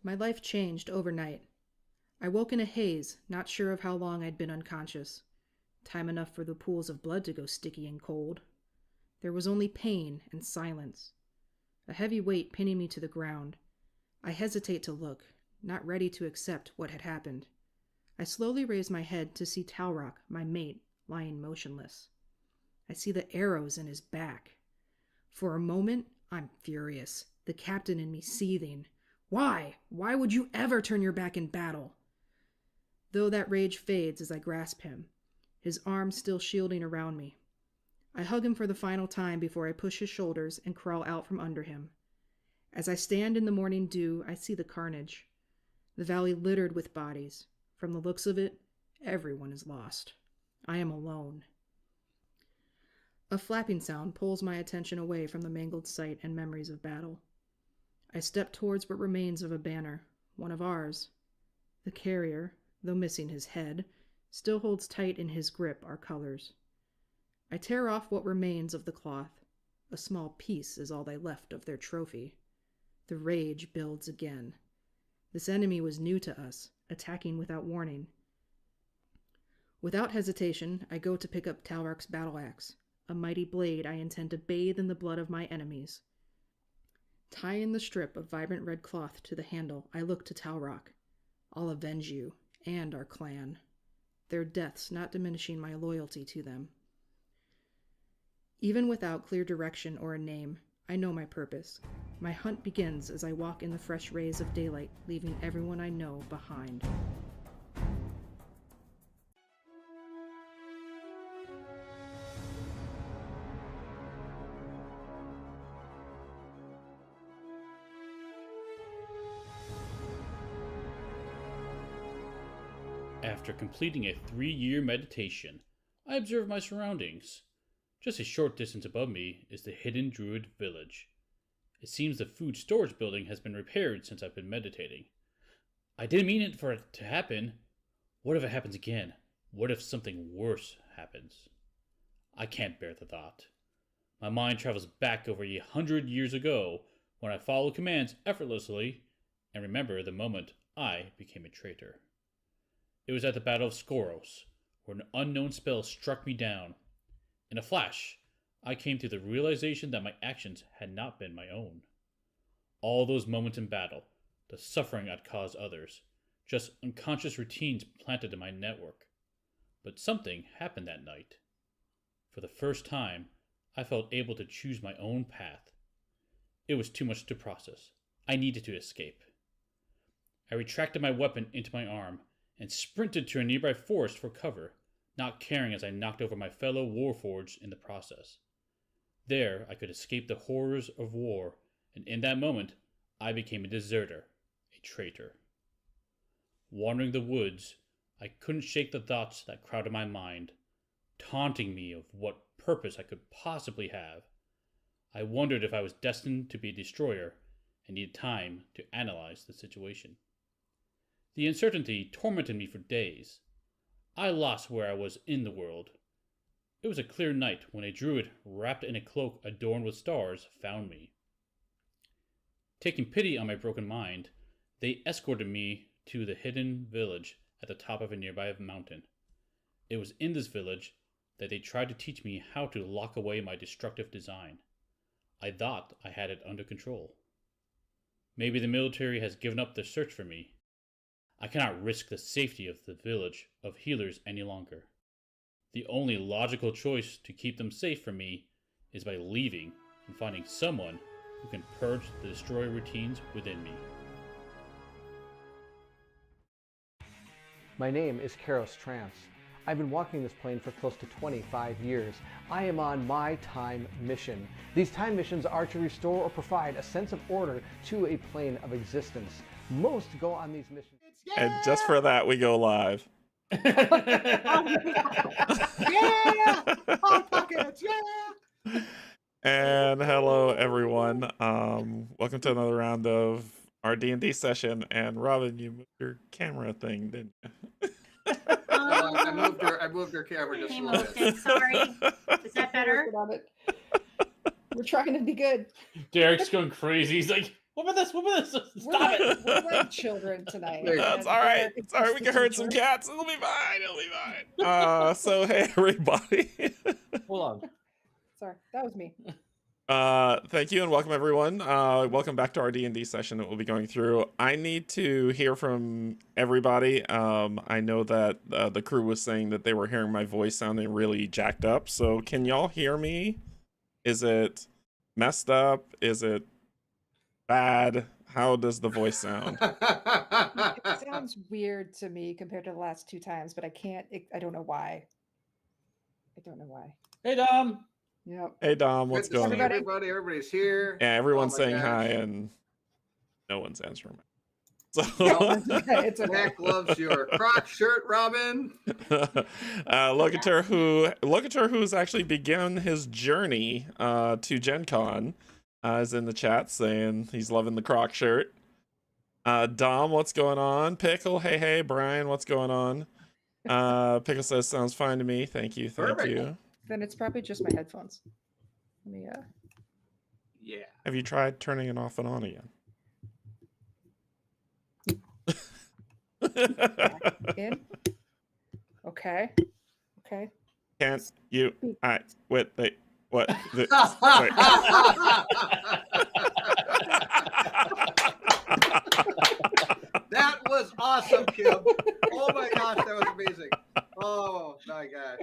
My life changed overnight. I woke in a haze, not sure of how long I'd been unconscious. Time enough for the pools of blood to go sticky and cold. There was only pain and silence. A heavy weight pinning me to the ground. I hesitate to look, not ready to accept what had happened. I slowly raise my head to see Talrock, my mate, lying motionless. I see the arrows in his back. For a moment, I'm furious, the captain in me seething. Why? Why would you ever turn your back in battle? Though that rage fades as I grasp him, his arms still shielding around me. I hug him for the final time before I push his shoulders and crawl out from under him. As I stand in the morning dew, I see the carnage. The valley littered with bodies. From the looks of it, everyone is lost. I am alone. A flapping sound pulls my attention away from the mangled sight and memories of battle. I step towards what remains of a banner, one of ours. The carrier, though missing his head, still holds tight in his grip our colors. I tear off what remains of the cloth. A small piece is all they left of their trophy. The rage builds again. This enemy was new to us, attacking without warning. Without hesitation, I go to pick up Talrock's battle axe, a mighty blade I intend to bathe in the blood of my enemies. Tying the strip of vibrant red cloth to the handle, I look to Talrock. I'll avenge you, and our clan. Their deaths not diminishing my loyalty to them. Even without clear direction or a name, I know my purpose. My hunt begins as I walk in the fresh rays of daylight, leaving everyone I know behind. After completing a 3-year meditation, I observe my surroundings. Just a short distance above me is the hidden druid village. It seems the food storage building has been repaired since I've been meditating. I didn't mean it for it to happen. What if it happens again? What if something worse happens? I can't bear the thought. My mind travels back over 100 years ago when I followed commands effortlessly and remember the moment I became a traitor. It was at the Battle of Skoros, where an unknown spell struck me down. In a flash, I came to the realization that my actions had not been my own. All those moments in battle, the suffering I'd caused others, just unconscious routines planted in my network. But something happened that night. For the first time, I felt able to choose my own path. It was too much to process. I needed to escape. I retracted my weapon into my arm and sprinted to a nearby forest for cover, not caring as I knocked over my fellow warforged in the process. There, I could escape the horrors of war, and in that moment, I became a deserter, a traitor. Wandering the woods, I couldn't shake the thoughts that crowded my mind, taunting me of what purpose I could possibly have. I wondered if I was destined to be a destroyer and needed time to analyze the situation. The uncertainty tormented me for days. I lost where I was in the world. It was a clear night when a druid wrapped in a cloak adorned with stars found me. Taking pity on my broken mind, they escorted me to the hidden village at the top of a nearby mountain. It was in this village that they tried to teach me how to lock away my destructive design. I thought I had it under control. Maybe the military has given up their search for me. I cannot risk the safety of the village of healers any longer. The only logical choice to keep them safe from me is by leaving and finding someone who can purge the destroyer routines within me. My name is Karos Trance. I've been walking this plane for close to 25 years. I am on my time mission. These time missions are to restore or provide a sense of order to a plane of existence. Most go on these missions. And just for that, we go live. Yeah! Hot Pockets! Yeah! And hello, everyone. Welcome to another round of our D&D session. And Robin, you moved your camera thing, didn't you? I moved her camera just a little bit. Sorry. Is that better? We're trying to be good. Derek's going crazy. He's like, What about this? What about this? We're Stop like, it! we're like children tonight. There you go. That's and all right. Derek is It's all right. just We the can hurt some teacher. cats. It'll be fine. It'll be fine. So hey everybody. Hold on. Sorry, that was me. Thank you and welcome everyone. Welcome back to our D&D session that we'll be going through. I need to hear from everybody. I know that the crew was saying that they were hearing my voice sounding really jacked up. So can y'all hear me? Is it messed up? Is it bad? How does the voice sound? It sounds weird to me compared to the last 2 times, but I can't. I don't know why. I don't know why. Hey, Dom. Yep. Hey Dom, what's Good to see going on? Everybody? Everybody's here. Yeah, everyone's Oh my saying gosh. hi and no one's answering. So It's okay. Mac loves your croc shirt, Robin. Locator who's actually begun his journey to Gen Con is in the chat saying he's loving the croc shirt. Dom, what's going on? Pickle, hey, Brian, what's going on? Pickle says sounds fine to me. Thank you. Perfect. Then it's probably just my headphones. Let me Yeah. Have you tried turning it off and on again? in. Okay. Can't you? Wait. What? Wait. That was awesome, Kim. Oh my gosh, that was amazing. Oh my gosh.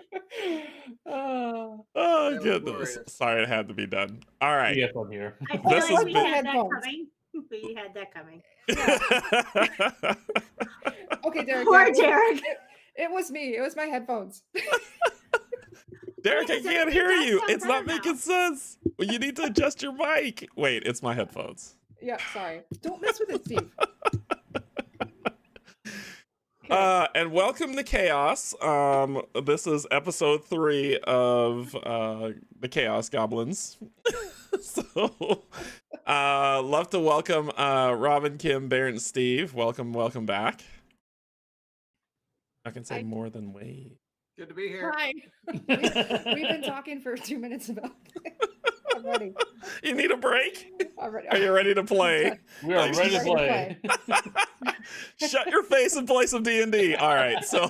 Oh, Oh That was goodness! glorious. Sorry, it had to be done. All right. Yeah, from here. I feel This like has we been- had that Headphones. coming. We had that coming. okay, Derek. Poor yeah, Derek. It was me. It was my headphones. Derek, I Yes, can't everything hear does you. sound It's not better making now. sense. Well, you need to adjust your mic. Wait, it's my headphones. Yeah, sorry. Don't mess with it, Steve. Okay. And welcome to Chaos. This is episode 3 of the Chaos Goblins. So, love to welcome Robin, Kim, Barrett, and Steve. Welcome back. I can say Hi. more than wait. Good to be here. Hi. We've been talking for 2 minutes about I'm ready. You need a break? I'm ready. Are you ready to play? We are ready to Ready to play. Shut your face and play some D&D. All right, so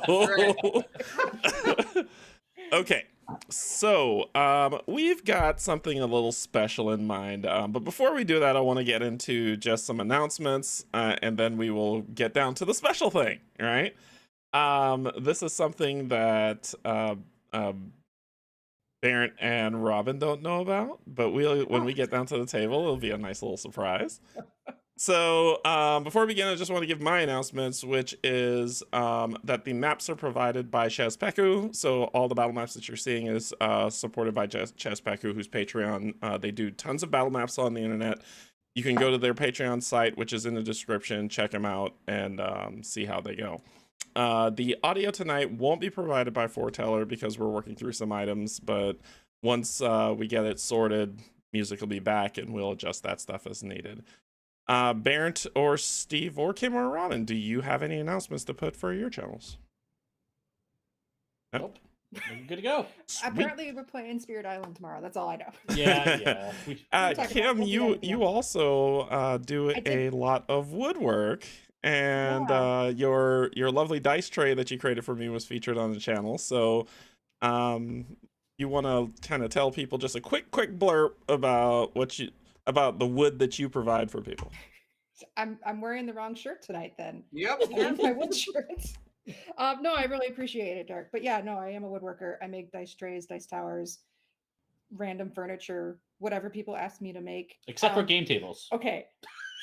okay, so we've got something a little special in mind, but before we do that, I want to get into just some announcements, and then we will get down to the special thing. All right, this is something that Barrett and Robin don't know about, but when we get down to the table, it'll be a nice little surprise. So before we begin, I just want to give my announcements, which is that the maps are provided by Chazpeku. So all the battle maps that you're seeing is supported by Chazpeku, whose Patreon. They do tons of battle maps on the internet. You can go to their Patreon site, which is in the description, check them out, and see how they go. The audio tonight won't be provided by Foreteller because we're working through some items, but once we get it sorted, music will be back and we'll adjust that stuff as needed. Barrett or Steve or Kim or Robin, do you have any announcements to put for your channels? Nope. We're good to go. Sweet. Apparently, we're playing Spirit Island tomorrow. That's all I know. Yeah. Kim, we'll do that, you yeah. also do I a did. lot of woodwork, and Yeah. your lovely dice tray that you created for me was featured on the channel. So, you want to kind of tell people just a quick blurb about about the wood that you provide for people. I'm wearing the wrong shirt tonight. Then Yep. I have my wood shirts. No, I really appreciate it, Dirk. But yeah, no, I am a woodworker. I make dice trays, dice towers, random furniture, whatever people ask me to make. Except for game tables. Okay,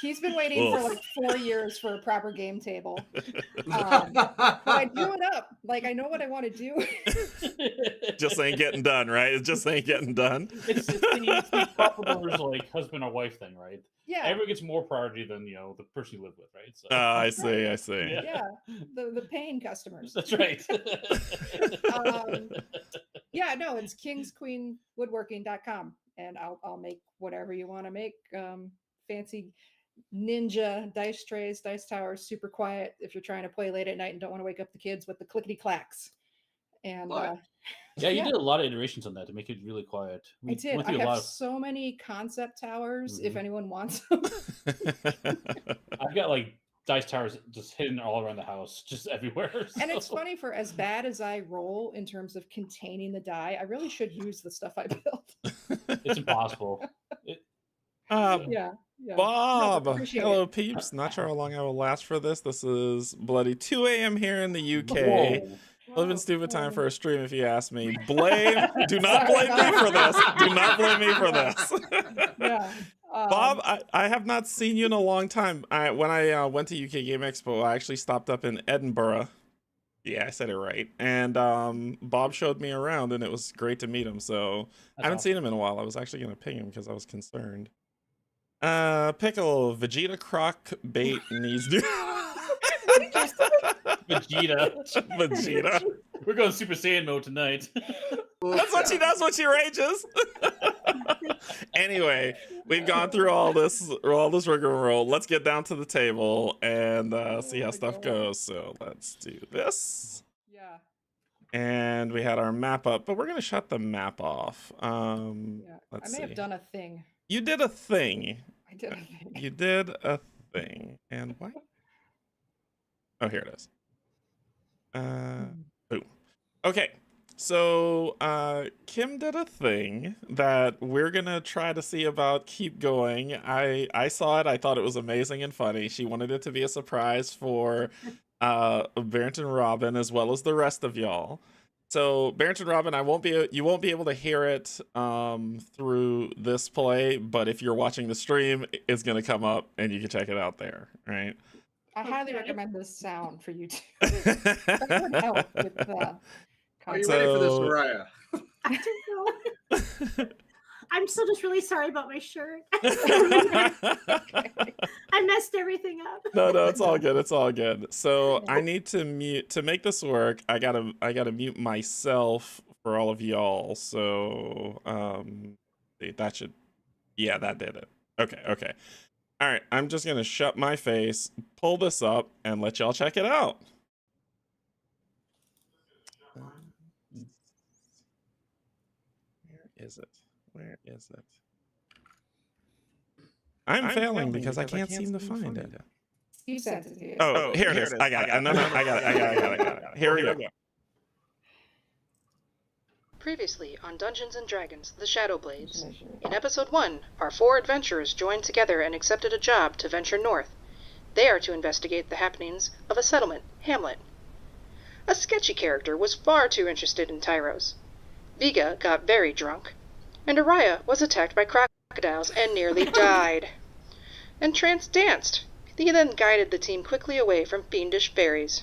he's been waiting for Oof. like 4 years for a proper game table. But I drew it up. Like I know what I want to do. Just ain't getting done, right? It just ain't getting done. It's the proper like husband or wife thing, right? Yeah, Everyone gets more priority than the person you live with, right? So I see. Yeah. yeah. The paying customers. that's right. Yeah, no, it's kingsqueenwoodworking.com, and I'll make whatever you want to make. Fancy ninja dice trays, dice towers, super quiet if you're trying to play late at night and don't want to wake up the kids with the clickety clacks. And Love it. Yeah, you Yeah. did a lot of iterations on that to make it really quiet. I did. went I through a have lot of. so many concept towers. If Mhm. anyone wants them. I've got like dice towers just hidden all around the house, just everywhere. And it's so- funny, for as bad as I roll in terms of containing the die, I really should use the stuff I built. It's impossible. Yeah. Yeah. Bob, No, appreciate hello it. peeps. Not sure how long I will last for this. This is bloody 2 a.m. here in the UK. Whoa. Living stupid time Whoa. for a stream, if you ask me. Do not blame me for this. Do not blame me for this. Yeah. Bob, I have not seen you in a long time. When I went to UK Game Expo, I actually stopped up in Edinburgh. Yeah, I said it right. And Bob showed me around, and it was great to meet him. So I haven't seen him in a while. I was actually going to ping him because I was concerned. Pickle, Vegeta Croc bait needs to... Vegeta. We're going Super Saiyan mode tonight. That's what she does when she rages. Anyway, we've gone through all this rigmarole. Let's get down to the table and see how my stuff God. goes. So let's do this. Yeah. And we had our map up, but we're gonna shut the map off. Yeah. Let's I may see. have done a thing. You did a thing. I did a thing. You did a thing. And what? Oh, here it is. Boom. Okay. So Kim did a thing that we're gonna try to see about keep going. I saw it. I thought it was amazing and funny. She wanted it to be a surprise for Barrington Robin as well as the rest of y'all. So Barrington Robin, you won't be able to hear it through this play, but if you're watching the stream, it's gonna come up and you can check it out there, right? I highly Okay. recommend this sound for you too. That would help with the Are you ready for this, So- Mariah? I don't know. I'm still just really sorry about my shirt. I messed everything up. No, it's all good. It's all good. So I need to mute to make this work. I gotta mute myself for all of y'all. So that should, yeah, that did it. Okay. All right, I'm just gonna shut my face, pull this up, and let y'all check it out. Where is it? Where is it? I'm failing because I can't seem to find it. You sent it to you. Oh, here it is. I got it. No, I got it. Here we go. Previously on Dungeons & Dragons, The Shadowblades. In Episode 1, our 4 adventurers joined together and accepted a job to venture north. They are to investigate the happenings of a settlement, Hamlet. A sketchy character was far too interested in Tyros. Veega got very drunk, and Araya was attacked by crocodiles and nearly died. And Trance danced. He then guided the team quickly away from fiendish fairies.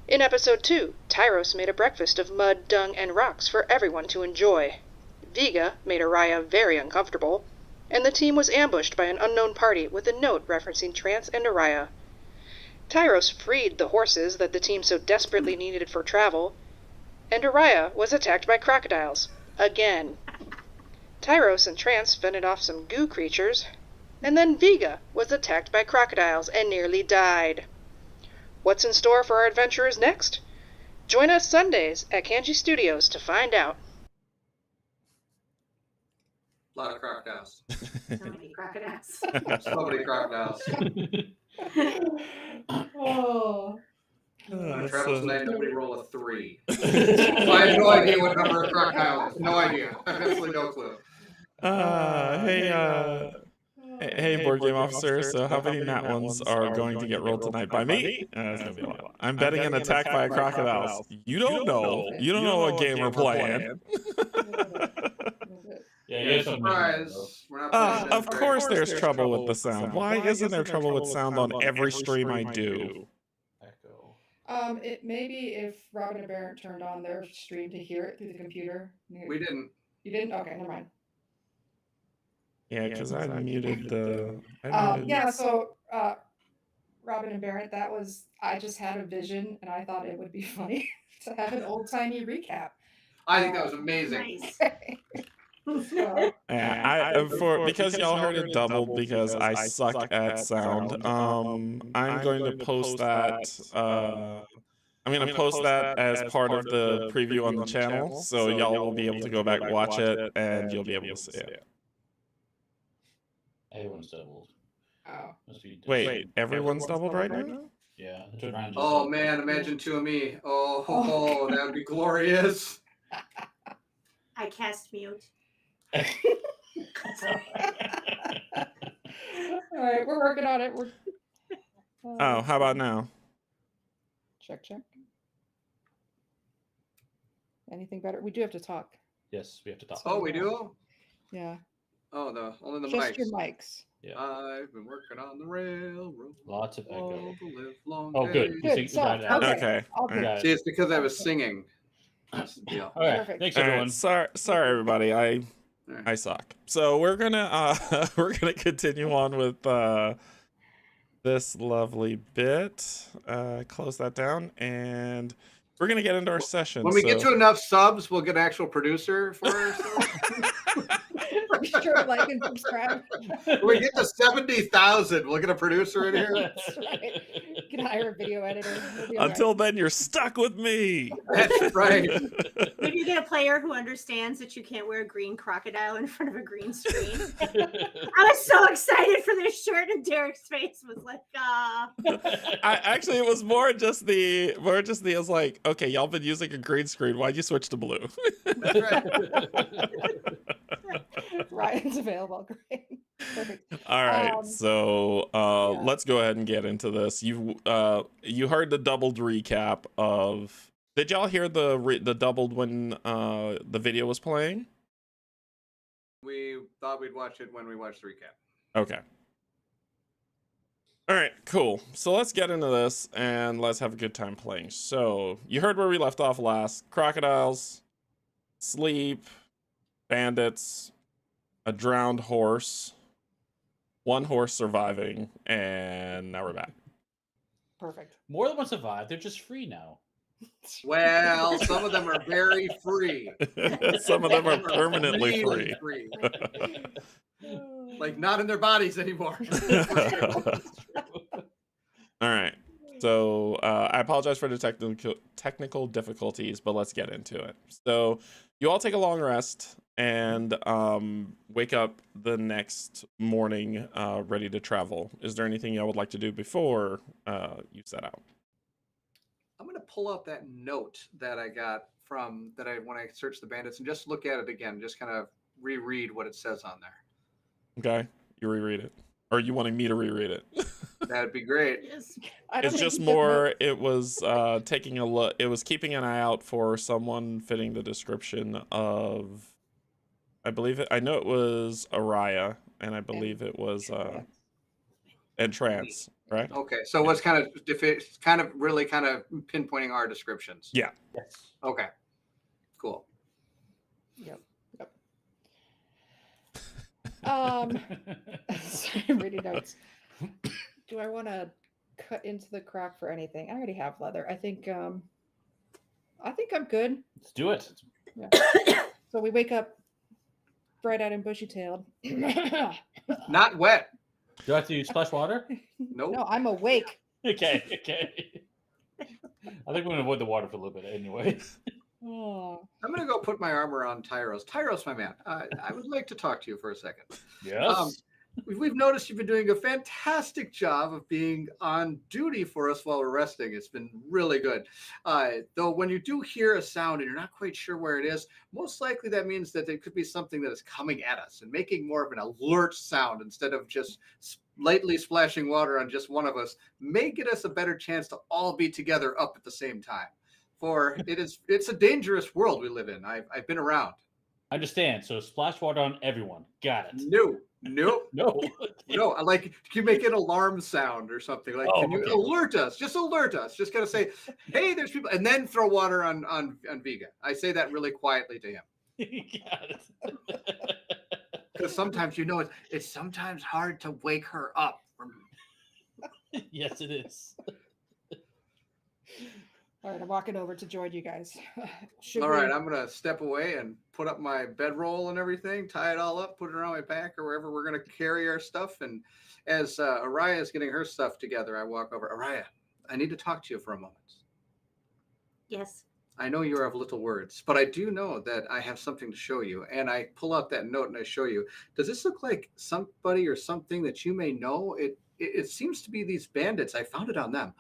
In Episode 2, Tyros made a breakfast of mud, dung, and rocks for everyone to enjoy. Veega made Araya very uncomfortable, and the team was ambushed by an unknown party with a note referencing Trance and Araya. Tyros freed the horses that the team so desperately needed for travel, and Araya was attacked by crocodiles, again. Tyros and Trance fended off some goo creatures, and then Veega was attacked by crocodiles and nearly died. What's in store for our adventurers next? Join us Sundays at Canje Studios to find out. A lot of crocodiles. So many crocodiles. So many crocodiles. Oh. When I travel tonight, nobody roll a 3. So I have no idea what number of crocodiles. No idea. I have absolutely no clue. Hey, board game officer. So how many nat ones are going to get rolled tonight by me? It's gonna be a lot. I'm betting an attack by crocodiles. You don't know. You don't know what game we're playing. Yeah, you have some Surprise. We're not playing Of that course great. there's trouble with the sound. Why isn't there trouble with sound on every stream I do? Echo. It maybe if Robin and Barrett turned on their stream to hear it through the computer. We didn't. You didn't? Okay, never mind. Yeah, because I muted the. Yeah, so Robin and Barrett, I just had a vision and I thought it would be funny to have an old timey recap. I think that was amazing. Nice. So, Because y'all heard it doubled because I suck at sound. I'm going to post that I'm gonna post that as part of the preview on the channel, so y'all will be able to go back, watch it, and you'll be able to see it. Everyone's doubled. Oh. Must be Wait, everyone's doubled right now? Yeah. That's what Ryan just Oh said. man, imagine two of me. Oh, Oh, that would be glorious. I cast mute. All right, we're working on it. Oh, how about now? Check. Anything better? We do have to talk. Yes, we have to talk. Oh, we do? Yeah. Oh, only the Just mics. your mics. Yeah. I've been working on the railroad. Lots of echo. all the livelong Oh, good. days. We Good. So, got it out. Okay. All We good. got See, it. it's because I was singing. That's the deal. All right. Perfect. Thanks, All everyone. right, sorry everybody. I suck. So we're gonna continue on with this lovely bit. Close that down, and we're gonna get into our session. When we get to enough subs, we'll get an actual producer for ourselves. Be sure to like and subscribe. When we get to 70,000, we'll get a producer in here. That's right. You can hire a video editor. We'll be all Until then, you're stuck with me. That's right. Maybe you get a player who understands that you can't wear a green crocodile in front of a green screen. I was so excited for this shirt, and Derek's face was like, Actually, it was more just the it was like, okay, y'all been using a green screen. Why'd you switch to blue? That's right. Ryan's available. Great. Perfect. All right, so yeah. let's go ahead and get into this. You heard the doubled recap of. Did y'all hear the doubled when the video was playing? We thought we'd watch it when we watched the recap. Okay. All right, cool. So let's get into this and let's have a good time playing. So you heard where we left off last: crocodiles, sleep, bandits, a drowned horse, one horse surviving, and now we're back. Perfect. More than one survived. They're just free now. Well, some of them are very free. Some of them are permanently Really free. Like not in their bodies anymore. All right. So I apologize for the technical difficulties, but let's get into it. So you all take a long rest and wake up the next morning ready to travel. Is there anything y'all would like to do before you set out? I'm gonna pull out that note that I got when I searched the bandits and just look at it again, just kind of reread what it says on there. Okay, you reread it, or you wanting me to reread it? That'd be great. It's just more. It was taking a look. It was keeping an eye out for someone fitting the description of. I believe it. I know it was Araya, and I believe it was and Trance, right? Okay, so what's kind of really pinpointing our descriptions? Yeah. Yes. Okay. Cool. Yep. Sorry, I'm reading notes. Do I want to cut into the crack for anything? I already have leather. I think I'm good. Let's do it. Yeah. So we wake up bright-eyed and bushy-tailed. Not wet. Do I have to splash water? Nope. No, I'm awake. Okay. I think we're gonna avoid the water for a little bit anyway. Oh. I'm gonna go put my arm around Tyros. Tyros, my man, I would like to talk to you for a second. Yes. We've noticed you've been doing a fantastic job of being on duty for us while we're resting. It's been really good. Though when you do hear a sound and you're not quite sure where it is, most likely that means that it could be something that is coming at us and making more of an alert sound instead of just lightly splashing water on just one of us may get us a better chance to all be together up at the same time. For it's a dangerous world we live in. I've been around. Understand. So splash water on everyone. Got it. No. No. No, I like, can you make an alarm sound or something? Like, can you alert us? Just alert us. Just gotta say, hey, there's people, and then throw water on Veega. I say that really quietly to him. Got it. Because sometimes, it's sometimes hard to wake her up. Yes, it is. All right, I'm walking over to join you guys. All right, I'm gonna step away and put up my bedroll and everything, tie it all up, put it around my back or wherever we're gonna carry our stuff. And as Araya is getting her stuff together, I walk over. Araya, I need to talk to you for a moment. Yes. I know you are of little words, but I do know that I have something to show you. And I pull out that note and I show you. Does this look like somebody or something that you may know? It seems to be these bandits. I found it on them.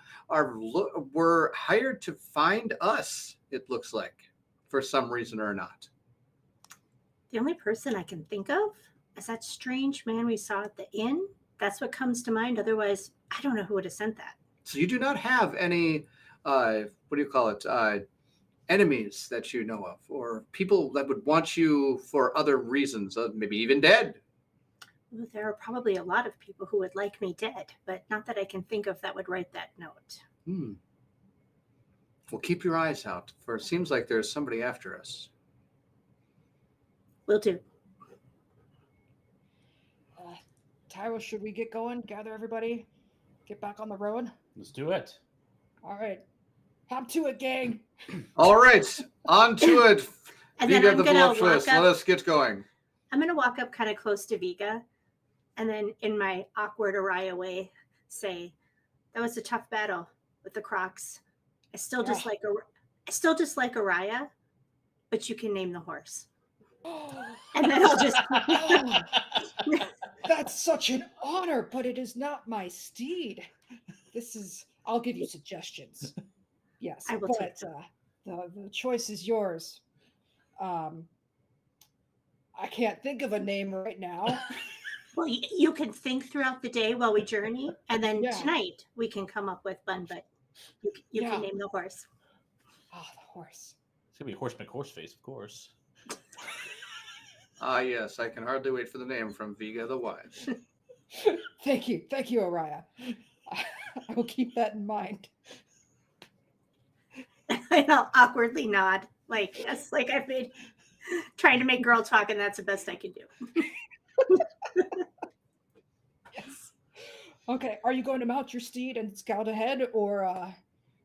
Were hired to find us. It looks like, for some reason or not. The only person I can think of is that strange man we saw at the inn. That's what comes to mind. Otherwise, I don't know who would have sent that. So you do not have any, what do you call it? Enemies that you know of, or people that would want you for other reasons, maybe even dead. Well, there are probably a lot of people who would like me dead, but not that I can think of that would write that note. Well, keep your eyes out, for it seems like there's somebody after us. Will do. Tyra, should we get going? Gather everybody? Get back on the road? Let's do it. All right. Hop to it, gang. All right, on to it. And then Veega I'm the gonna voluptuous. walk up. Let us get going. I'm going to walk up kind of close to Veega and then in my awkward Araya way say, that was a tough battle with the Crocs. I still dislike Araya, but you can name the horse. And then I'll just That's such an honor, but it is not my steed. I'll give you suggestions. Yes, I will but the choice is yours. I can't think of a name right now. Well, you can think throughout the day while we journey, and then Yeah. tonight we can come up with one, but you Yeah. can name the horse. Oh, the horse. It's gonna be Horse McHorseface, of course. Ah, yes, I can hardly wait for the name from Veega the Wise. Thank you, Araya. I will keep that in mind. And I'll awkwardly nod, like yes, like I've been trying to make girl talk, and that's the best I can do. Yes. Okay, are you going to mount your steed and scout ahead, or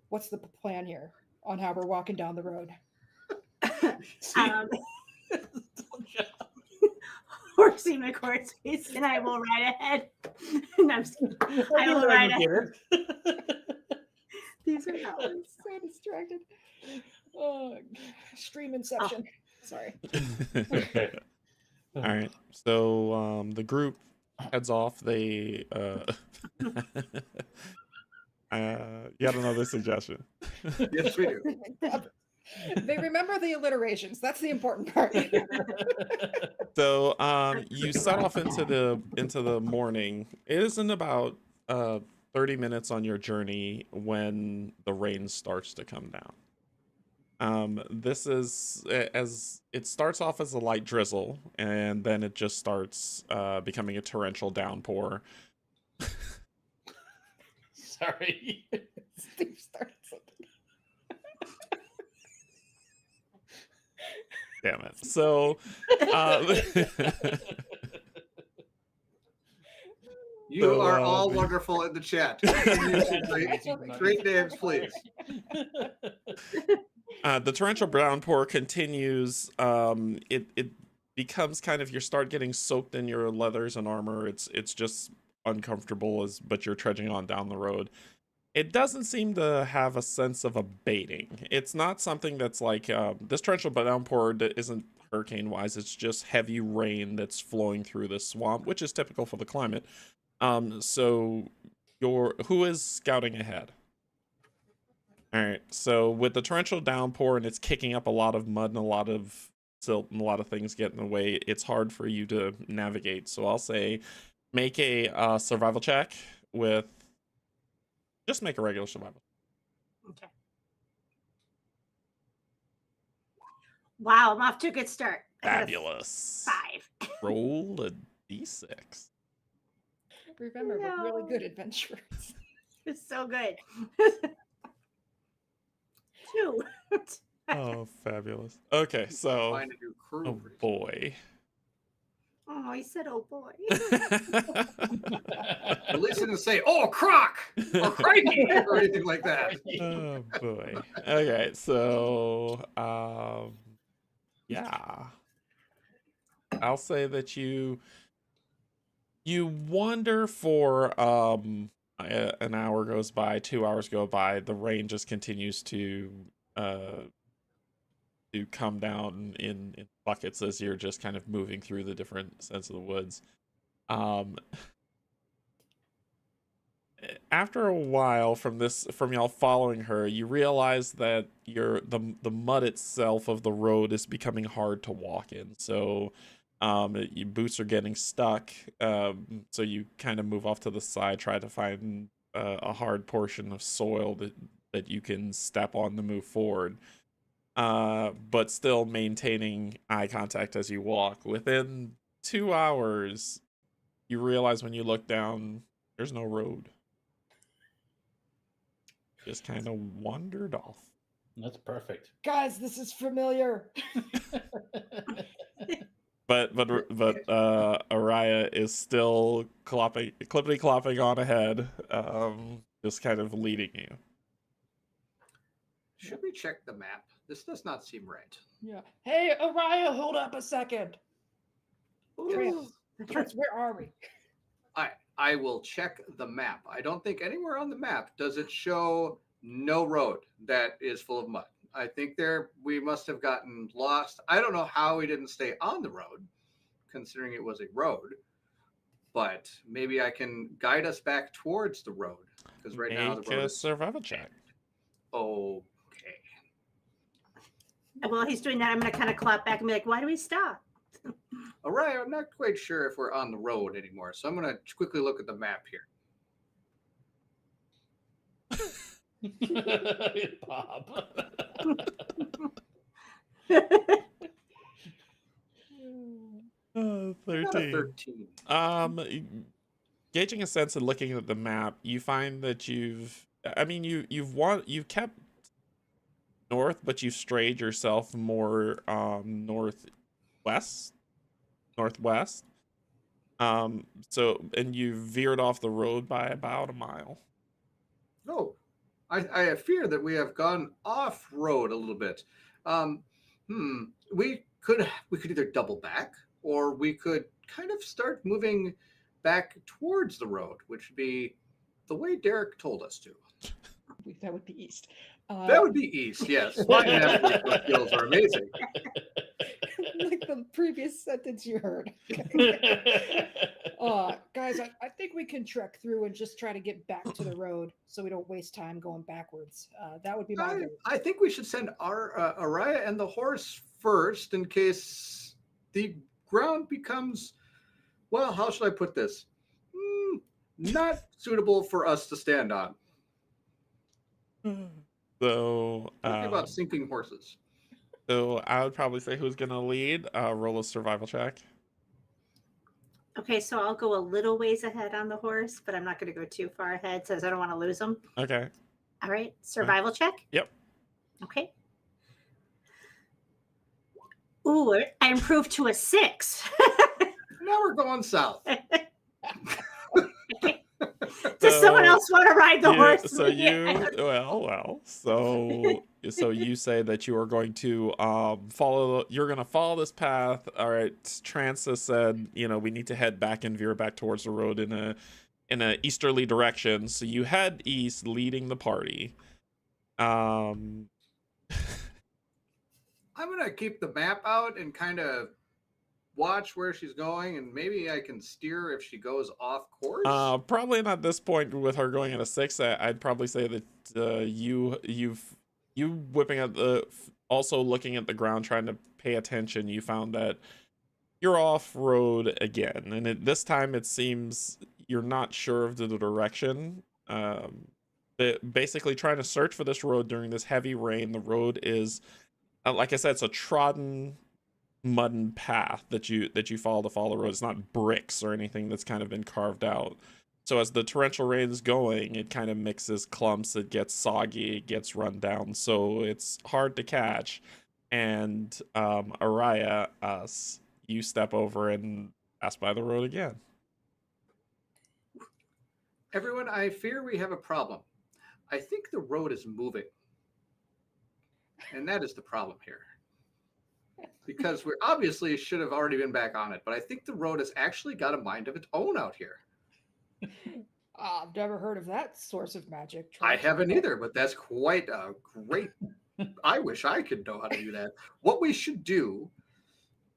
what's the plan here on how we're walking down the road? Horsey McHorseface, and I will ride ahead. And I will ride ahead. These are not I'm so distracted. Oh, stream inception. Sorry. All right. So the group heads off. They you got another suggestion. Yes, we do. They remember the alliterations. That's the important part. So you set off into the morning. It isn't about 30 minutes on your journey when the rain starts to come down. This is as it starts off as a light drizzle, and then it just starts becoming a torrential downpour. Sorry. Steve started something. Damn it. So You So, are all wonderful in the chat. Great names, please. the torrential downpour continues. It becomes kind of, you start getting soaked in your leathers and armor. It's just uncomfortable but you're trudging on down the road. It doesn't seem to have a sense of abating. It's not something that's like this torrential downpour isn't hurricane wise. It's just heavy rain that's flowing through this swamp, which is typical for the climate. So who is scouting ahead? All right. So with the torrential downpour and it's kicking up a lot of mud and a lot of silt and a lot of things get in the way, it's hard for you to navigate. So I'll say make a survival check with, just make a regular survival. Okay. Wow, I'm off to a good start. I got a Fabulous. 5. Roll a d6. Remember, we're really good adventurers. It's so good. 2. Oh, fabulous. Okay, so Find a new crew. oh boy. Oh, he said, "Oh boy." At least didn't say, "Oh, croc," or "crikey," or anything like that. Oh boy. Okay, so yeah. I'll say that you wander for an hour goes by, 2 hours go by, the rain just continues to to come down in buckets as you're just kind of moving through the different sets of the woods. After a while from y'all following her, you realize that the mud itself of the road is becoming hard to walk in. So your boots are getting stuck. So you kind of move off to the side, try to find a hard portion of soil that you can step on to move forward. But still maintaining eye contact as you walk. Within 2 hours, you realize when you look down, there's no road. Just kind of wandered off. That's perfect. Guys, this is familiar. But Araya is still clippity clopping on ahead, just kind of leading you. Should we check the map? This does not seem right. Yeah. Hey, Araya, hold up a second. Trans, where are we? I will check the map. I don't think anywhere on the map does it show no road that is full of mud. I think we must have gotten lost. I don't know how we didn't stay on the road, considering it was a road. But maybe I can guide us back towards the road, because right now the road Make a is survival check. okay. And while he's doing that, I'm going to kind of clap back and be like, why do we stop? All right, I'm not quite sure if we're on the road anymore, so I'm going to quickly look at the map here. Bob. 13. Gauging a sense and looking at the map, you find that you've kept north, but you've strayed yourself more northwest. And you veered off the road by about a mile. Oh, I fear that we have gone off road a little bit. We could either double back, or we could kind of start moving back towards the road, which would be the way Derek told us to. That would be east. That would be east, yes. My navigation skills are amazing. Like the previous sentence you heard. Guys, I think we can trek through and just try to get back to the road so we don't waste time going backwards. That would be my vote. I think we should send our Araya and the horse first, in case the ground becomes, well, how should I put this? Not suitable for us to stand on. So Talking about sinking horses. So I would probably say who's gonna lead. Roll a survival check. Okay, so I'll go a little ways ahead on the horse, but I'm not going to go too far ahead, since I don't want to lose him. Okay. All right, survival check? Yep. Okay. Ooh, I improved to a 6. Now we're going south. Does someone else want to ride the horse? So you say that you are going to you're going to follow this path. All right, Trance said, we need to head back and veer back towards the road in a easterly direction. So you head east, leading the party. I'm going to keep the map out and kind of watch where she's going, and maybe I can steer if she goes off course. Probably not this point with her going at a 6. I'd probably say that you whipping at also looking at the ground, trying to pay attention. You found that you're off road again, and this time it seems you're not sure of the direction. Basically trying to search for this road during this heavy rain. The road is, like I said, it's a trodden, mudden path that you follow to follow the road. It's not bricks or anything that's kind of been carved out. So as the torrential rain is going, it kind of mixes clumps, it gets soggy, it gets run down, so it's hard to catch. And Araya, you step over and pass by the road again. Everyone, I fear we have a problem. I think the road is moving. And that is the problem here. Because we obviously should have already been back on it, but I think the road has actually got a mind of its own out here. I've never heard of that source of magic. I haven't either, but that's quite a great I wish I could know how to do that. What we should do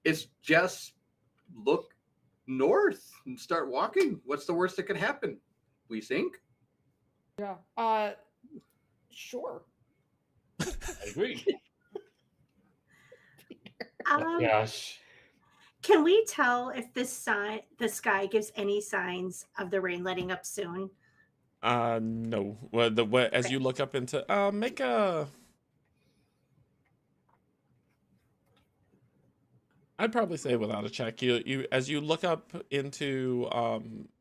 is just look north and start walking. What's the worst that could happen? We sink. Yeah. Sure. I agree. Gosh. Can we tell if the sky gives any signs of the rain letting up soon? No. Well, as you look up into make a. I'd probably say without a check. You as you look up into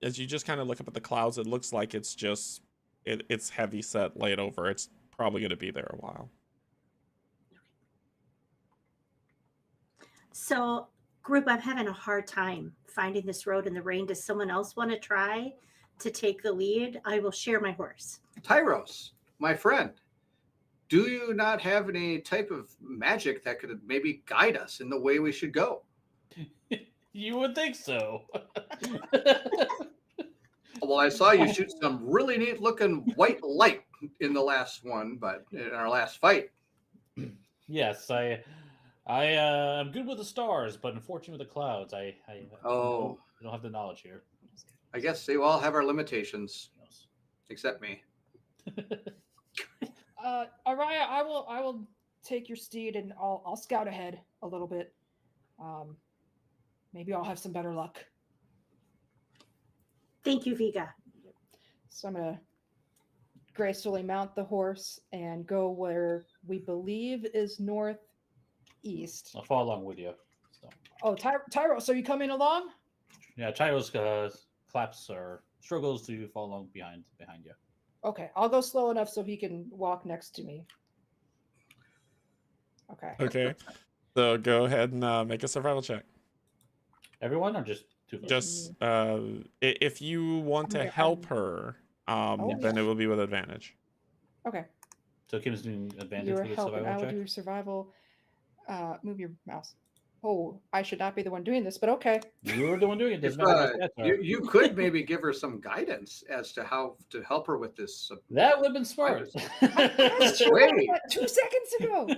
as you just kind of look up at the clouds, it looks like it's just it's heavy set laid over. It's probably going to be there a while. So, group, I'm having a hard time finding this road in the rain. Does someone else want to try to take the lead? I will share my horse. Tyros, my friend, do you not have any type of magic that could maybe guide us in the way we should go? You would think so. Well, I saw you shoot some really neat looking white light in the last one, but in our last fight. Yes, I'm good with the stars, but unfortunately with the clouds, I Oh. don't have the knowledge here. I guess they all have our limitations, except me. Araya, I will take your steed and I'll scout ahead a little bit. Maybe I'll have some better luck. Thank you, Veega. So I'm gonna gracefully mount the horse and go where we believe is northeast. I'll follow along with you. So. Oh, Tyro, so you coming along? Yeah, Tyro's claps or struggles to follow along behind you. Okay, I'll go slow enough so he can walk next to me. Okay. Okay. So go ahead and make a survival check. Everyone or just two of us? Just if you want to Okay, help her, then yeah. it will be with advantage. Okay. So Kim's doing advantage You're for the helping. I survival will check? do survival. Move your mouse. Oh, I should not be the one doing this, but okay. You're the one doing it. If, Doesn't matter what stats are. you could maybe give her some guidance as to how to help her with this. That would have been smart. Wait. 2 seconds ago.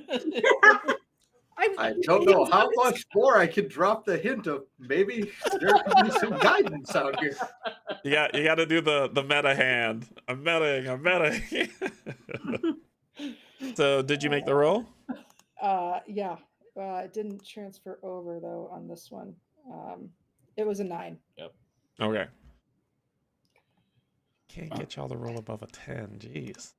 I don't know how much more I could drop the hint of maybe there could be some guidance out here. You got to do the meta hand. I'm metaing. So did you make the roll? Yeah. It didn't transfer over though on this one. It was a 9. Okay. Can't get y'all to roll above a 10. Jeez.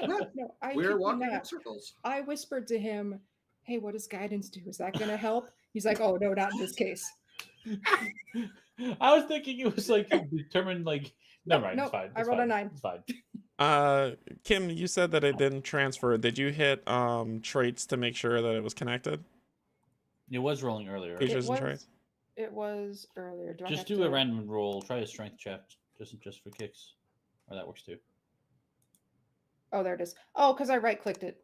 No, I kid We're you walking in not. circles. I whispered to him, "Hey, what does guidance do? Is that going to help?" He's like, "Oh no, not in this case." I was thinking it was like determined, like, never mind. No, It's fine. I It's rolled a fine. 9. It's fine. Kim, you said that it didn't transfer. Did you hit traits to make sure that it was connected? It was rolling earlier. Features and traits? It was earlier. Do I Just have do a to- random roll. Try a strength check, just for kicks, or that works too. Oh, there it is. Oh, because I right clicked it.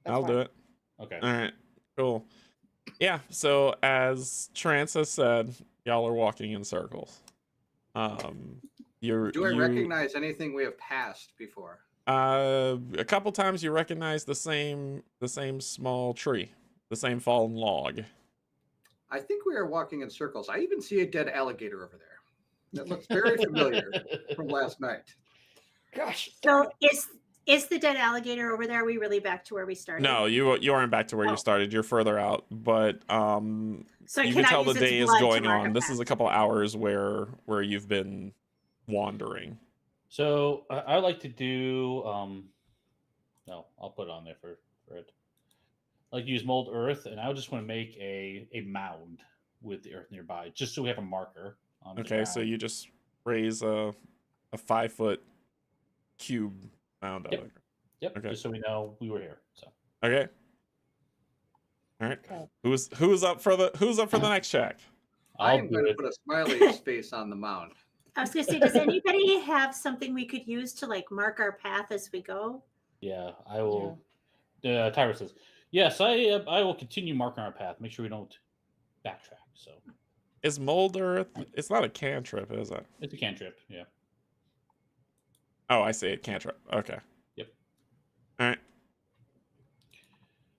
I'll do it. Okay. All right, cool. Yeah, so as Trance has said, y'all are walking in circles. Do I recognize anything we have passed before? A couple times you recognize the same small tree, the same fallen log. I think we are walking in circles. I even see a dead alligator over there. That looks very familiar from last night. Gosh. So is the dead alligator over there? Are we really back to where we started? No, you aren't back to where you started. You're further out, but So you can can I tell the use its day is blood to going mark on. a This path? is a couple hours where you've been wandering. So I like to do. No, I'll put it on there for it. I like to use mold earth, and I just want to make a mound with the earth nearby, just so we have a marker. On the Okay, so ground. you just raise a 5-foot cube mound. Yep. Yep. Okay. Just so we know we were here. So Okay. All right. Okay. Who's up for the next check? I'll I'm do going to it. put a smiley face on the mound. I was going to say, does anybody have something we could use to like mark our path as we go? Yeah, I will. Tyra says, "Yes, I will continue marking our path. Make sure we don't backtrack." So Is mold earth? It's not a cantrip, is it? it's a cantrip. Yeah. Oh, I see it. Cantrip. Okay. Yep. All right.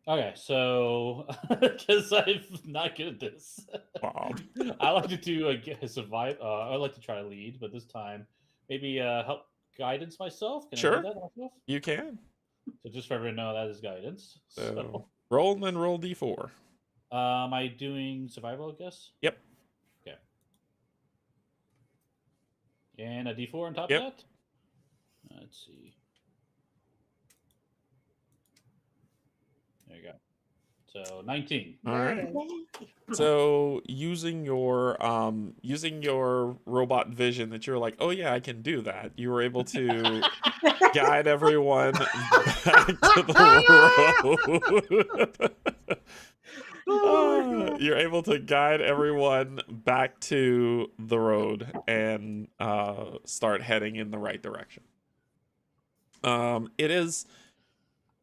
Okay, so because I'm not good at this, Bob. I like to do a survive. I like to try to lead, but this time maybe help guidance myself. Can I do Sure, that myself? you can. So just for everyone to know, that is guidance. So roll and then roll d4. Am I doing survival? I guess. Yep. Okay. And a d4 on top Yep. of that. Let's see. There you go. So 19. All There right. it is. So using your robot vision that you're like, oh yeah, I can do that. You were able to guide everyone back to the road. You're able to guide everyone back to the road and start heading in the right direction. It is.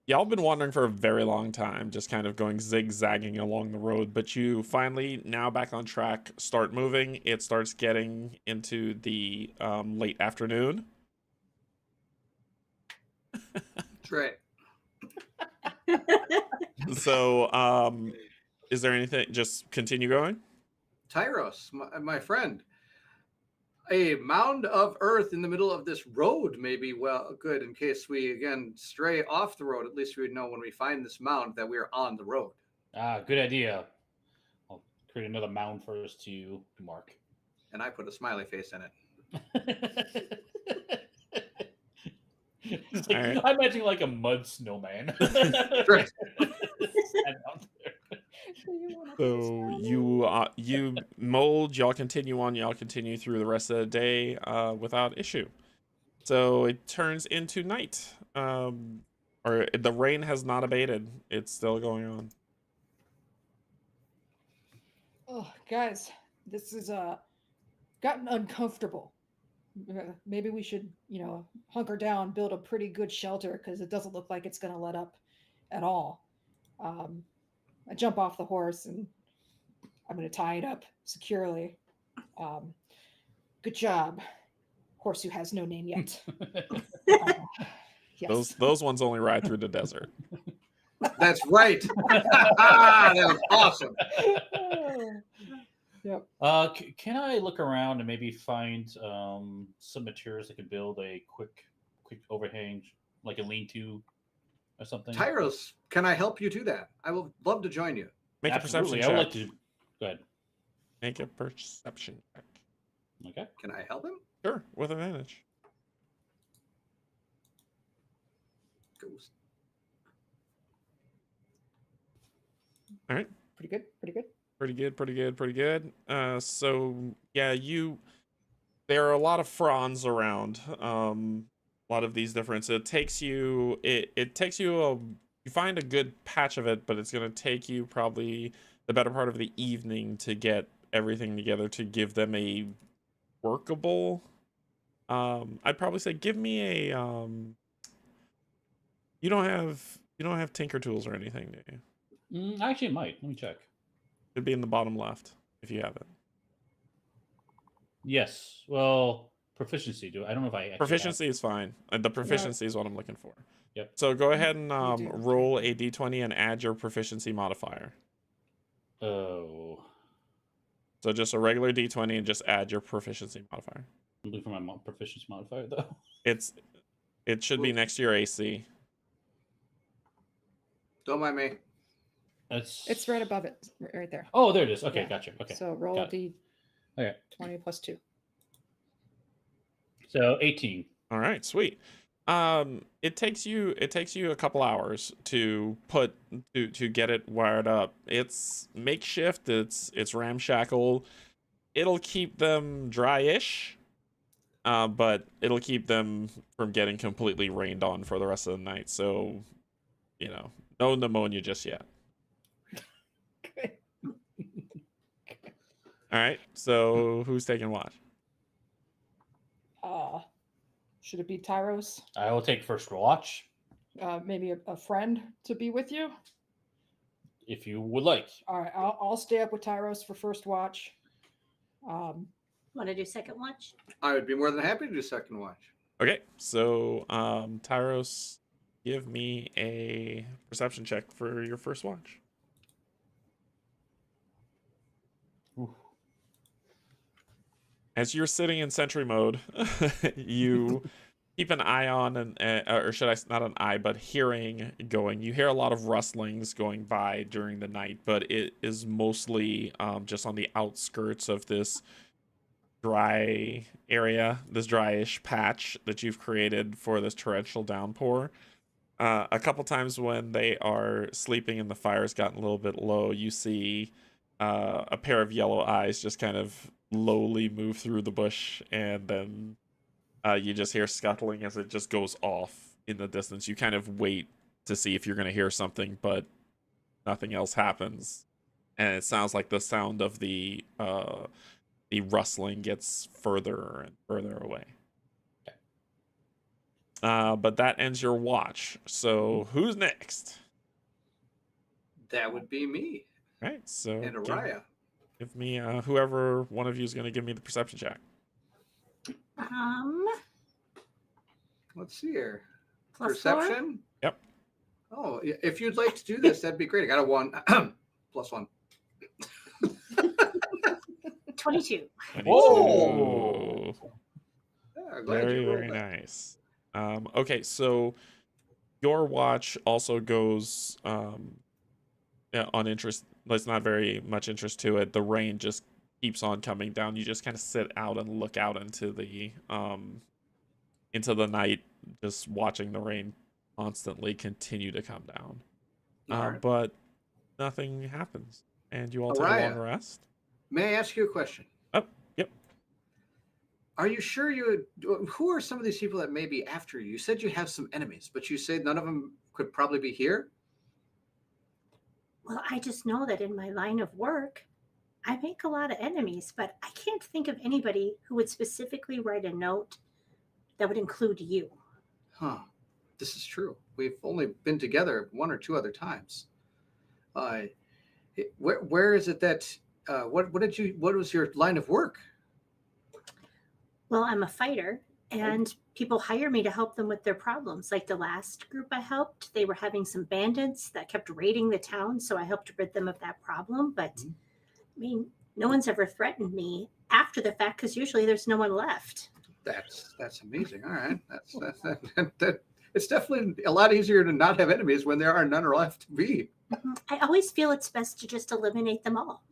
Y'all been wandering for a very long time, just kind of going zigzagging along the road, but you finally, now back on track, start moving. It starts getting into the late afternoon. That's right. So, is there anything? Just continue going? Tyros, my friend. A mound of earth in the middle of this road may be well good in case we again stray off the road. At least we would know when we find this mound that we are on the road. Good idea. I'll create another mound for us to mark. And I put a smiley face in it. It's like, Alright. I'm imagining like a mud snowman. Right. And out there. So you mold. Y'all continue on. Y'all continue through the rest of the day without issue. So it turns into night. Or the rain has not abated. It's still going on. Oh, guys, this is gotten uncomfortable. Maybe we should, hunker down, build a pretty good shelter because it doesn't look like it's going to let up at all. I jump off the horse and I'm going to tie it up securely. Good job, horse who has no name yet. Yes. Those ones only ride through the desert. That's right. That was awesome. Yep. Can I look around and maybe find some materials that could build a quick overhang, like a lean-to or something? Tyros, can I help you do that? I will love to join you. Make Absolutely. a I would perception like check. to. Go ahead. Make a perception check. Okay. Can I help him? Sure, with advantage. Goose. All right. Pretty good. Pretty good. Pretty good. So yeah, there are a lot of fronds around. A lot of these different. It takes you. It takes you you find a good patch of it, but it's gonna take you probably the better part of the evening to get everything together to give them a workable. I'd probably say give me a. You don't have tinker tools or anything, do you? I actually might. Let me check. It'd be in the bottom left if you have it. Yes. Well, proficiency. I don't know if I actually Proficiency is fine. The proficiency is what I'm looking for. Yep. So go ahead and do. roll a d20 and add your proficiency modifier. Oh. So just a regular d20 and just add your proficiency modifier. I'm looking for my proficiency modifier though. It should be next to your AC. Don't mind me. It's right above it, right there. Oh, there it is. Okay, Yeah. gotcha. Okay. So roll got d Okay. 20 plus 2. So 18. All right, sweet. It takes you a couple hours to get it wired up. It's makeshift. It's ramshackle. It'll keep them dry-ish, but it'll keep them from getting completely rained on for the rest of the night. So, no pneumonia just yet. All right. So who's taking watch? Should it be Tyros? I will take first watch Maybe a friend to be with you? if you would like. All right, I'll stay up with Tyros for first watch. Want to do second watch? I would be more than happy to do second watch. Okay. So Tyros, give me a perception check for your first watch. Ooh. As you're sitting in sentry mode, you keep an eye on, or should I, not an eye, but hearing going. You hear a lot of rustlings going by during the night, but it is mostly just on the outskirts of this dry area, this dryish patch that you've created for this torrential downpour. A couple times when they are sleeping and the fire's gotten a little bit low, you see a pair of yellow eyes just kind of lowly move through the bush, and then you just hear scuttling as it just goes off in the distance. You kind of wait to see if you're going to hear something, but nothing else happens. And it sounds like the sound of the rustling gets further and further away. But that ends your watch. So who's next? That would be me. Right. So And Araya. give me whoever one of you is going to give me the perception check. Let's see here. +4. Perception? Yep. Oh, if you'd like to do this, that'd be great. I got a 1. +1. 22. 22. Whoa. Yeah, glad Very, you rolled very that. nice. Okay, so your watch also goes on interest. There's not very much interest to it. The rain just keeps on coming down. You just kind of sit out and look out into the night, just watching the rain constantly continue to come down. All right. But nothing happens, and you all take a Araya. long rest. May I ask you a question? Oh, yep. Are you sure who are some of these people that may be after you? You said you have some enemies, but you said none of them could probably be here? Well, I just know that in my line of work, I make a lot of enemies, but I can't think of anybody who would specifically write a note that would include you. Huh. This is true. We've only been together 1 or 2 other times. Where is it that what was your line of work? Well, I'm a fighter, and people hire me to help them with their problems. Like the last group I helped, they were having some bandits that kept raiding the town, so I helped rid them of that problem. But I mean, no one's ever threatened me after the fact because usually there's no one left. That's amazing. All right. It's definitely a lot easier to not have enemies when there are none left to be. I always feel it's best to just eliminate them all.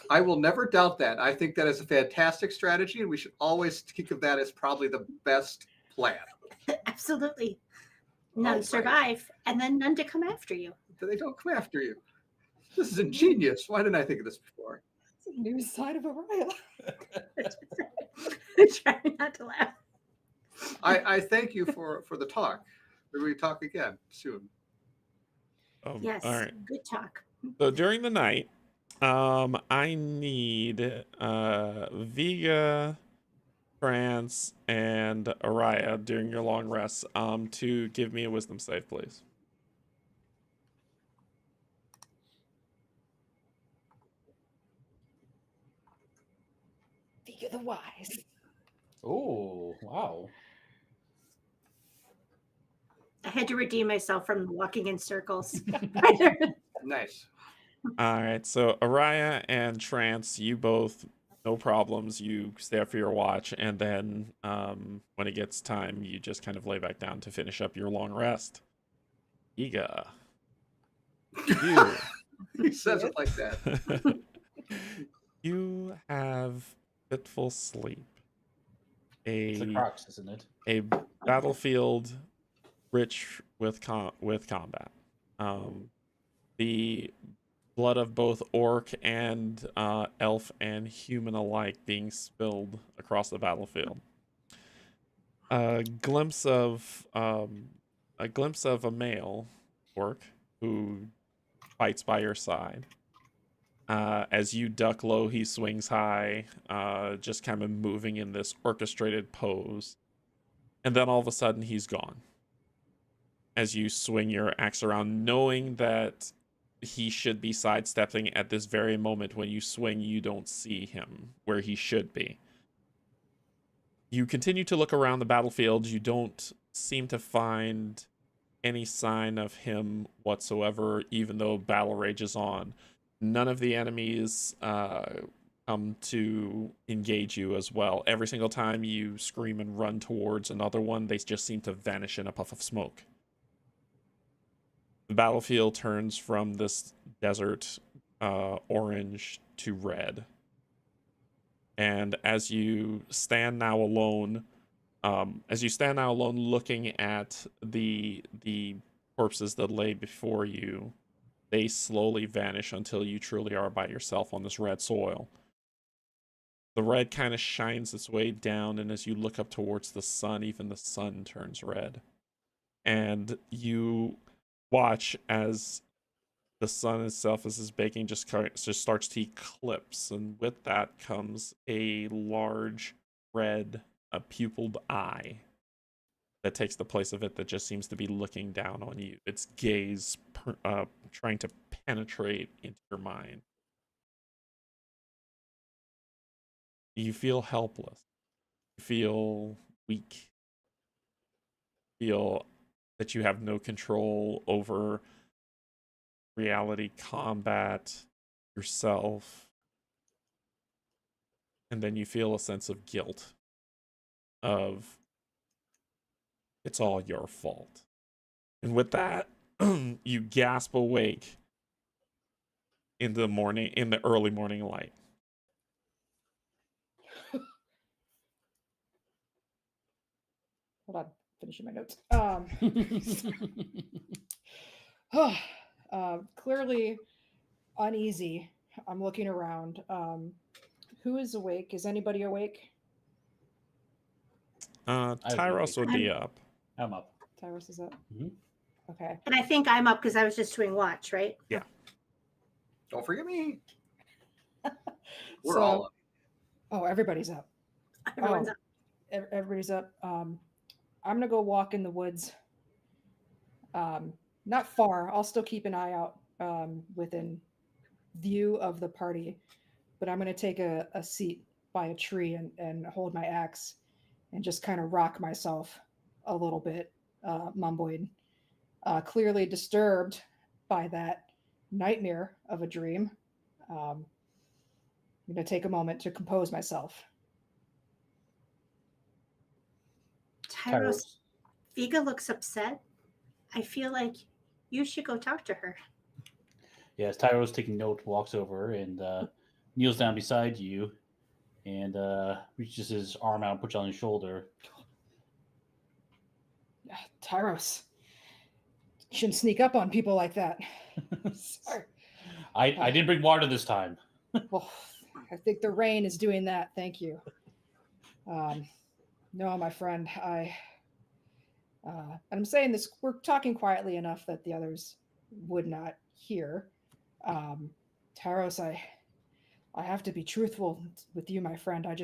I will never doubt that. I think that is a fantastic strategy, and we should always think of that as probably the best plan. Absolutely. None right. survive, and then none to come after you. They don't come after you. This is ingenious. Why didn't I think of this before? It's a new side of Araya. Try not to laugh. I thank you for the talk. Maybe we talk again soon. Yes, All right. good talk. So during the night, I need Veega, France, and Araya during your long rests to give me a wisdom save, please. Veega the Wise. Oh, wow. I had to redeem myself from walking in circles. Nice. All right, so Araya and Trance, you both, no problems. You stay up for your watch, and then when it gets time, you just kind of lay back down to finish up your long rest. Veega, you. He says it like that. You have fitful sleep. It's the Crocs, isn't it? A battlefield rich with combat. The blood of both orc and elf and human alike being spilled across the battlefield. A glimpse of a male orc who fights by your side. As you duck low, he swings high, just kind of moving in this orchestrated pose. And then all of a sudden, he's gone. As you swing your axe around, knowing that he should be sidestepping at this very moment. When you swing, you don't see him where he should be. You continue to look around the battlefield. You don't seem to find any sign of him whatsoever, even though battle rages on. None of the enemies come to engage you as well. Every single time you scream and run towards another one, they just seem to vanish in a puff of smoke. The battlefield turns from this desert orange to red. And as you stand now alone, looking at the corpses that lay before you, they slowly vanish until you truly are by yourself on this red soil. The red kind of shines its way down, and as you look up towards the sun, even the sun turns red. And you watch as the sun itself, as it's baking, just starts to eclipse, and with that comes a large red pupilled eye that takes the place of it, that just seems to be looking down on you, its gaze trying to penetrate into your mind. You feel helpless. You feel weak. You feel that you have no control over reality, combat, yourself. And then you feel a sense of guilt of it's all your fault. And with that, you gasp awake in the early morning light. Hold on, finishing my notes. Clearly uneasy. I'm looking around. Who is awake? Is anybody awake? Tyros would be up. I'm up. Tyrus is up. Mhm. Okay. And I think I'm up because I was just doing watch, right? Yeah. Don't forget me. We're So- all up. Oh, everybody's up. Everyone's Oh. up. Everybody's up. I'm gonna go walk in the woods. Not far. I'll still keep an eye out within view of the party, but I'm gonna take a seat by a tree and hold my axe and just kind of rock myself a little bit, mumbling. Clearly disturbed by that nightmare of a dream. I'm gonna take a moment to compose myself. Tyros, Veega looks upset. I feel like you should go talk to her. Yes, Tyro's taking note, walks over and kneels down beside you and reaches his arm out and puts you on his shoulder. Tyros, shouldn't sneak up on people like that. Sorry. I didn't bring water this time. Well, I think the rain is doing that. Thank you. No, my friend, and I'm saying this, we're talking quietly enough that the others would not hear. Tyros, I have to be truthful with you, my friend. I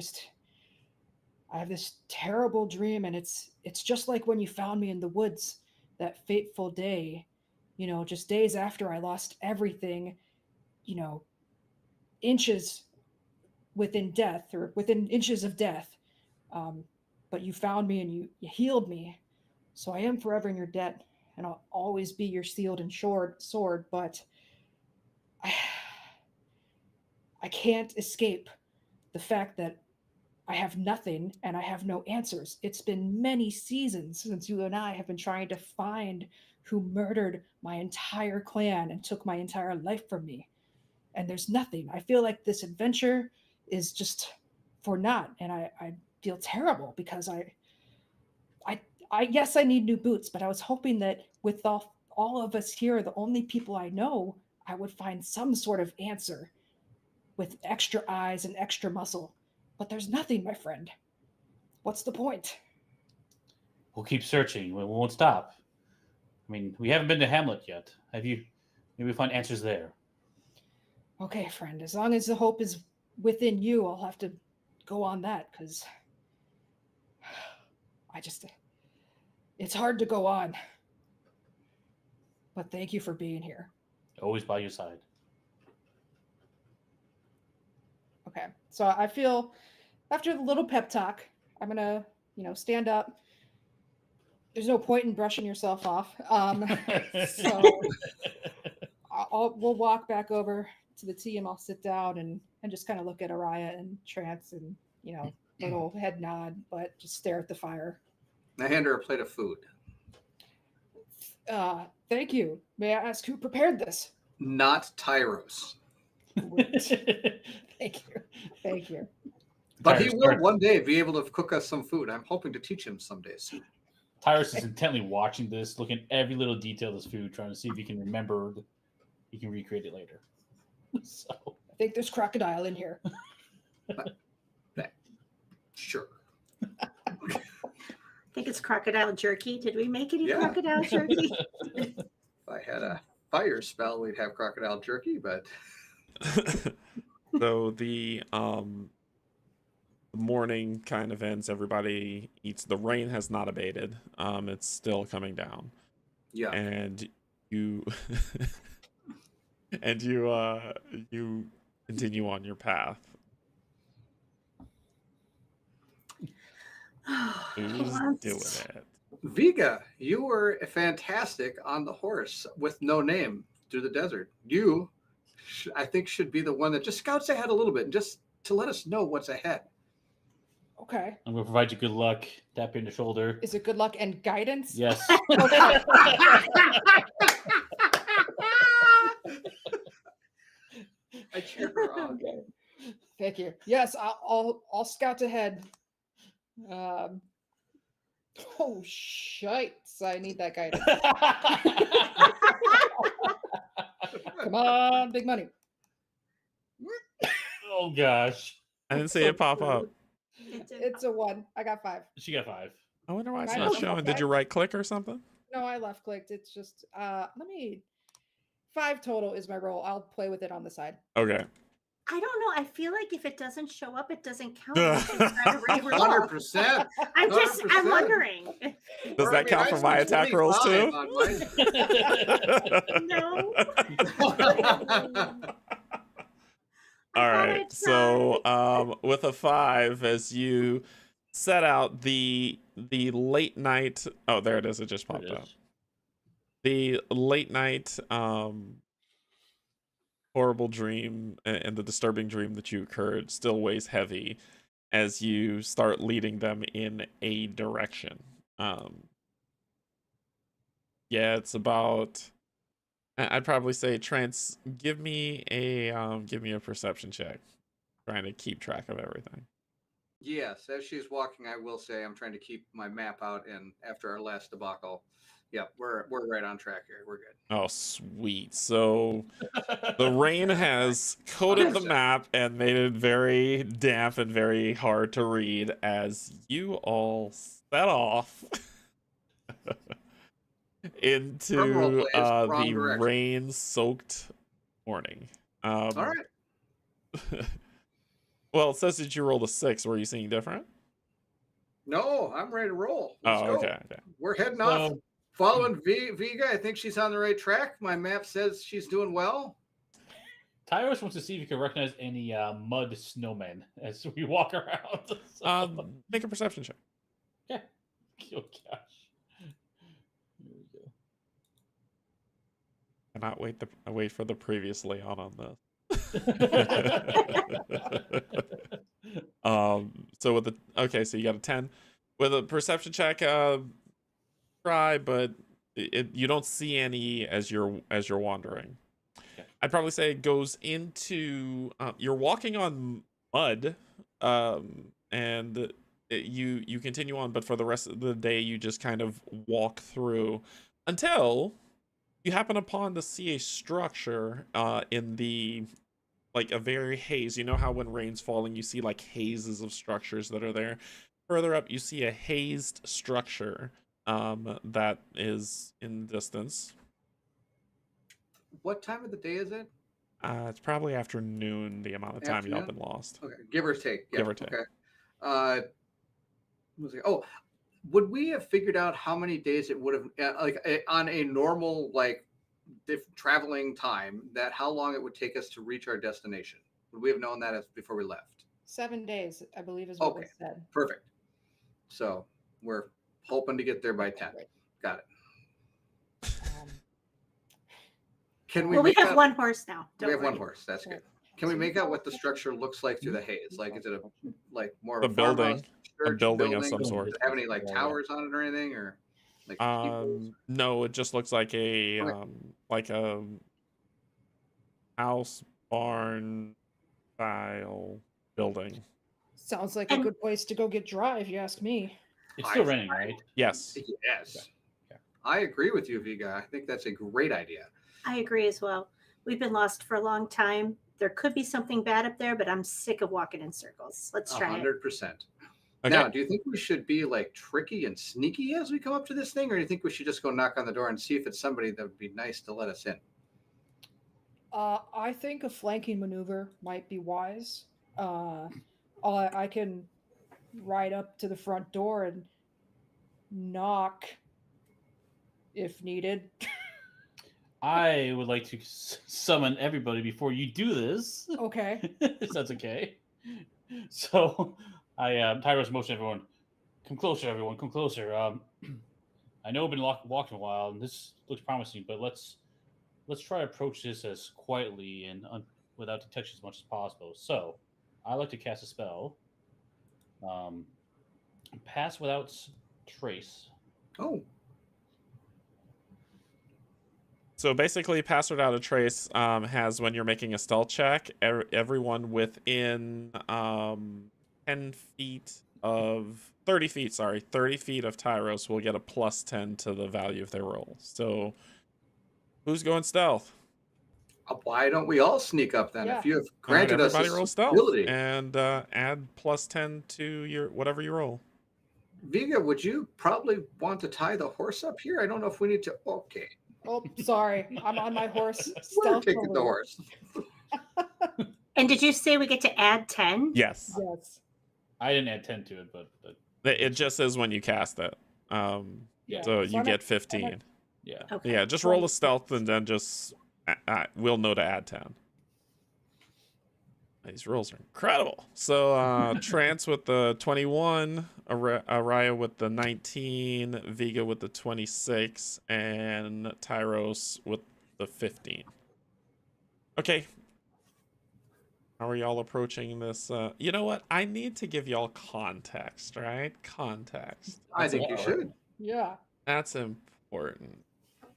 have this terrible dream, and it's just like when you found me in the woods that fateful day, just days after I lost everything, inches within death or within inches of death. But you found me and you healed me. So I am forever in your debt, and I'll always be your sealed and sword, but I can't escape the fact that I have nothing and I have no answers. It's been many seasons since you and I have been trying to find who murdered my entire clan and took my entire life from me. And there's nothing. I feel like this adventure is just for naught, and I feel terrible because I yes, I need new boots, but I was hoping that with all of us here, the only people I know, I would find some sort of answer with extra eyes and extra muscle. But there's nothing, my friend. What's the point? We'll keep searching. We won't stop. I mean, we haven't been to Hamlet yet. Have you? Maybe we'll find answers there. Okay, friend, as long as the hope is within you, I'll have to go on that, because it's hard to go on. But thank you for being here. Always by your side. Okay, so I feel after the little pep talk, I'm gonna, stand up, There's no point in brushing yourself off. So we'll walk back over to the team. I'll sit down and just kind of look at Araya and Trance and, little head nod, but just stare at the fire. I hand her a plate of food. Thank you. May I ask who prepared this? Not Tyros. Thank you. But he will one day be able to cook us some food. I'm hoping to teach him someday soon. Tyrus is intently watching this, looking at every little detail of this food, trying to see if he can remember, he can recreate it later. So I think there's crocodile in here. Sure. I think it's crocodile jerky. Did we make any crocodile jerky? If I had a fire spell, we'd have crocodile jerky, but so the morning kind of ends. Everybody eats. The rain has not abated. It's still coming down. yeah. And you you continue on your path. Who's doing it? Veega, you were fantastic on the horse with no name through the desert. You, I think, should be the one that just scouts ahead a little bit, just to let us know what's ahead. Okay. I'm going to provide you good luck. Tap you in the shoulder. Is it good luck and guidance? Yes. Okay. I cheer her on. Okay. Thank you. Yes, I'll scout ahead. Oh shites! I need that guidance. Come on, big money. Oh gosh. I didn't see it pop up. It's a 1. I got 5. She got 5. I wonder why it's I not know. showing. Did you right click or something? No, I left clicked. It's just 5 total is my roll. I'll play with it on the side. Okay. I don't know. I feel like if it doesn't show up, it doesn't count. We should try to re-roll. 100%. I'm 100%. wondering. Does that count for my attack rolls too? No. All right. So, with a 5, as you set out the late night. Oh, there it is. It just popped up. The late night horrible dream and the disturbing dream that you occurred still weighs heavy as you start leading them in a direction. Yeah, it's about. I'd probably say, Trance, give me a perception check. Trying to keep track of everything. Yes, as she's walking, I will say I'm trying to keep my map out, and after our last debacle, we're right on track here. We're good. Oh, sweet. So the rain has coated the map and made it very damp and very hard to read as you all set off into the rain-soaked morning. All right. Well, it says that you rolled a 6. Were you seeing different? No, I'm ready to roll. Let's go. Okay. We're heading off. Following Veega, I think she's on the right track. My map says she's doing well. Tyrus wants to see if you can recognize any mud snowmen as we walk around. So. Make a perception check. Yeah. Oh gosh. Here we go. Cannot wait for the previously on this. So with so you got a 10 with a perception check. Try, but you don't see any as you're wandering. Okay. I'd probably say it goes into you're walking on mud, and you continue on, but for the rest of the day you just kind of walk through until you happen upon to see a structure in the a very haze. You know how when rain's falling you see hazes of structures that are there. Further up you see a hazed structure that is in distance. What time of the day is it? It's probably afternoon, the amount of time y'all been lost. Okay, give or take. Yeah, give or take. Okay. Would we have figured out how many days it would have, on a normal, traveling time, that how long it would take us to reach our destination? Would we have known that before we left? 7 days, I believe, is what was said. Perfect. So we're hoping to get there by 10. Got it. Can we? Well, we make have out- one horse now. We Don't have one worry. horse. That's good. Can we make out what the structure looks like through the haze? Like, is it a like more A of a farmhouse, building. A church, building of some Does sort. it have any like towers on it or anything, or like steeples? No, it just looks like a Okay. like a house barn style building. Sounds like a And- good place to go get dry, if you ask me. It's still raining, right? Yes. Yes. Yeah. I agree with you, Veega. I think that's a great idea. I agree as well. We've been lost for a long time. There could be something bad up there, but I'm sick of walking in circles. Let's try it. 100%. Okay. Now, do you think we should be like tricky and sneaky as we come up to this thing, or do you think we should just go knock on the door and see if it's somebody that would be nice to let us in? I think a flanking maneuver might be wise. I can ride up to the front door and knock if needed. I would like to summon everybody before you do this. Okay. If that's okay. So I Tyros motion everyone. Come closer, everyone. Come closer. I know I've been walking a while, and this looks promising, but let's try to approach this as quietly and without detection as much as possible. So I like to cast a spell. Pass without trace. Oh, So basically, pass without a trace has when you're making a stealth check, everyone within 10 feet of 30 feet, 30 feet of Tyros will get a plus 10 to the value of their roll. So who's going stealth? why don't we all sneak up then? Yeah. If you have All right, granted us everybody roll this stealth ability, and add plus 10 to your whatever you roll. Veega, would you probably want to tie the horse up here? I don't know if we need to. Okay, Oh, sorry. I'm on my horse. we're taking the stealthily. horse. And did you say we get to add 10? Yes, Yes. I didn't add 10 to it, but it just says when you cast it. yeah. Yeah. So So you I'm get at- 15. Yeah. Okay. Yeah, just roll a stealth and then just we'll know to add 10. These rolls are incredible. So Trance with the 21, Araya with the 19, Veega with the 26, and Tyros with the 15. Okay. How are y'all approaching this? You know what? I need to give y'all context, right? Context. I think you important. should. Yeah. That's important.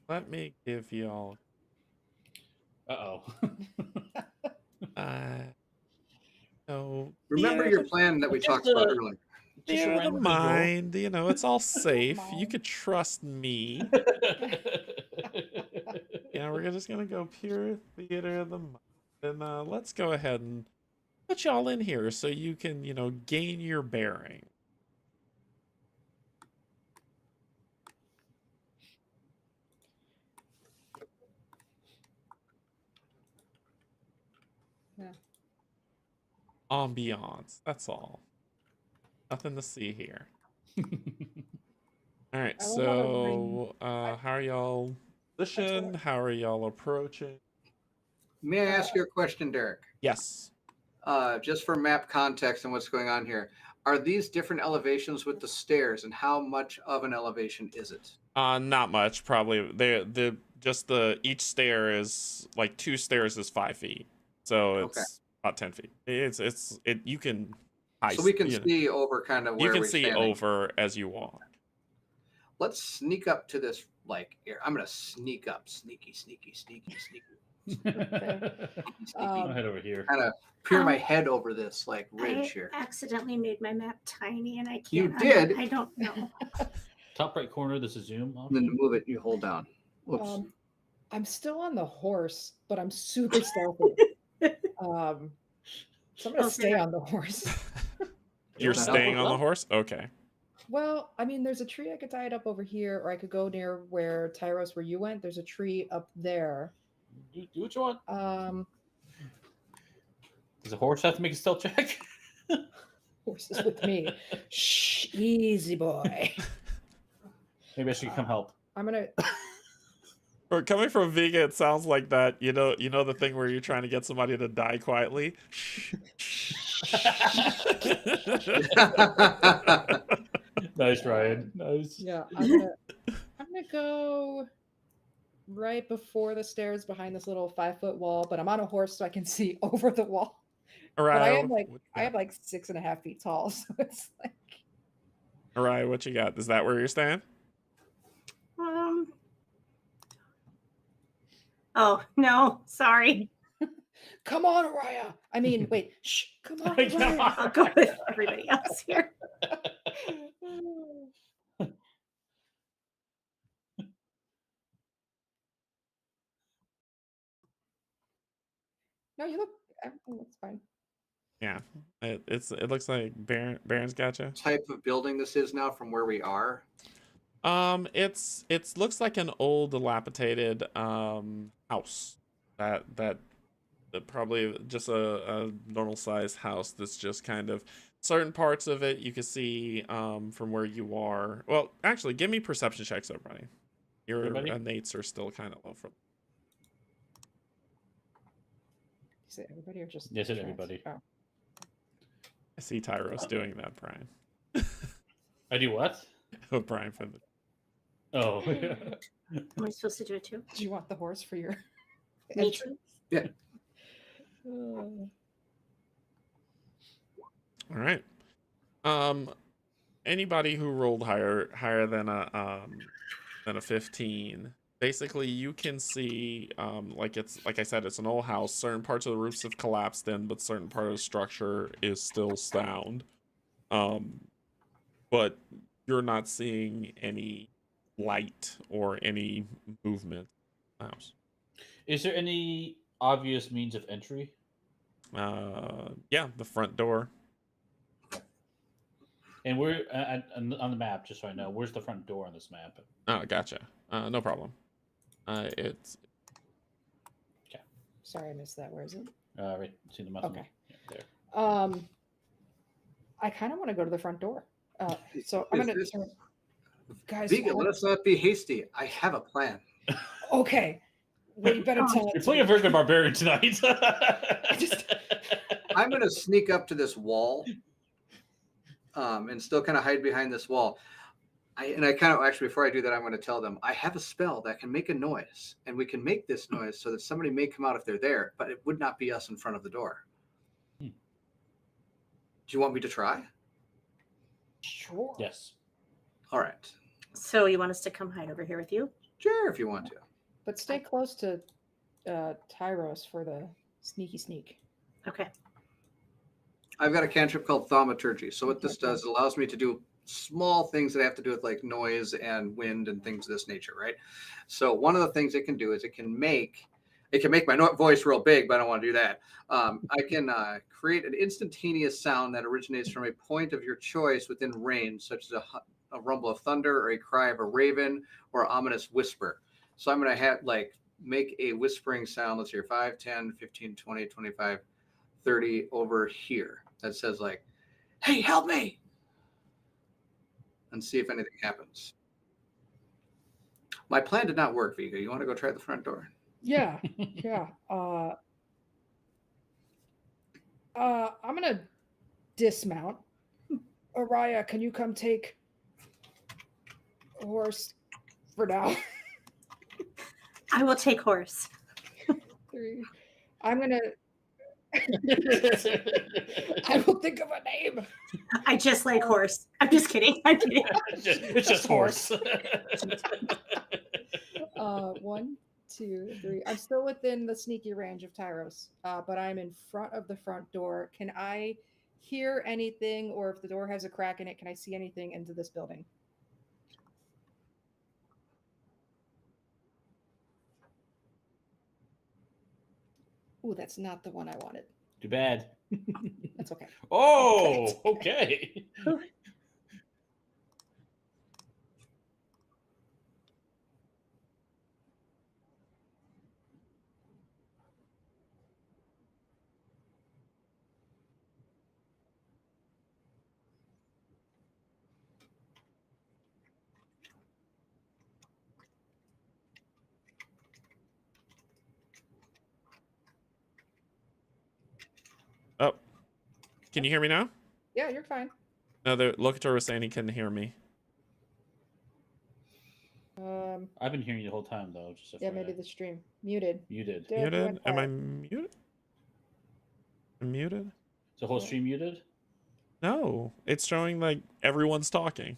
Let me give y'all Uh-oh. no. Remember your plan that we just, talked about uh, earlier. Just Theater of the random roll. mind, you know, it's all safe. You Mind. could trust me. Yeah, we're just gonna go pure theater of the mind. And let's go ahead and put y'all in here so you can, you know, gain your bearing. Yeah. Ambiance, that's all. Nothing to see here. All right, I don't wanna so how are y'all positioned? How are y'all approaching? May I ask you a question, Derek? Yes. Just for map context and what's going on here, are these different elevations with the stairs, and how much of an elevation is it? Not much, probably. Each stair is like 2 stairs is 5 feet, so it's Okay. about 10 feet. You can. So we can you know, see over kind of where You can we're see standing. over as you walk. Let's sneak up to this. Like, here, I'm gonna sneak up, sneaky, I'll Um, head over here. kind of peer my Um, head over this like I ridge here. accidentally made my map tiny and I can't. You did? I don't know. Top right corner, this is zoom. And then to move it, you hold down. Whoops. I'm still on the horse, but I'm super stealthy. So I'm gonna stay on the horse. You're Yeah. staying on the horse? Okay. Well, I mean, there's a tree I could tie it up over here, or I could go near where Tyros, where you went. There's a tree up there. Do what you want. Does the horse have to make a stealth check? Horses with me. Shh, easy boy. Maybe I should come help. I'm gonna. Or coming from Veega, it sounds like that. You know the thing where you're trying to get somebody to die quietly. No, Nice, Ryan. Nice. Yeah, I'm gonna go right before the stairs behind this little 5-foot wall, but I'm on a horse so I can see over the wall. But Araya, I am like 6.5 feet tall, so it's like Araya, what you got? Is that where you're staying? Oh no, sorry. come on, Araya. I mean, wait, shh, come on, Araya. I'll go with everybody else here. No, you look. Everything looks fine. Yeah, it looks like Baron's gotcha. Type of building this is now from where we are. It's looks like an old dilapidated house that probably just a normal sized house that's just kind of certain parts of it you can see from where you are. Well, actually, give me perception checks, everybody. Your nates are still kind of low for. Is it everybody or just? Yes, everybody. Oh. I see Tyros doing that, Brian. I do what? Oh, Brian from the. Oh. Am I supposed to do it too? Do you want the horse for your Me entrance? Yeah. All right. Anybody who rolled higher than a 15, basically you can see like I said, it's an old house. Certain parts of the roofs have collapsed in, but certain part of the structure is still sound. But you're not seeing any light or any movement in the house. Is there any obvious means of entry? Yeah, the front door. And we're on the map, just so I know, where's the front door on this map? Oh, gotcha. No problem. It's okay. Sorry, I missed that. Where is it? Right, see the muscle. Okay. Yeah, there. I kind of want to go to the front door. So I'm gonna turn. Guys, Veega, let us not be hasty. I have a plan. Okay. Well, you better tell it. You're playing a very good barbarian tonight. I'm going to sneak up to this wall and still kind of hide behind this wall. Actually, before I do that, I'm going to tell them I have a spell that can make a noise, and we can make this noise so that somebody may come out if they're there, but it would not be us in front of the door. Do you want me to try? Sure. Yes. All right. So you want us to come hide over here with you? Sure, if you want to. But stay close to Tyros for the sneaky sneak. Okay. I've got a cantrip called Thaumaturgy. So what this does, it allows me to do small things that have to do with like noise and wind and things of this nature, right? So one of the things it can do is it can make my voice real big, but I don't want to do that. I can create an instantaneous sound that originates from a point of your choice within range, such as a rumble of thunder or a cry of a raven or ominous whisper. So I'm going to make a whispering sound. Let's hear 5, 10, 15, 20, 25, 30 over here. That says like, hey, help me. And see if anything happens. My plan did not work, Veega. You want to go try the front door? Yeah. Yeah. I'm going to dismount. Araya, can you come take a horse for now? I will take horse. 3. I'm going to. I will think of a name. I just like horse. I'm just kidding. I'm kidding. It's just horse. 1, 2, 3. I'm still within the sneaky range of Tyros, but I'm in front of the front door. Can I hear anything, or if the door has a crack in it, can I see anything into this building? Ooh, that's not the one I wanted. Too bad. That's okay. Oh, okay. Oh, can you hear me now? Yeah, you're fine. No, the locator was saying he couldn't hear me. I've been hearing you the whole time though. Just Yeah, maybe FYI. the stream muted. You did. Did, Muted? went Am I quiet. muted? I'm muted? Is the whole Yeah. stream muted? No, it's showing like everyone's talking.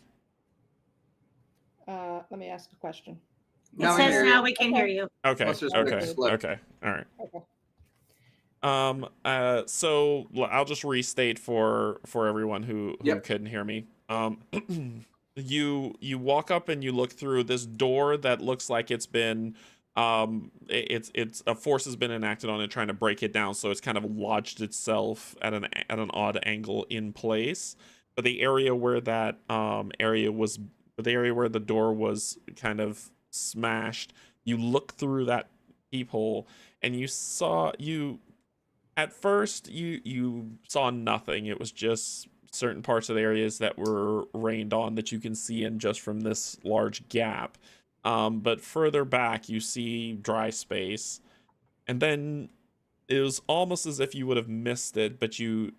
Let me ask a question. It Now we says hear now you. we can hear you. Okay. Let's just Okay. slip. Okay. All right. Okay. So I'll just restate for everyone who Yep. couldn't hear me. You walk up and you look through this door that looks like it's been it's a force has been enacted on it trying to break it down, so it's kind of lodged itself at an odd angle in place. But the area where that the area where the door was kind of smashed, you look through that peephole and at first you saw nothing. It was just certain parts of the areas that were rained on that you can see in just from this large gap. But further back you see dry space, and then it was almost as if you would have missed it, but your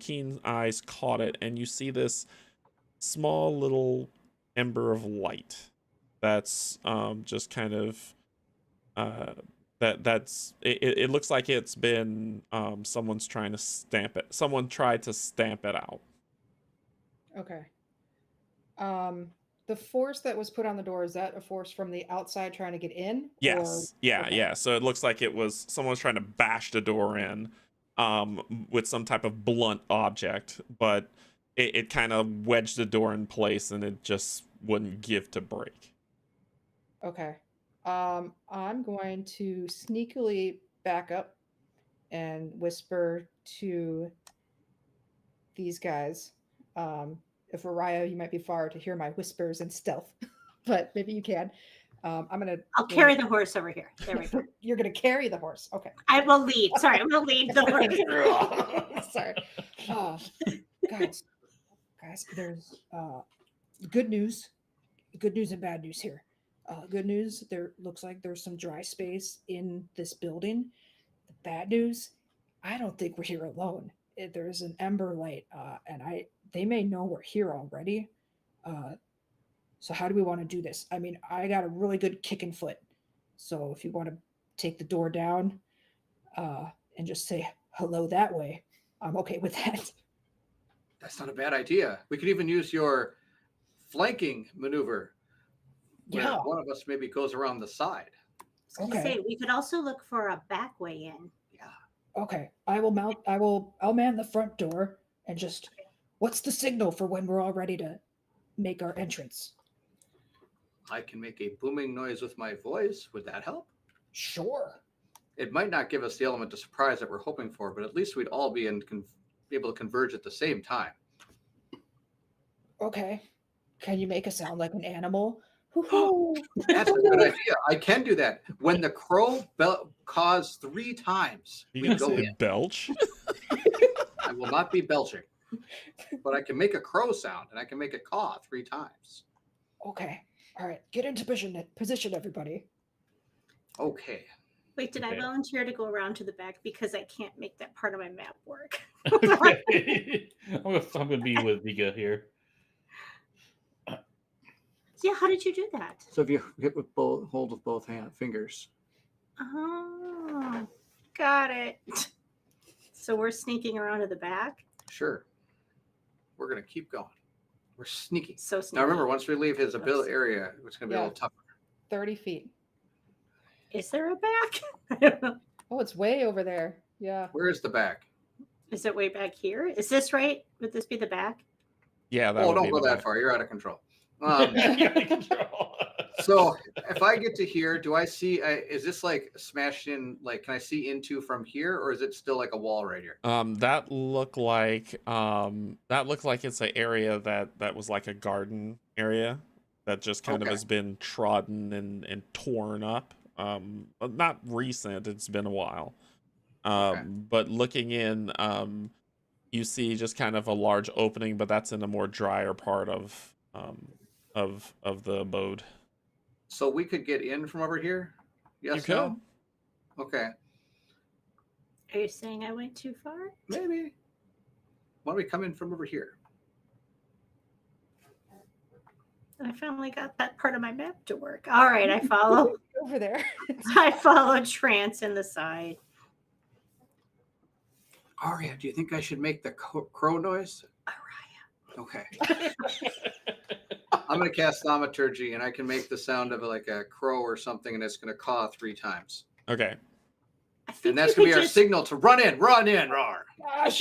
keen eyes caught it, and you see this small little ember of light that's just kind of it looks like it's been someone tried to stamp it out. Okay. The force that was put on the door, is that a force from the outside trying to get in? Yes. Yeah, Okay. yeah. So it looks like it was someone was trying to bash the door in with some type of blunt object, but it kind of wedged the door in place and it just wouldn't give to break. Okay. I'm going to sneakily back up and whisper to these guys. If Araya, you might be far to hear my whispers and stealth, but maybe you can. I'm gonna. I'll carry the horse over here. There we go. You're gonna carry the horse. Okay. I will lead. Sorry, I'm gonna lead the horse. Sorry. Guys, there's good news and bad news here. Good news, there looks like there's some dry space in this building. The bad news, I don't think we're here alone. There's an ember light, and they may know we're here already. So how do we want to do this? I mean, I got a really good kicking foot. So if you want to take the door down and just say hello that way, I'm okay with that. That's not a bad idea. We could even use your flanking maneuver. Where Yeah. one of us maybe goes around the side. I was gonna say, we could also look for a back way in. Okay. I'll man the front door and just, what's the signal for when we're all ready to make our entrance? I can make a booming noise with my voice. Would that help? Sure. It might not give us the element of surprise that we're hoping for, but at least we'd all be able to converge at the same time. Okay. Can you make a sound like an animal? That's a good idea. I can do that. When the crow caws 3 times, You we gonna go say in. belch? I will not be belching, but I can make a crow sound and I can make it caw 3 times. Okay. All right. Get into position, everybody. Okay. Wait, did I Okay. volunteer to go around to the back because I can't make that part of my map work? Okay. I'm gonna be with Veega here. Yeah, how did you do that? So if you hit with hold with both fingers. Oh, got it. So we're sneaking around to the back. Sure. We're going to keep going. We're sneaky. So sneaky. Now remember, once we leave his ability area, it's going to be a little tougher. 30 feet. Is there a back? Oh, it's way over there. Yeah. Where is the back? Is it way back here? Is this right? Would this be the back? Yeah, that Oh, would don't be go the that back. far. You're out of control. You're out of control. So if I get to here, do I see? Is this like smashed in? Like, can I see into from here, or is it still like a wall right here? That looked like it's an area that was like a garden area that just kind of Okay. has been trodden and torn up. Not recent, it's been a while. Okay. But looking in, you see just kind of a large opening, but that's in a more drier part of the abode. So we could get in from over here. Yes. You could. No? Okay. Are you saying I went too far? Maybe. Why don't we come in from over here? I finally got that part of my map to work. All right, I follow. Over there. I follow Trance in the side. Aria, do you think I should make the crow noise? Araya. Okay. I'm going to cast Thaumaturgy, and I can make the sound of like a crow or something, and it's going to caw 3 times. Okay. I think And that's you going to be could our just- signal to run in, roar. Gosh.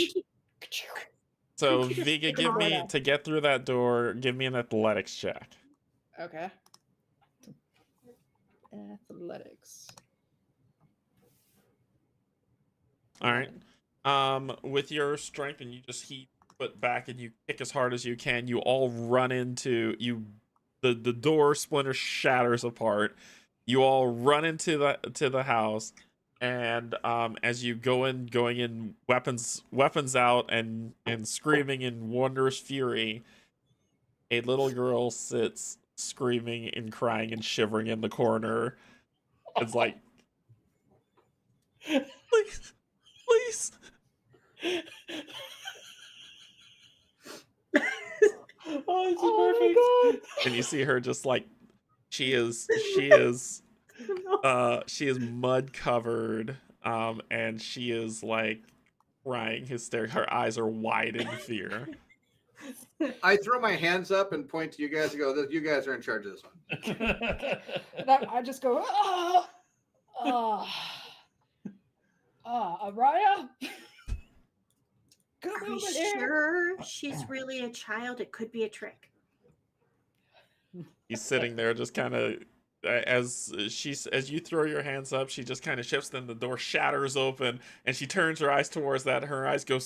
So You could just Veega, get give the me door down. to get through that door. Give me an athletics check. Okay. Athletics. All right. With your strength, and you just heat foot back and you kick as hard as you can. You all run into you. The door splinter shatters apart. You all run into the house, and as you going in, weapons out, and screaming in wondrous fury, a little girl sits screaming and crying and shivering in the corner. It's like, please, please. Oh, this is Oh perfect. And you see her just like she is mud covered, and she is like crying hysterically. Her eyes are wide in fear. I throw my hands up and point to you guys and go, you guys are in charge of this one. And I just go, Araya? Come Are we over here. sure she's really a child? It could be a trick. He's sitting there just kind of as you throw your hands up, she just kind of shifts, then the door shatters open and she turns her eyes towards that. Her eyes go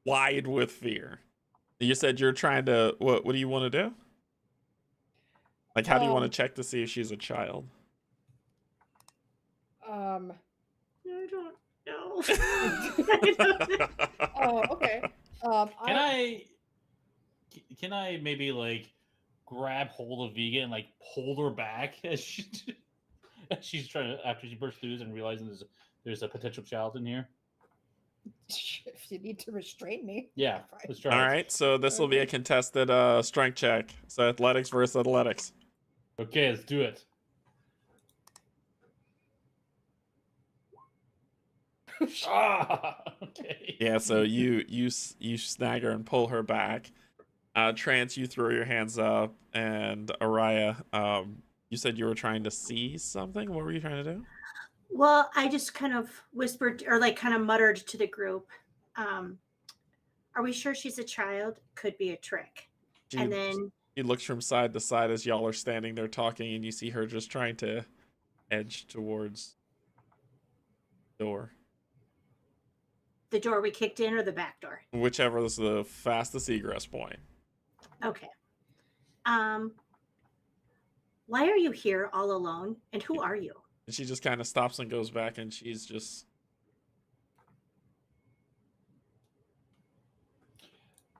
wide with fear. You said you're trying to what do you want to do? Like, how do you want to check to see if she's a child? I don't know. I don't know. Oh, okay. Can I maybe like grab hold of Veega and like hold her back as she's trying to, after she bursts through and realizing there's a potential child in here? If you need to restrain me. Yeah, fine. let's try. All it. right, so this will be a contested strength check. So athletics versus athletics. Okay, let's do it. Okay. Yeah, so you snag her and pull her back. Trance, you throw your hands up, and Araya, you said you were trying to see something. What were you trying to do? Well, I just kind of whispered or like kind of muttered to the group. Are we sure she's a child? Could be a trick. And then He looks from side to side as y'all are standing there talking, and you see her just trying to edge towards the door. the door we kicked in or the back door? Whichever is the fastest egress point. Okay. Why are you here all alone? And who are you? And she just kind of stops and goes back, and she's just...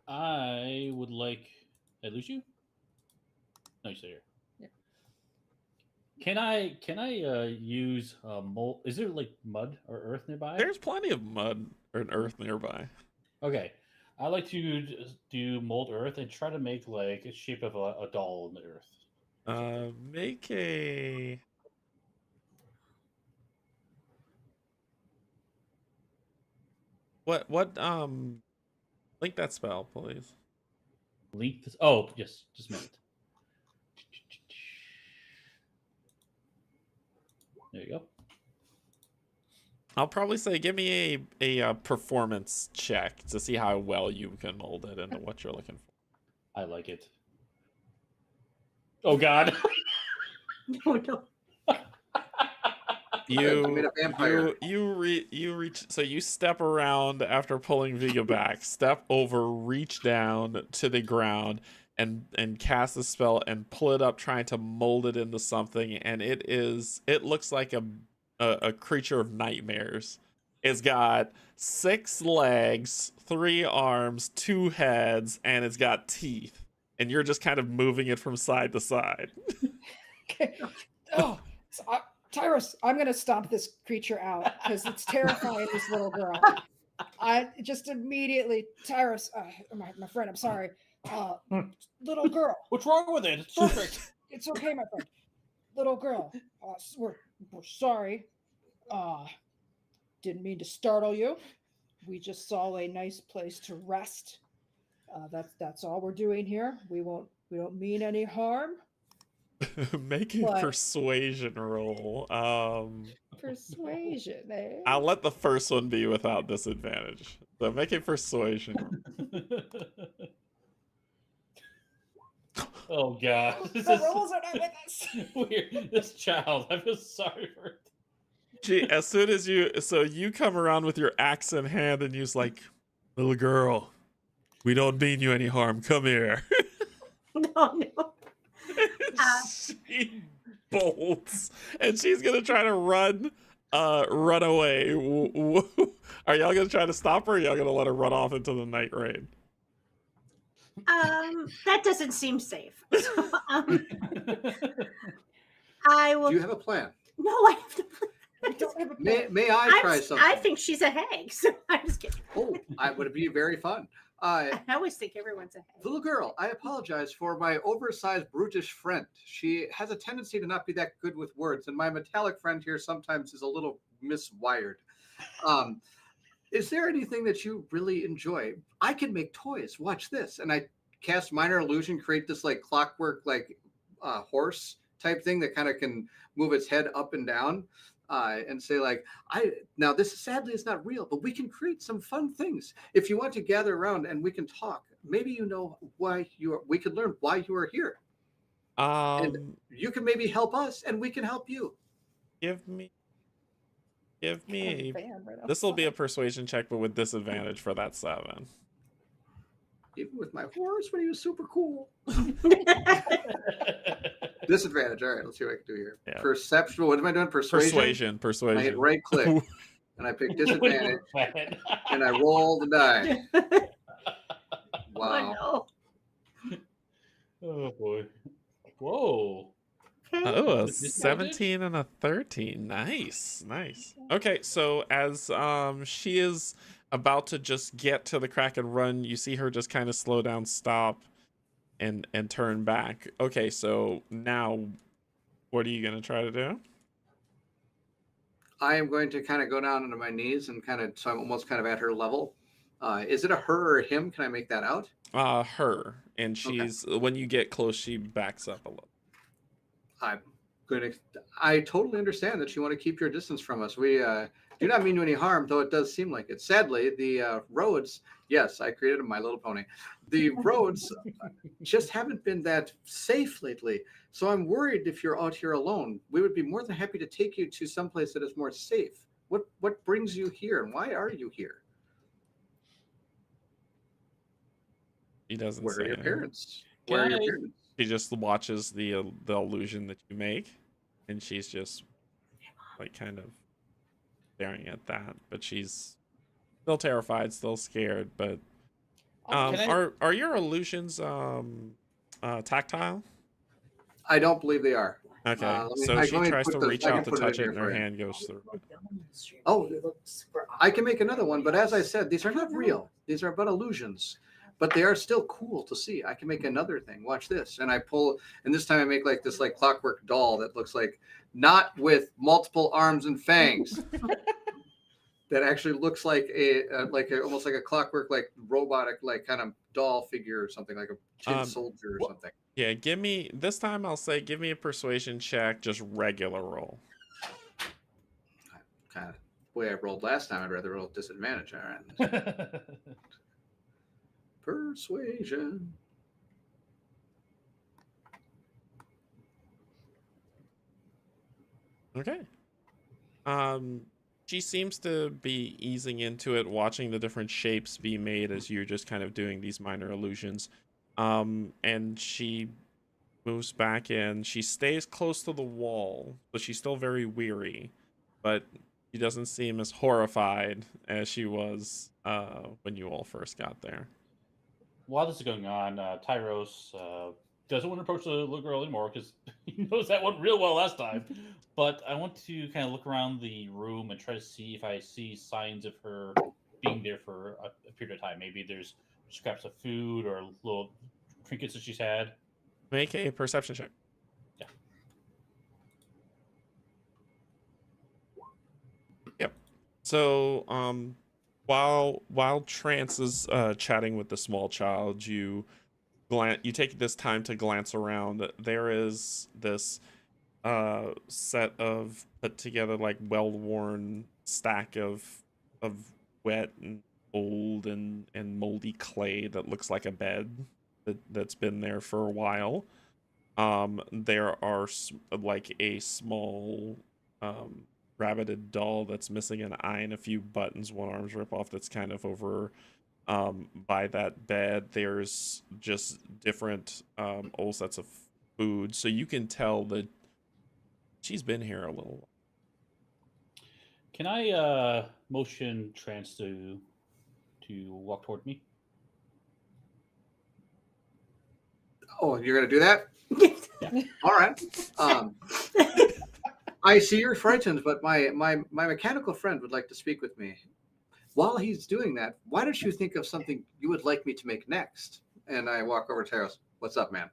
I would like... Did I lose you? No, you're still here. Yeah. Can I use mold? Is there like mud or earth nearby? There's plenty of mud or earth nearby. Okay, I like to do mold earth and try to make like a shape of a doll in the earth. Make a... What, link that spell, please. Link this. Oh, yes, just a minute. There you go. I'll probably say give me a performance check to see how well you can mold it into what you're looking for. I like it. Oh God. No, no. I made a vampire. You reach, so you step around after pulling Veega back, step over, reach down to the ground, and cast a spell and pull it up, trying to mold it into something, and it looks like a creature of nightmares. It's got 6 legs, 3 arms, 2 heads, and it's got teeth. And you're just kind of moving it from side to side. Okay. Oh, Tyrus, I'm gonna stomp this creature out because it's terrifying this little girl. I just immediately, Tyrus, my friend, I'm sorry. Little girl. What's wrong with it? It's perfect. It's okay, my friend. Little girl. We're sorry. Didn't mean to startle you. We just saw a nice place to rest. That's all we're doing here. We don't mean any harm. Make a But- persuasion roll. Persuasion, eh? I'll let the first one be without disadvantage. So make a persuasion. Oh god. The rules are not with us. Weird. This child. I feel sorry for it. Gee, as soon as you come around with your axe in hand and you's like, little girl, we don't mean you any harm. Come here. No. She bolts, and she's gonna try to run away. Are y'all gonna try to stop her, or are y'all gonna let her run off into the night rain? That doesn't seem safe. So, I will. Do you have a plan? No, I have to. We don't have a plan. May I try something? I think she's a hag, so I'm just kidding. Oh, I would be very fun. I always think everyone's a hag. Little girl, I apologize for my oversized, brutish friend. She has a tendency to not be that good with words, and my metallic friend here sometimes is a little miswired. Is there anything that you really enjoy? I can make toys. Watch this. And I cast minor illusion, create this like clockwork, like horse type thing that kind of can move its head up and down. And say like, now this sadly is not real, but we can create some fun things. If you want to gather around and we can talk, maybe you know why we could learn why you are here. And you can maybe help us and we can help you. Give me this will be a persuasion check, but with disadvantage for that 7. Even with my horse when he was super cool. Disadvantage. All right, let's see what I can do here. Yeah. Perception. What am I doing? Persuasion. Persuasion. I hit right click and I pick disadvantage and I roll the die. Wow. Oh, no. Oh boy. Whoa. Okay. Oh, a Disadvantage? 17 and a 13. Nice. Okay, so as she is about to just get to the crack and run, you see her just kind of slow down, stop, and turn back. Okay, so now what are you gonna try to do? I am going to kind of go down onto my knees and so I'm almost kind of at her level. Is it a her or a him? Can I make that out? Her, and she's when you get close, she backs up a little. I totally understand that you want to keep your distance from us. We do not mean you any harm, though it does seem like it. Sadly, the roads, yes, I created My Little Pony. The roads just haven't been that safe lately. So I'm worried if you're out here alone. We would be more than happy to take you to someplace that is more safe. What brings you here and why are you here? He doesn't Where say are your anything. parents? Where are your Can I- parents? She just watches the illusion that you make, and she's just like kind of staring at that. But she's still terrified, still scared. But are your illusions tactile? I don't believe they are. Okay, let me- so I she can only tries put to the- reach I can out to put it touch in it, and here her for you. hand goes through. Oh, I can make another one, but as I said, these are not real. These are but illusions, but they are still cool to see. I can make another thing. Watch this. And I pull, and this time I make like this like clockwork doll that looks like not with multiple arms and fangs. That actually looks like almost like a clockwork, like robotic, like kind of doll figure or something, like a tin soldier or something. Yeah, this time I'll say give me a persuasion check, just regular roll. Kind of the way I rolled last time. I'd rather roll disadvantage. All right. Persuasion. Okay. She seems to be easing into it, watching the different shapes be made as you're just kind of doing these minor illusions. And she moves back in. She stays close to the wall, but she's still very weary. But she doesn't seem as horrified as she was when you all first got there. While this is going on, Tyros doesn't want to approach the little girl anymore because he knows that went real well last time. But I want to kind of look around the room and try to see if I see signs of her being there for a period of time. Maybe there's scraps of food or little trinkets that she's had. Make a perception check. Yeah. Yep. So, while Trance is chatting with the small child, you take this time to glance around. There is this set of put together like well-worn stack of wet and old and moldy clay that looks like a bed that's been there for a while. There are like a small rabbited doll that's missing an eye and a few buttons, one arm's rip off, that's kind of over by that bed. There's just different old sets of food, so you can tell that she's been here a little while. Can I motion Trance to walk toward me? Oh, you're gonna do that? Yeah. All right. I see you're frightened, but my mechanical friend would like to speak with me. While he's doing that, why don't you think of something you would like me to make next? And I walk over to Taros. What's up, man?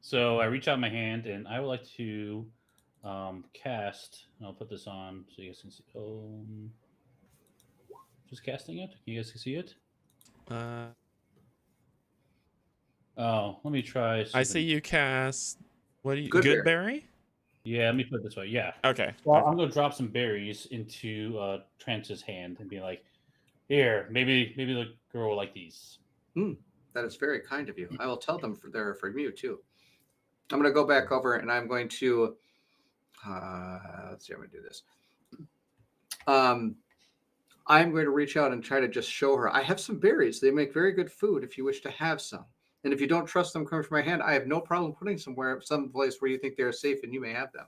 So I reach out my hand and I would like to cast. I'll put this on so you guys can see. Just casting it. You guys can see it. Oh, let me try. I see you cast. What do you? Good Goodberry? Yeah, let me put it this way. Yeah. Okay. Well, I'm gonna drop some berries into Trance's hand and be like, "Here, maybe the girl will like these." That is very kind of you. I will tell them they're from you too. I'm going to go back over and I'm going to. Let's see. I'm going to do this. I'm going to reach out and try to just show her. I have some berries. They make very good food if you wish to have some. And if you don't trust them coming from my hand, I have no problem putting some place where you think they're safe and you may have them.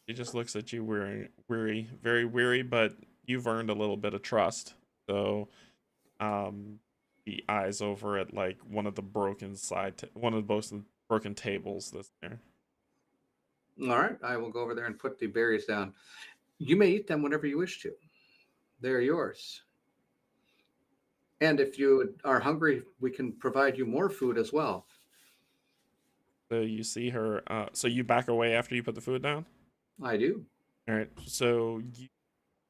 He just looks at you weary, very weary, but you've earned a little bit of trust. So, he eyes over at like one of the broken broken tables that's there. All right. I will go over there and put the berries down. You may eat them whenever you wish to. They're yours. And if you are hungry, we can provide you more food as well. So you see her. So you back away after you put the food down? I do. All right. So you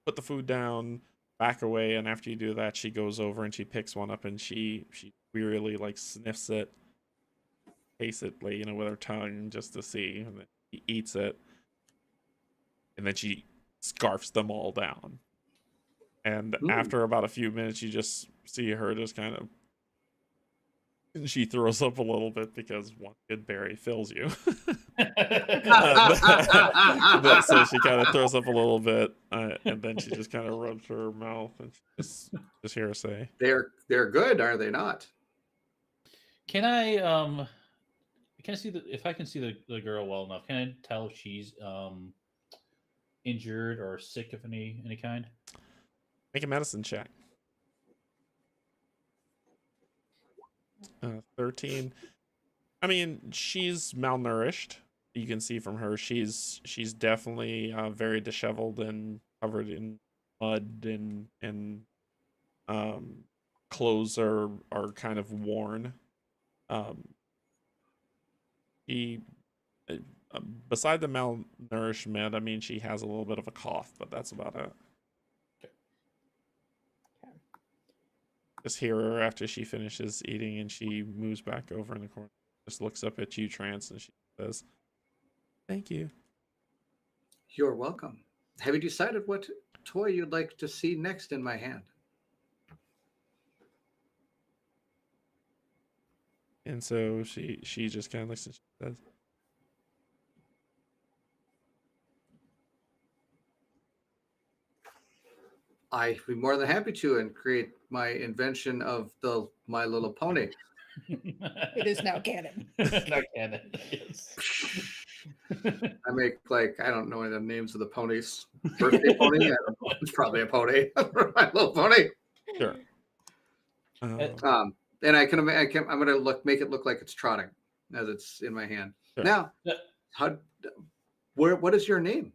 put the food down, back away, and after you do that, she goes over and she picks one up and she wearily like sniffs it, tastes it, like, with her tongue just to see, and then she eats it, and then she scarfs them all down. And after about a few minutes, you just see her just kind of. She throws up a little bit because one good berry fills you. So she kind of throws up a little bit, and then she just kind of rubs her mouth and just hear her say, "They're good, are they not?" Can I see if I can see the girl well enough? Can I tell if she's injured or sick of any kind? Make a medicine check. 13. I mean, she's malnourished. You can see from her, she's definitely very disheveled and covered in mud, and clothes are kind of worn. Beside the malnourishment, I mean, she has a little bit of a cough, but that's about it. Just hear her after she finishes eating, and she moves back over in the corner. Just looks up at you, Trance, and she says, "Thank you." You're welcome. Have you decided what toy you'd like to see next in my hand? And so she just kind of looks and she says, I'd be more than happy to and create my invention of the My Little Pony. It is now canon. Now canon. Yes. I make I don't know any of the names of the ponies. Birthday pony? I don't know. It's probably a pony. My Little Pony. "Sure." And I'm gonna make it look like it's trotting as it's in my hand. Sure. Now, what is your name?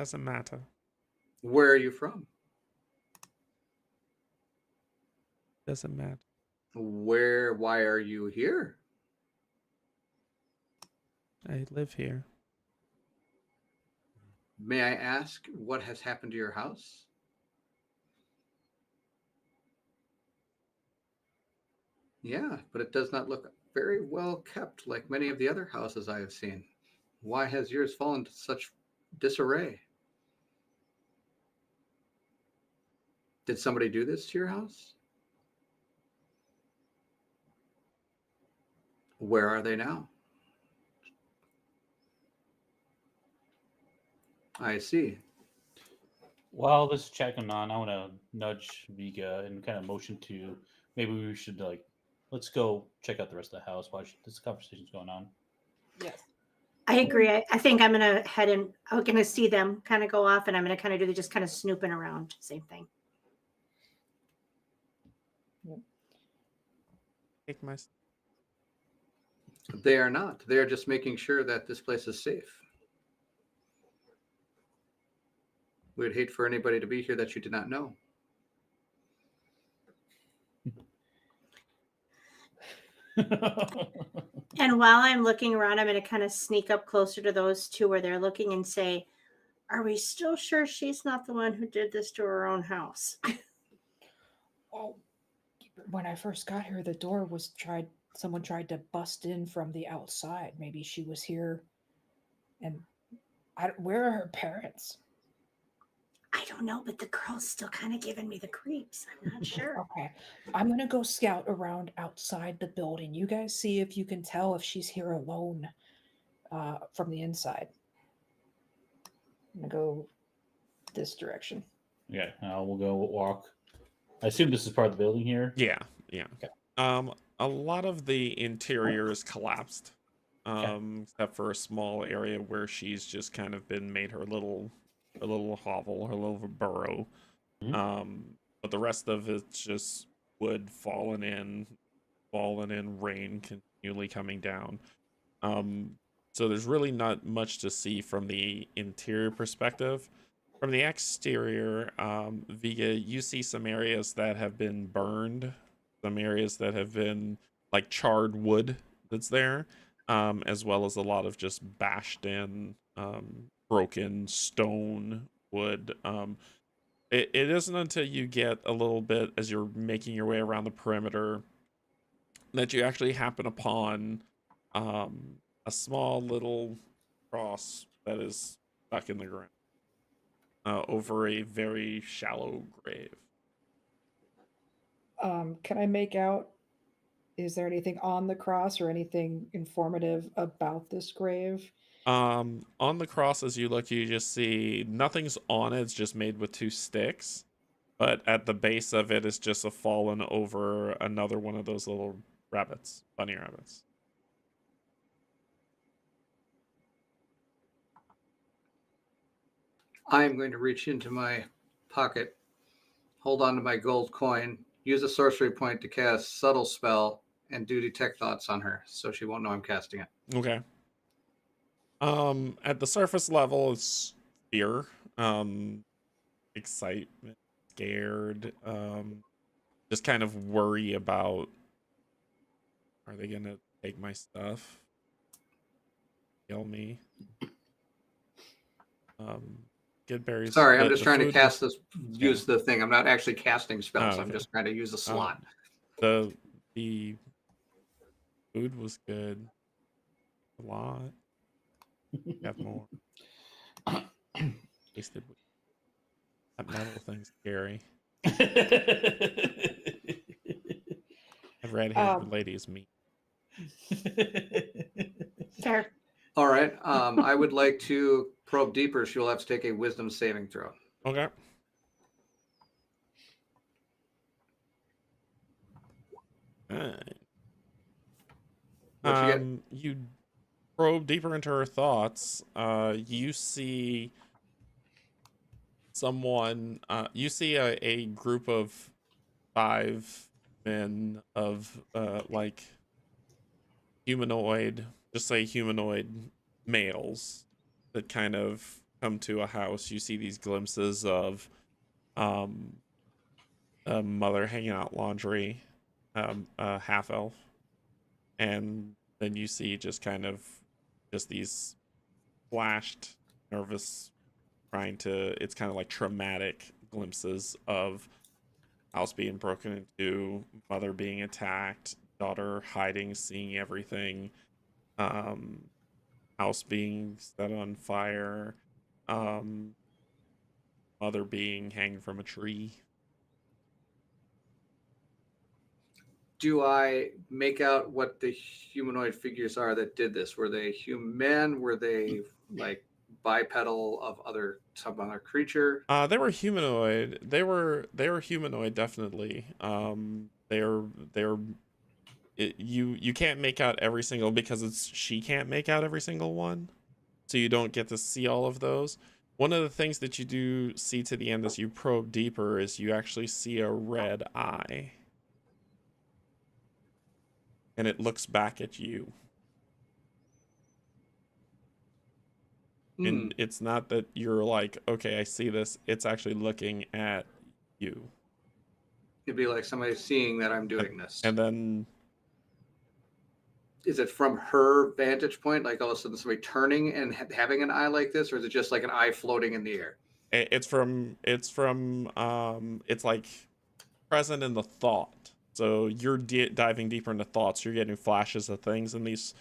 Doesn't matter. Where are you from? Doesn't matter. Why are you here? I live here. May I ask what has happened to your house? Yeah, but it does not look very well kept like many of the other houses I have seen. Why has yours fallen to such disarray? Did somebody do this to your house? Where are they now? I see. While this is checking on, I want to nudge Vega and kind of motion to maybe we should like let's go check out the rest of the house while this conversation's going on. Yes. I agree. I think I'm gonna head in. I'm gonna see them kind of go off, and I'm gonna kind of do the just kind of snooping around. Same thing. Take my. They are not. They are just making sure that this place is safe. We'd hate for anybody to be here that you did not know. And while I'm looking around, I'm going to kind of sneak up closer to those two where they're looking and say, "Are we still sure she's not the one who did this to her own house?" Oh, when I first got here, the door was tried. Someone tried to bust in from the outside. Maybe she was here. And where are her parents? I don't know, but the girl's still kind of giving me the creeps. I'm not sure. Okay. I'm going to go scout around outside the building. You guys see if you can tell if she's here alone from the inside. I'm going to go this direction. Okay, we'll go walk. I assume this is part of the building here. Yeah. Okay. A lot of the interior is collapsed, Okay. except for a small area where she's just kind of been made her little hovel, her little burrow. Mhm. But the rest of it's just wood fallen in, rain continually coming down. So there's really not much to see from the interior perspective. From the exterior, Vega, you see some areas that have been burned, some areas that have been like charred wood that's there, as well as a lot of just bashed in, broken stone wood. It isn't until you get a little bit as you're making your way around the perimeter that you actually happen upon a small little cross that is stuck in the ground over a very shallow grave. Can I make out? Is there anything on the cross or anything informative about this grave? On the cross, as you look, you just see nothing's on it. It's just made with 2 sticks. But at the base of it is just a fallen over another one of those little rabbits, bunny rabbits. I'm going to reach into my pocket, hold on to my gold coin, use a sorcery point to cast subtle spell, and do detect thoughts on her, so she won't know I'm casting it. Okay. At the surface level, it's fear, excitement, scared, just kind of worry about, are they gonna take my stuff, kill me? Good berries. Sorry, I'm just trying to cast was, this, use the thing. I'm not actually casting spells. okay. I'm just trying to use a slot. The food was good. A lot. Have more. Tasted. That metal thing's scary. A red-haired lady is me. Fair. All right. I would like to probe deeper. She will have to take a wisdom saving throw. Okay. Alright. What you get? You probe deeper into her thoughts. You see someone. You see a group of 5 men of like humanoid, just say humanoid males that kind of come to a house, you see these glimpses of a mother hanging out laundry, a half elf, and then you see just these flashed, nervous, it's kind of like traumatic glimpses of house being broken into, mother being attacked, daughter hiding, seeing everything, house being set on fire, mother being hanged from a tree. Do I make out what the humanoid figures are that did this? Were they human? Were they like bipedal of some other creature? They were humanoid. They were humanoid, definitely. You can't make out every single, because she can't make out every single one, so you don't get to see all of those. One of the things that you do see to the end as you probe deeper is you actually see a red eye, and it looks back at you. And it's not that you're like, okay, I see this. It's actually looking at you. It'd be like somebody seeing that I'm doing this. And then, is it from her vantage point, like all of a sudden somebody turning and having an eye like this, or is it just like an eye floating in the air? it's like present in the thought. So you're diving deeper into thoughts. You're getting flashes of things, and these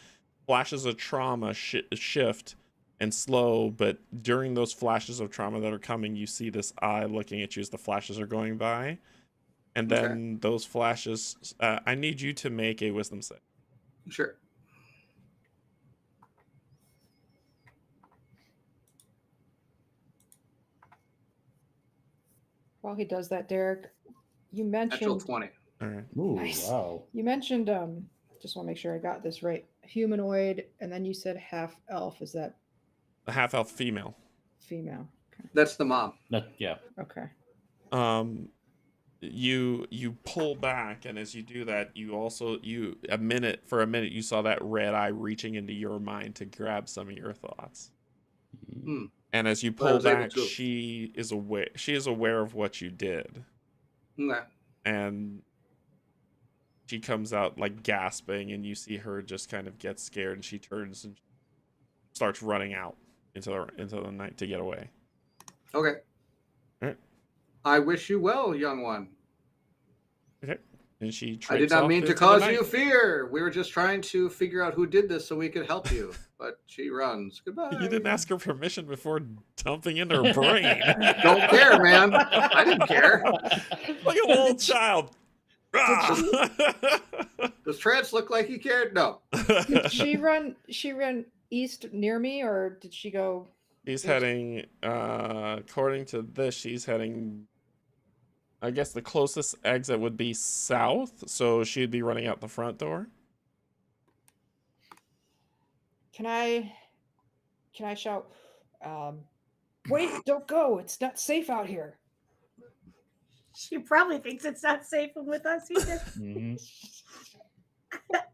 flashes of trauma shift and slow, but during those flashes of trauma that are coming, you see this eye looking at you as the flashes are going by. And then those flashes, I need you to make a wisdom save. Sure. While he does that, Derek, you mentioned Natural 20. All right. Ooh, Nice. wow. You mentioned just want to make sure I got this right. Humanoid, and then you said half elf. Is that A half elf female. female? Okay. That's the mom. Yeah. Okay. You pull back, and as you do that, for a minute you saw that red eye reaching into your mind to grab some of your thoughts. And as you pull back, she is aware of what you did. Okay. And she comes out like gasping, and you see her just kind of get scared, and she turns and starts running out into the night to get away. Okay. All right. I wish you well, young one. Okay. And she I did not mean to cause you fear. We were just trying to figure out who did this so we could help you. But she runs. Goodbye. You didn't ask her permission before dumping into her brain. Don't care, man. I didn't care. Like a little child. Does Trance look like he cared? No. Did she run east near me, or did she go? She's heading, according to this, she's heading, I guess the closest exit would be south, so she'd be running out the front door. Can I shout, wait, don't go. It's not safe out here. She probably thinks it's not safe with us either. Mm-hmm.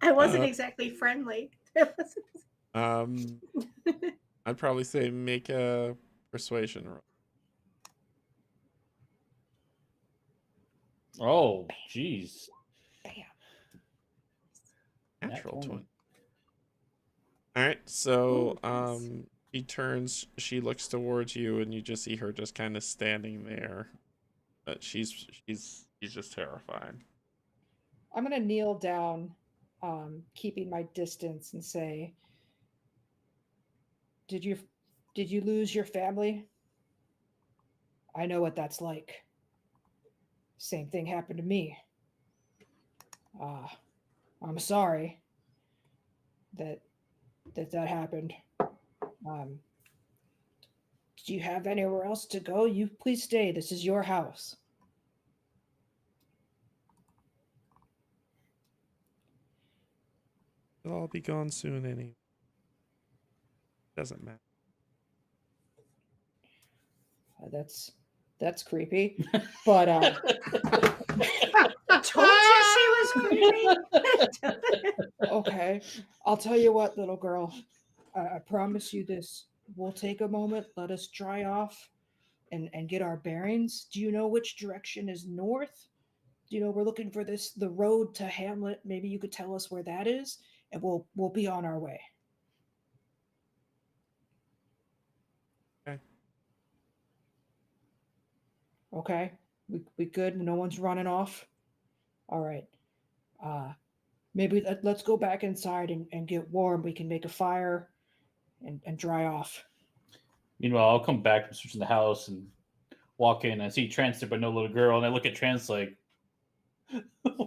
I wasn't exactly friendly. I'd probably say make a persuasion roll. Oh, jeez. Natural 20. All right, so she turns, she looks towards you, and you just see her just kind of standing there. But she's just terrified. I'm gonna kneel down, keeping my distance, and say, Did you lose your family? I know what that's like. Same thing happened to me. I'm sorry that happened. Do you have anywhere else to go? You please stay. This is your house. They'll all be gone soon anyway. Doesn't matter. That's creepy. But I told you she was creepy. Okay, I'll tell you what, little girl. I promise you this. we'll take a moment, let us dry off and get our bearings. Do you know which direction is north? You know, we're looking for the road to Hamlet. Maybe you could tell us where that is, and we'll be on our way. Okay. Okay. We good? No one's running off? All right. Maybe let's go back inside and get warm. We can make a fire and dry off. Meanwhile, I'll come back from searching the house and walk in. I see Trance there, but no little girl, and I look at Trance like,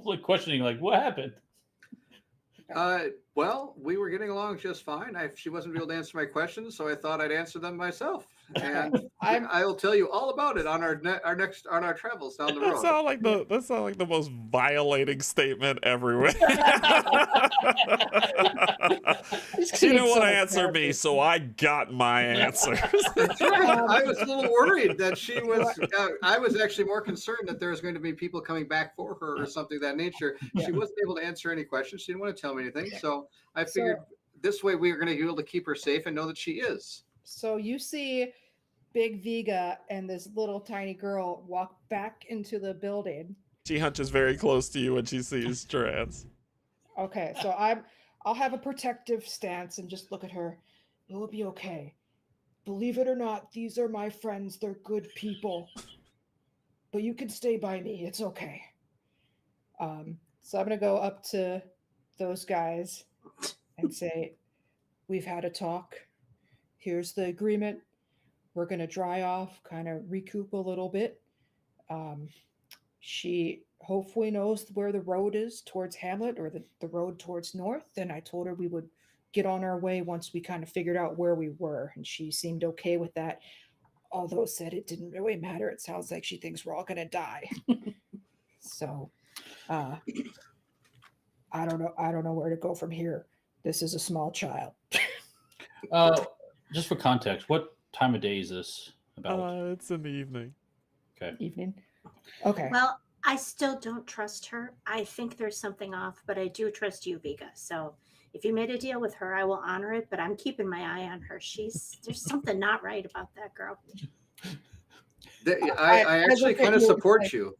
like questioning, like, what happened? Well, we were getting along just fine. She wasn't able to answer my questions, so I thought I'd answer them myself. And I'll tell you all about it on our travels down the road. That sounds like the most violating statement everywhere. She didn't want to answer me, so I got my answers. I was a little worried that she was. I was actually more concerned that there was going to be people coming back for her or something of that nature. Yeah. She wasn't able to answer any questions. She didn't want to tell me anything. So I figured this way we were going to be able to keep her safe and know that she is. So you see Big Veega and this little tiny girl walk back into the building. She hunches very close to you when she sees Trance. Okay, so I'll have a protective stance and just look at her. It will be okay. Believe it or not, these are my friends. They're good people. But you can stay by me. It's okay. So I'm gonna go up to those guys and say, we've had a talk. Here's the agreement. We're going to dry off, kind of recoup a little bit. She hopefully knows where the road is towards Hamlet or the road towards north. And I told her we would get on our way once we kind of figured out where we were. And she seemed okay with that, although said it didn't really matter. It sounds like she thinks we're all going to die. So I don't know where to go from here. This is a small child. Just for context, what time of day is this about? It's in the evening. Okay. Evening. Okay. Well, I still don't trust her. I think there's something off, but I do trust you, Veega. So if you made a deal with her, I will honor it, but I'm keeping my eye on her. There's something not right about that girl. I actually kind of support you,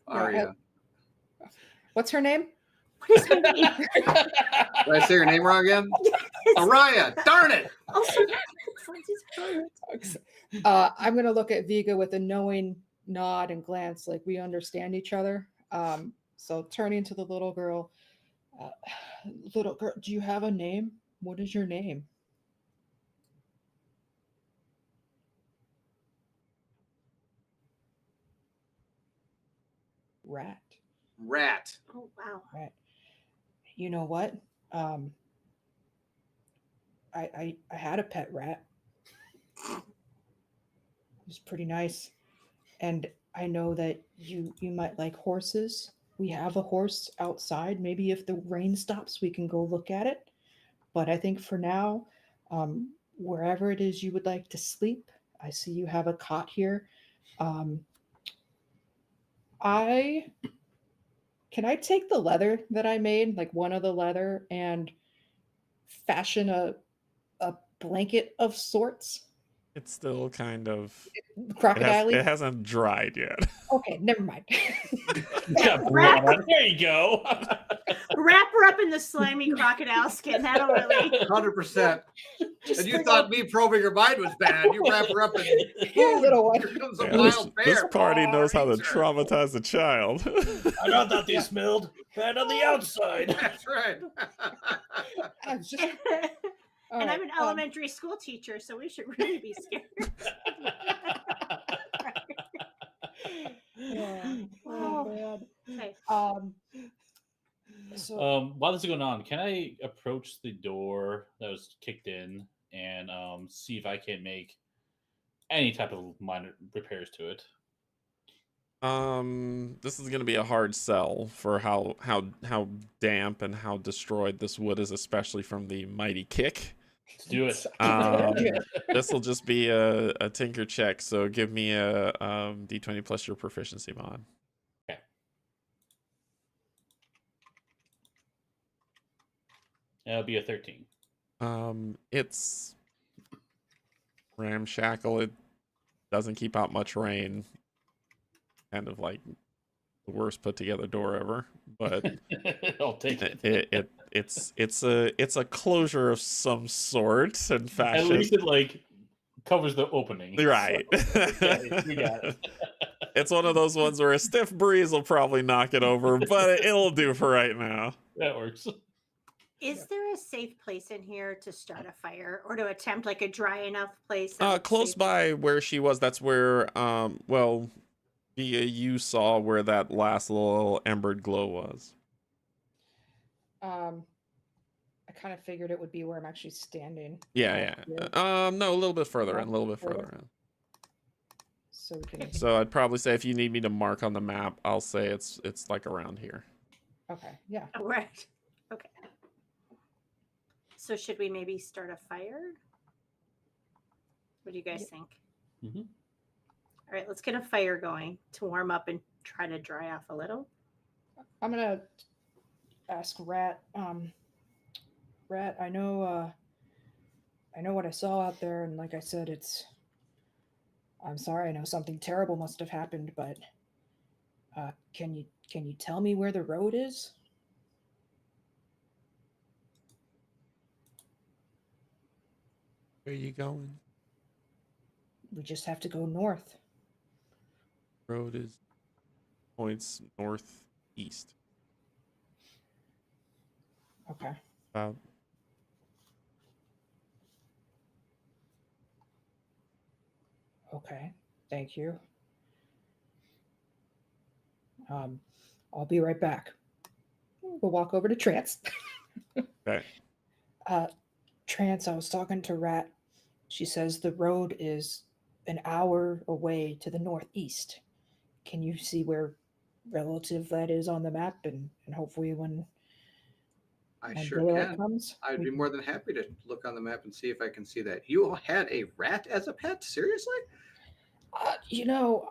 Aria. What's her name? What is her name? Did I say her name wrong again? Araya, darn it! I'm going to look at Veega with a knowing nod and glance, like we understand each other. So turning to the little girl, do you have a name? What is your name? Rat. Oh, wow. Rat. You know what? I had a pet rat. It was pretty nice. And I know that you might like horses. We have a horse outside. Maybe if the rain stops, we can go look at it. But I think for now, wherever it is you would like to sleep, I see you have a cot here. Can I take the leather that I made, like one of the leather, and fashion a blanket of sorts? It's still kind of Crocodile. It hasn't dried yet. Okay, never mind. There you go. Wrap her up in the slimy crocodile skin. That'll really 100%. And you thought me probing her mind was bad. You wrap her up in food. Little one. Here comes a Yeah, wild bear. this party knows how to eats her. traumatize a child. I know that they smelled bad on the outside. That's right. And I'm an elementary school teacher, so we should really be scared. Oh man. Okay. So While this is going on, can I approach the door that was kicked in and see if I can make any type of minor repairs to it? This is gonna be a hard sell for how damp and how destroyed this wood is, especially from the mighty kick. Let's do it. This will just be a tinker check. So give me a d20 plus your proficiency mod. Okay. That'll be a 13. It's ramshackle. It doesn't keep out much rain. Kind of like the worst put together door ever, but I'll take it. it's a closure of some sort and At fashion. least it like covers the opening. Right. So, okay, we got it. It's one of those ones where a stiff breeze will probably knock it over, but it'll do for right now. That works. Is there a safe place in here to start a fire or to attempt like a dry enough place? that would Close save- by where she was, that's where well, Via, you saw where that last little embered glow was. I kind of figured it would be where I'm actually standing. Yeah. Here. No, a little bit further Oh, in, a little bit further. further in. So we can. So I'd probably say if you need me to mark on the map, I'll say it's like around here. Okay. Yeah. Oh, right. Okay. So should we maybe start a fire? What do you guys think? Mhm. All right, let's get a fire going to warm up and try to dry off a little. I'm gonna ask Rat. Rat, I know what I saw out there, and like I said, I'm sorry. I know something terrible must have happened, but can you tell me where the road is? Where are you going? We just have to go north. Road is points northeast. Okay. About Okay. Thank you. I'll be right back. We'll walk over to Trance. okay. Trance, I was talking to Rat. She says the road is an hour away to the northeast. Can you see where relative that is on the map? And hopefully when I when sure daylight can. comes, I'd we be can- more than happy to look on the map and see if I can see that. You had a rat as a pet? Seriously? You know,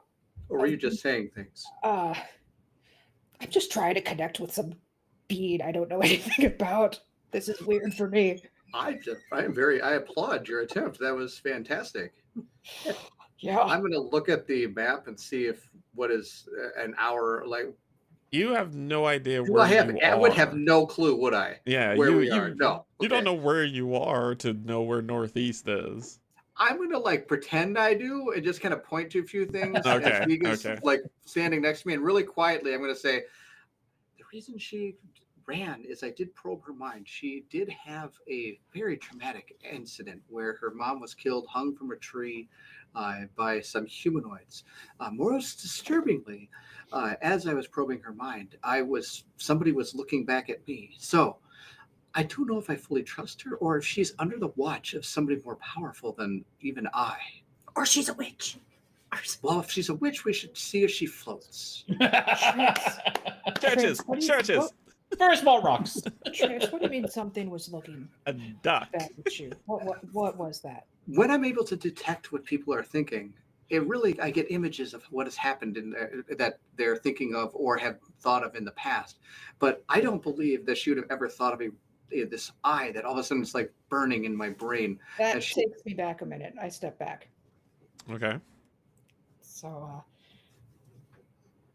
Or were you just saying things? I'm just trying to connect with some being I don't know anything about. This is weird for me. I applaud your attempt. That was fantastic. Yeah. I'm going to look at the map and see if what is an hour like. You have no idea Do where I have? you I are. would have no clue, would I? Yeah, Where you we are? No. You don't Okay. know where you are to know where northeast is. I'm going to like pretend I do and just kind of point to a few things. Okay, As Vega's okay. like standing next to me, and really quietly, I'm going to say, the reason she ran is I did probe her mind. She did have a very traumatic incident where her mom was killed, hung from a tree by some humanoids. Most disturbingly, as I was probing her mind, somebody was looking back at me. So I don't know if I fully trust her or if she's under the watch of somebody more powerful than even I. Or she's a witch. Well, if she's a witch, we should see if she floats. Churches, what do you- churches. what- Very small rocks. Trance, what do you mean something was looking A duck. back at you? What was that? When I'm able to detect what people are thinking, I get images of what has happened that they're thinking of or have thought of in the past. But I don't believe that she would have ever thought of this eye that all of a sudden is like burning in my brain. That And she- takes me back a minute. I step back. Okay. So,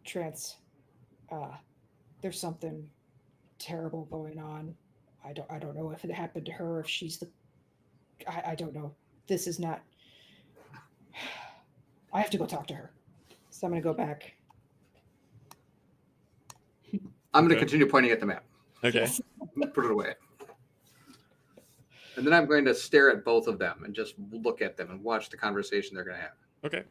Trance, there's something terrible going on. I don't know if it happened to her, if she's I don't know. This is not. I have to go talk to her. So I'm gonna go back. I'm going to Okay. continue pointing at the map. Okay. Put it away. And then I'm going to stare at both of them and just look at them and watch the conversation they're going to have. Okay.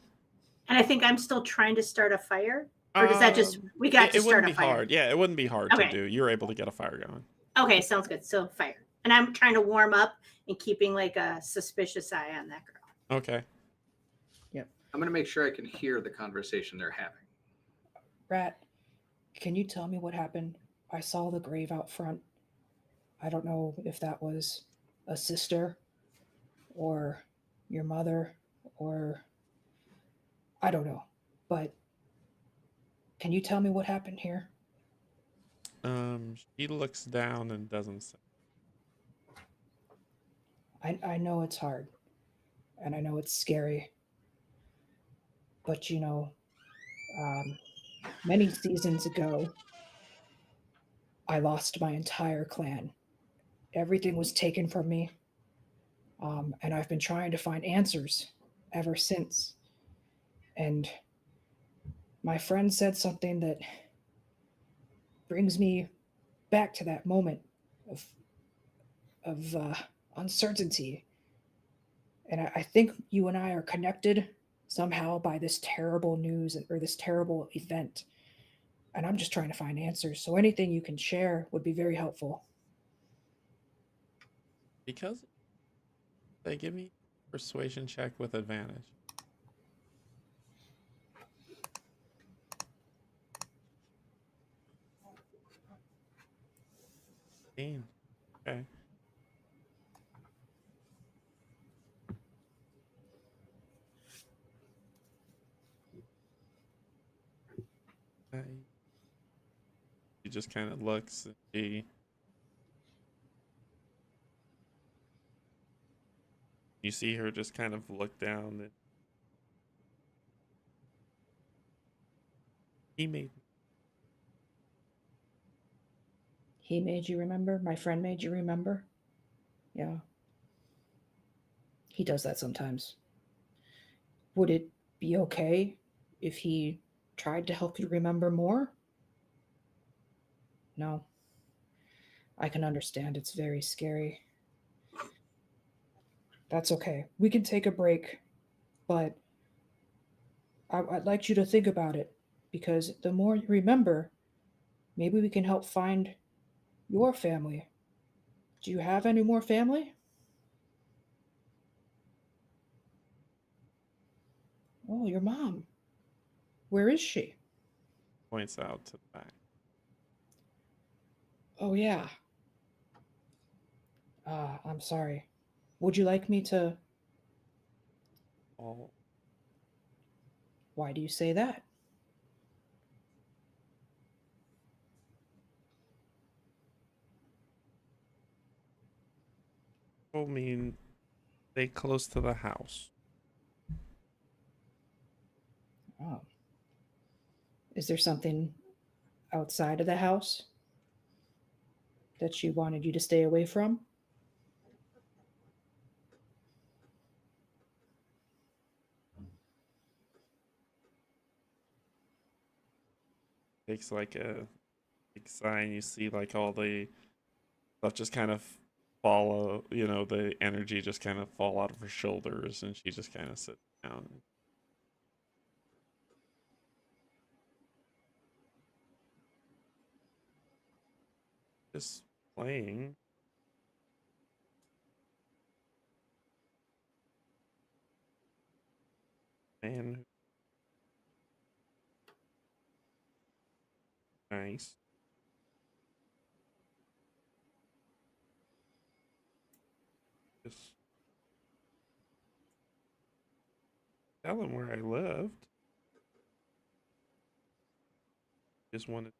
And I think I'm still trying to start a fire. Or does that just we got to it start wouldn't a be fire? hard. Yeah, it wouldn't be hard Okay. to do. You're able to get a fire going. Okay, sounds good. So fire. And I'm trying to warm up and keeping like a suspicious eye on that girl. Okay. I'm going to make sure I can hear the conversation they're having. Rat, can you tell me what happened? I saw the grave out front. I don't know if that was a sister or your mother or I don't know. But can you tell me what happened here? She looks down and doesn't say. I know it's hard. and I know it's scary. But um, many seasons ago, I lost my entire clan. Everything was taken from me, and I've been trying to find answers ever since. And my friend said something that brings me back to that moment of of uncertainty. And I think you and I are connected somehow by this terrible news or this terrible event. And I'm just trying to find answers. So anything you can share would be very helpful. Because they give me persuasion check with advantage. Okay. She just kind of looks and you see her just kind of look down and he made You remember? My friend made you remember? Yeah. He does that sometimes. Would it be okay if he tried to help you remember more? No. I can understand. It's very scary. That's okay. We can take a break, but I'd like you to think about it because the more you remember, maybe we can help find your family. Do you have any more family? Oh, your mom. Where is she? points out to the back. Oh, yeah. I'm sorry. Would you like me to? Oh, Why do you say that? I mean, stay close to the house. Oh. Is there something outside of the house that she wanted you to stay away from? Takes like a big sigh and you see like all the stuff just kind of follow, the energy just kind of fall out of her shoulders and she just kind of sits down. Just playing. Man. Nice. Just tell him where I lived. Just wanted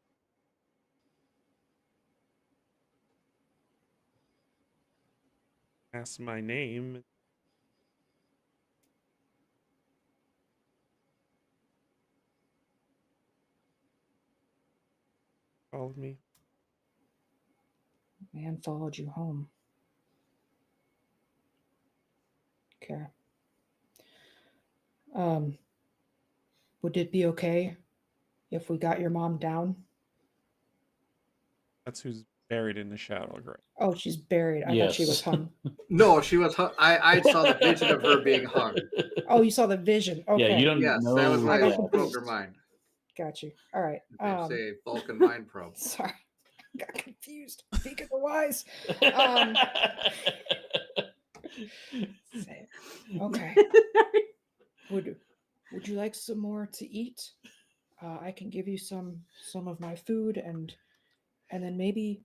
to ask my name. Called me. Man followed you home. Okay. Would it be okay if we got your mom down? That's who's buried in the shadow grave. Oh, she's buried. I thought she was Yes. hung. No, she was. I saw the vision of her being hung. Oh, you saw the vision. Okay. Yeah, you don't Yes, know. that was I when got I probed confused. her mind. Got you. All right. They say Vulcan mind probe. Sorry. Got confused. Speak of the wise. Okay. Would you like some more to eat? I can give you some of my food and then maybe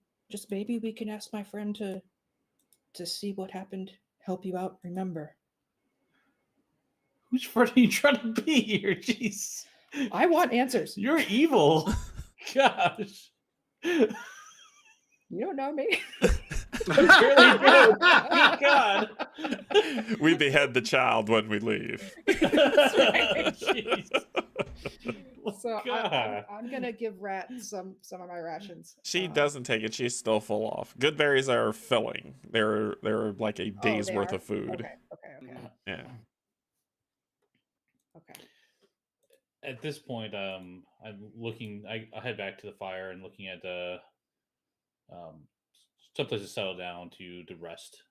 we can ask my friend to see what happened, help you out, remember. Whose friend are you trying to be here? Jeez. I want answers. You're evil. Gosh. You don't know me. That's really good. Good God. We behead the child when we leave. Jeez. So God. I'm gonna give Rat some of my rations. She doesn't take it. She's still full off. Good berries are filling. They're like a day's they worth are? of food. Okay. Yeah. Okay. At this point, I'm looking. I head back to the fire and looking at someplace to settle down to rest.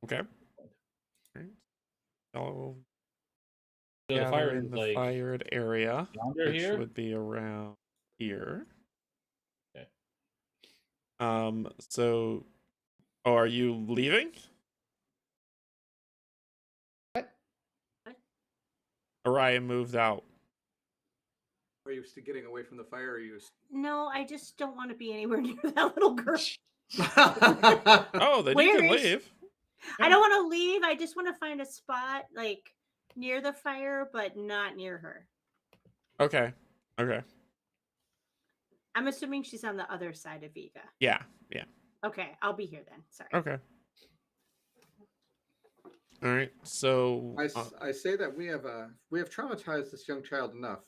Okay. Alright. So So the gather fire in is the like fired area, yonder which here. would be around here. Okay. So, are you leaving? What? Orion moved out. Are you still getting away from the fire? Or are you? No, I just don't want to be anywhere near that little girl. Oh, then you Where can is- leave. I don't want to leave. I just want to find a spot like near the fire, but not near her. Okay. Okay. I'm assuming she's on the other side of Veega. Yeah. Yeah. Okay, I'll be here then. Sorry. Okay. All right. So I say that we have traumatized this young child enough.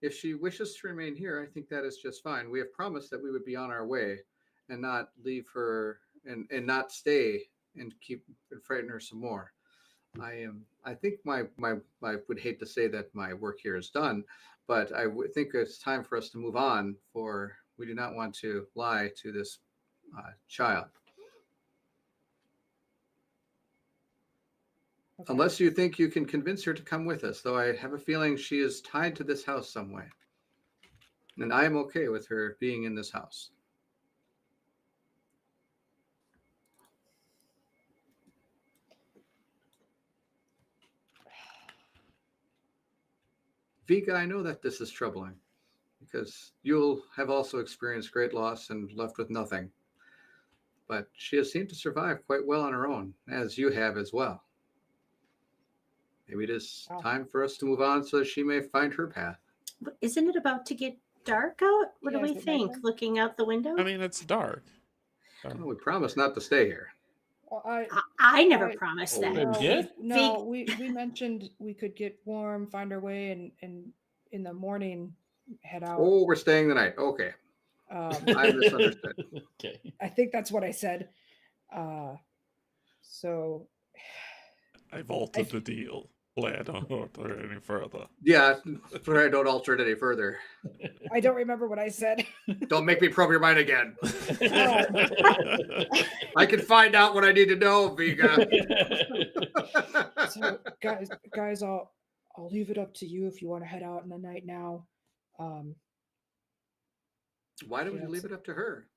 If she wishes to remain here, I think that is just fine. We have promised that we would be on our way and not leave her and not stay and keep and frighten her some more. I think I would hate to say that my work here is done, but I think it's time for us to move on. For we do not want to lie to this child. Okay. Unless you think you can convince her to come with us, though I have a feeling she is tied to this house some way. And I am okay with her being in this house. Veega, I know that this is troubling because you'll have also experienced great loss and left with nothing. But she has seemed to survive quite well on her own, as you have as well. Maybe it is time for us to move on so that she may find her path. But isn't it about to get dark out? What do Yeah, we is it think? nighttime? Looking out the window? I mean, it's dark. Well, we promised not to stay here. Well, I never I- promised Oh, that. Wait, we did? No, we mentioned we could get warm, find our way, and in the morning head out. Oh, we're staying the night. Okay. I misunderstood. Okay. I think that's what I said. So I've altered the deal. Glad don't alter it any further. Yeah, but I don't alter it any further. I don't remember what I said. Don't make me probe your mind again. I can find out what I need to know, Veega. So guys, I'll leave it up to you if you want to head out in the night now. Why don't we Yeah, leave it up to her?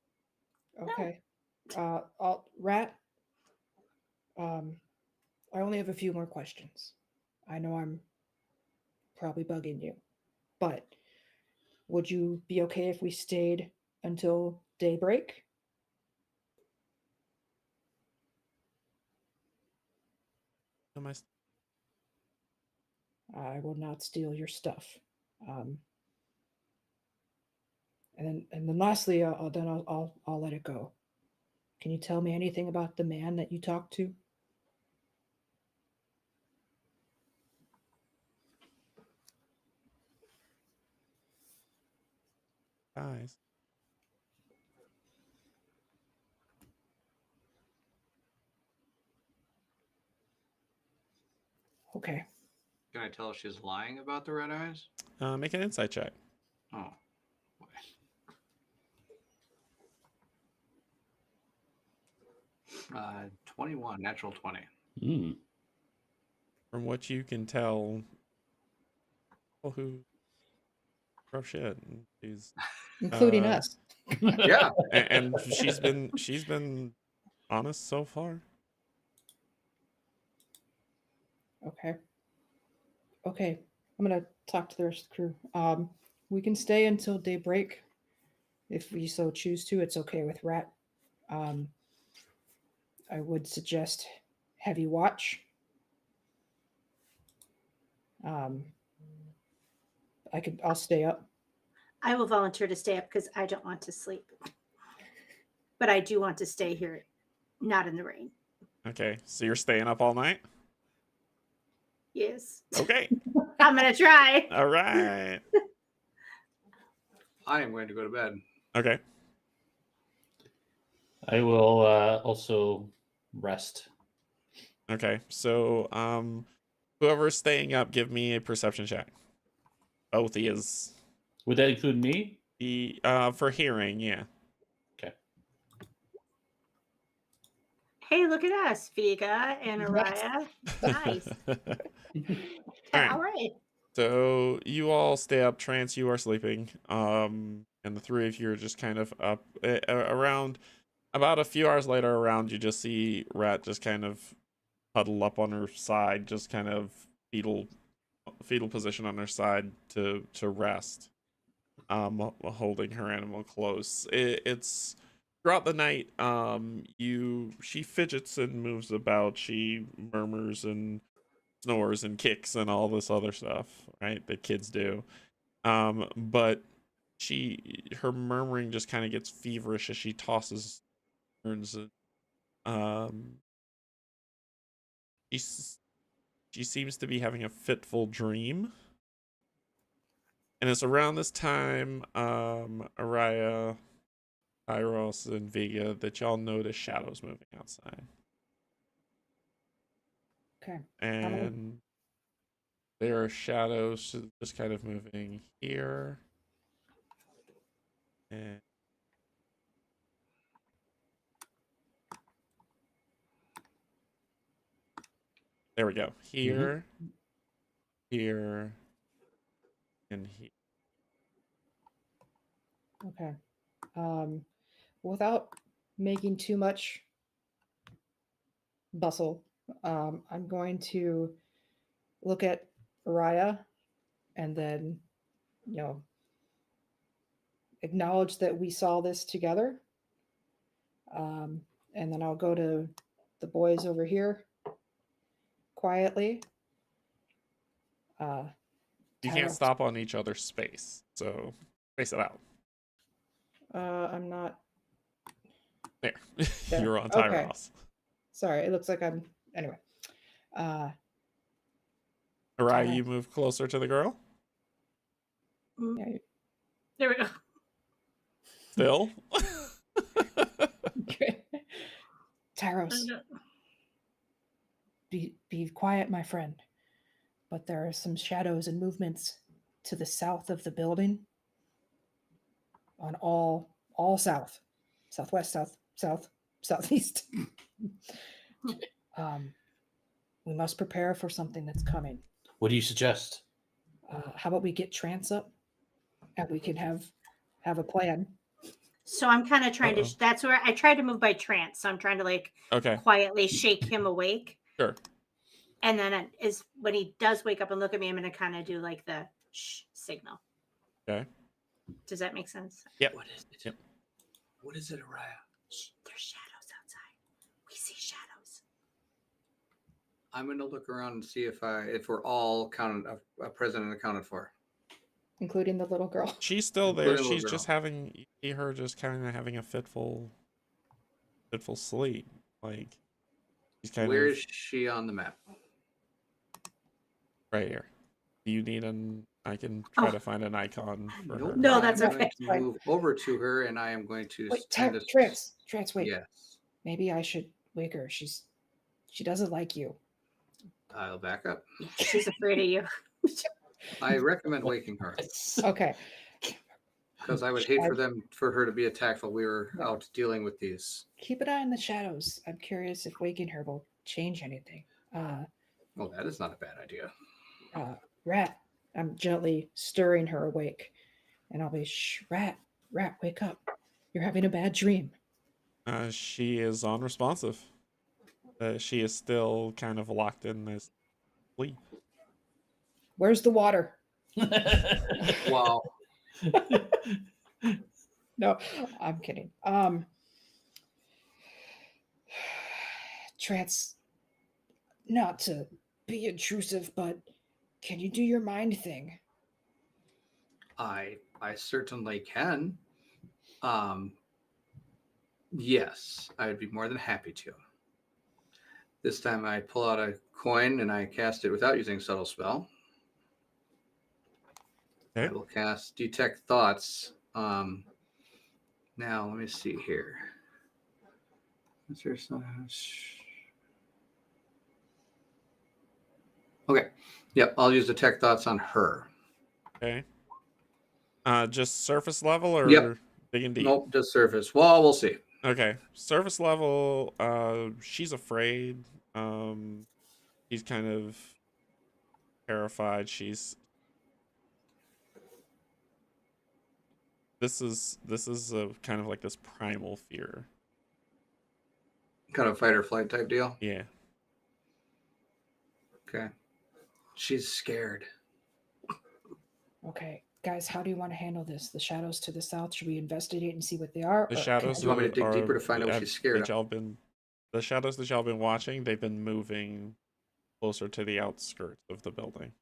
Okay. I'll Rat. I only have a few more questions. I know I'm probably bugging you, but would you be okay if we stayed until daybreak? Am I? I will not steal your stuff. And then lastly, I'll let it go. Can you tell me anything about the man that you talked to? Guys. Okay. Can I tell if she's lying about the red eyes? Make an insight check. Oh. Boy. 21, natural 20. Mm. From what you can tell, people who rough shit. She's Including us. Yeah. and she's been honest so far. Okay. Okay. I'm gonna talk to the rest of the crew. We can stay until daybreak if we so choose to. It's okay with Rat. I would suggest heavy watch. I'll stay up. I will volunteer to stay up because I don't want to sleep. But I do want to stay here not in the rain. Okay, so you're staying up all night? Yes. Okay. I'm going to try. All right. I am going to go to bed. Okay. I will also rest. Okay. So, whoever's staying up, give me a perception check. Both is Would that include me? the for hearing, yeah. Okay. Hey, look at us, Veega and Araya. Nice. All right. So you all stay up. Trance, you are sleeping. And the three of you are just kind of up around. About a few hours later, around you just see Rat just kind of huddle up on her side, just kind of fetal position on her side to rest. Holding her animal close. It's throughout the night. She fidgets and moves about. She murmurs and snores and kicks and all this other stuff, right, that kids do. But her murmuring just kind of gets feverish as she tosses, turns, and she seems to be having a fitful dream. And it's around this time, Araya, Tyros, and Veega, that y'all notice shadows moving outside. Okay. And there are shadows just kind of moving here. And there we go. Here, here, and here. Okay. Without making too much bustle, I'm going to look at Araya and then, acknowledge that we saw this together. And then I'll go to the boys over here quietly. You can't stop on each other's space, so space it out. I'm not. There. There. You're on Okay. Tyros. Sorry, it looks like I'm. Anyway. Araya, you move closer to the girl? Yeah. There we go. Still? Okay. Tyros, be quiet, my friend. But there are some shadows and movements to the south of the building. On all south, southwest, south, southeast. We must prepare for something that's coming. What do you suggest? How about we get Trance up, and we can have a plan. So I'm kind of trying to. That's where I tried to move by trance. So I'm trying to quietly shake him awake. Sure. And then when he does wake up and look at me, I'm going to kind of do like the shh signal. Okay. Does that make sense? Yep. What is it? Yep. What is it, Araya? Shh, there's shadows outside. We see shadows. I'm going to look around and see if we're all present and accounted for, including the little girl. She's still there. She's just having a fitful sleep. Like she's kind Where of. is she on the map? Right here. Do you need I can try to find an icon for her. No, that's I'm okay. going to move over to her, and I am going to send this. Trance, wait. Yes. Maybe I should wake her. She doesn't like you. I'll back up. She's afraid of you. I recommend waking her. Okay. Because I would hate for her to be attacked while we were out dealing with these. Keep an eye on the shadows. I'm curious if waking her will change anything. Well, that is not a bad idea. Rat, I'm gently stirring her awake. And I'll be, shh, Rat, wake up. You're having a bad dream. She is unresponsive. She is still kind of locked in this sleep. Where's the water? Wow. No, I'm kidding. Trance, not to be intrusive, but can you do your mind thing? I certainly can. Yes, I'd be more than happy to. This time I pull out a coin and I cast it without using subtle spell. Okay. I will cast Detect Thoughts. Now, let me see here. Is there some... Okay. Yep, I'll use Detect Thoughts on her. Okay. Just surface level or Yep. digging deep? Nope, just surface. Well, we'll see. Okay. Surface level, she's afraid. She's kind of terrified. This is a kind of like this primal fear. Kind of fight or flight type deal. Yeah. Okay. She's scared. Okay, guys, how do you want to handle this? The shadows to the south, should we investigate and see what they are? The Or shadows Do you want me to dig are- deeper to find out what she's scared of? The shadows that y'all been watching, they've been moving closer to the outskirts of the building.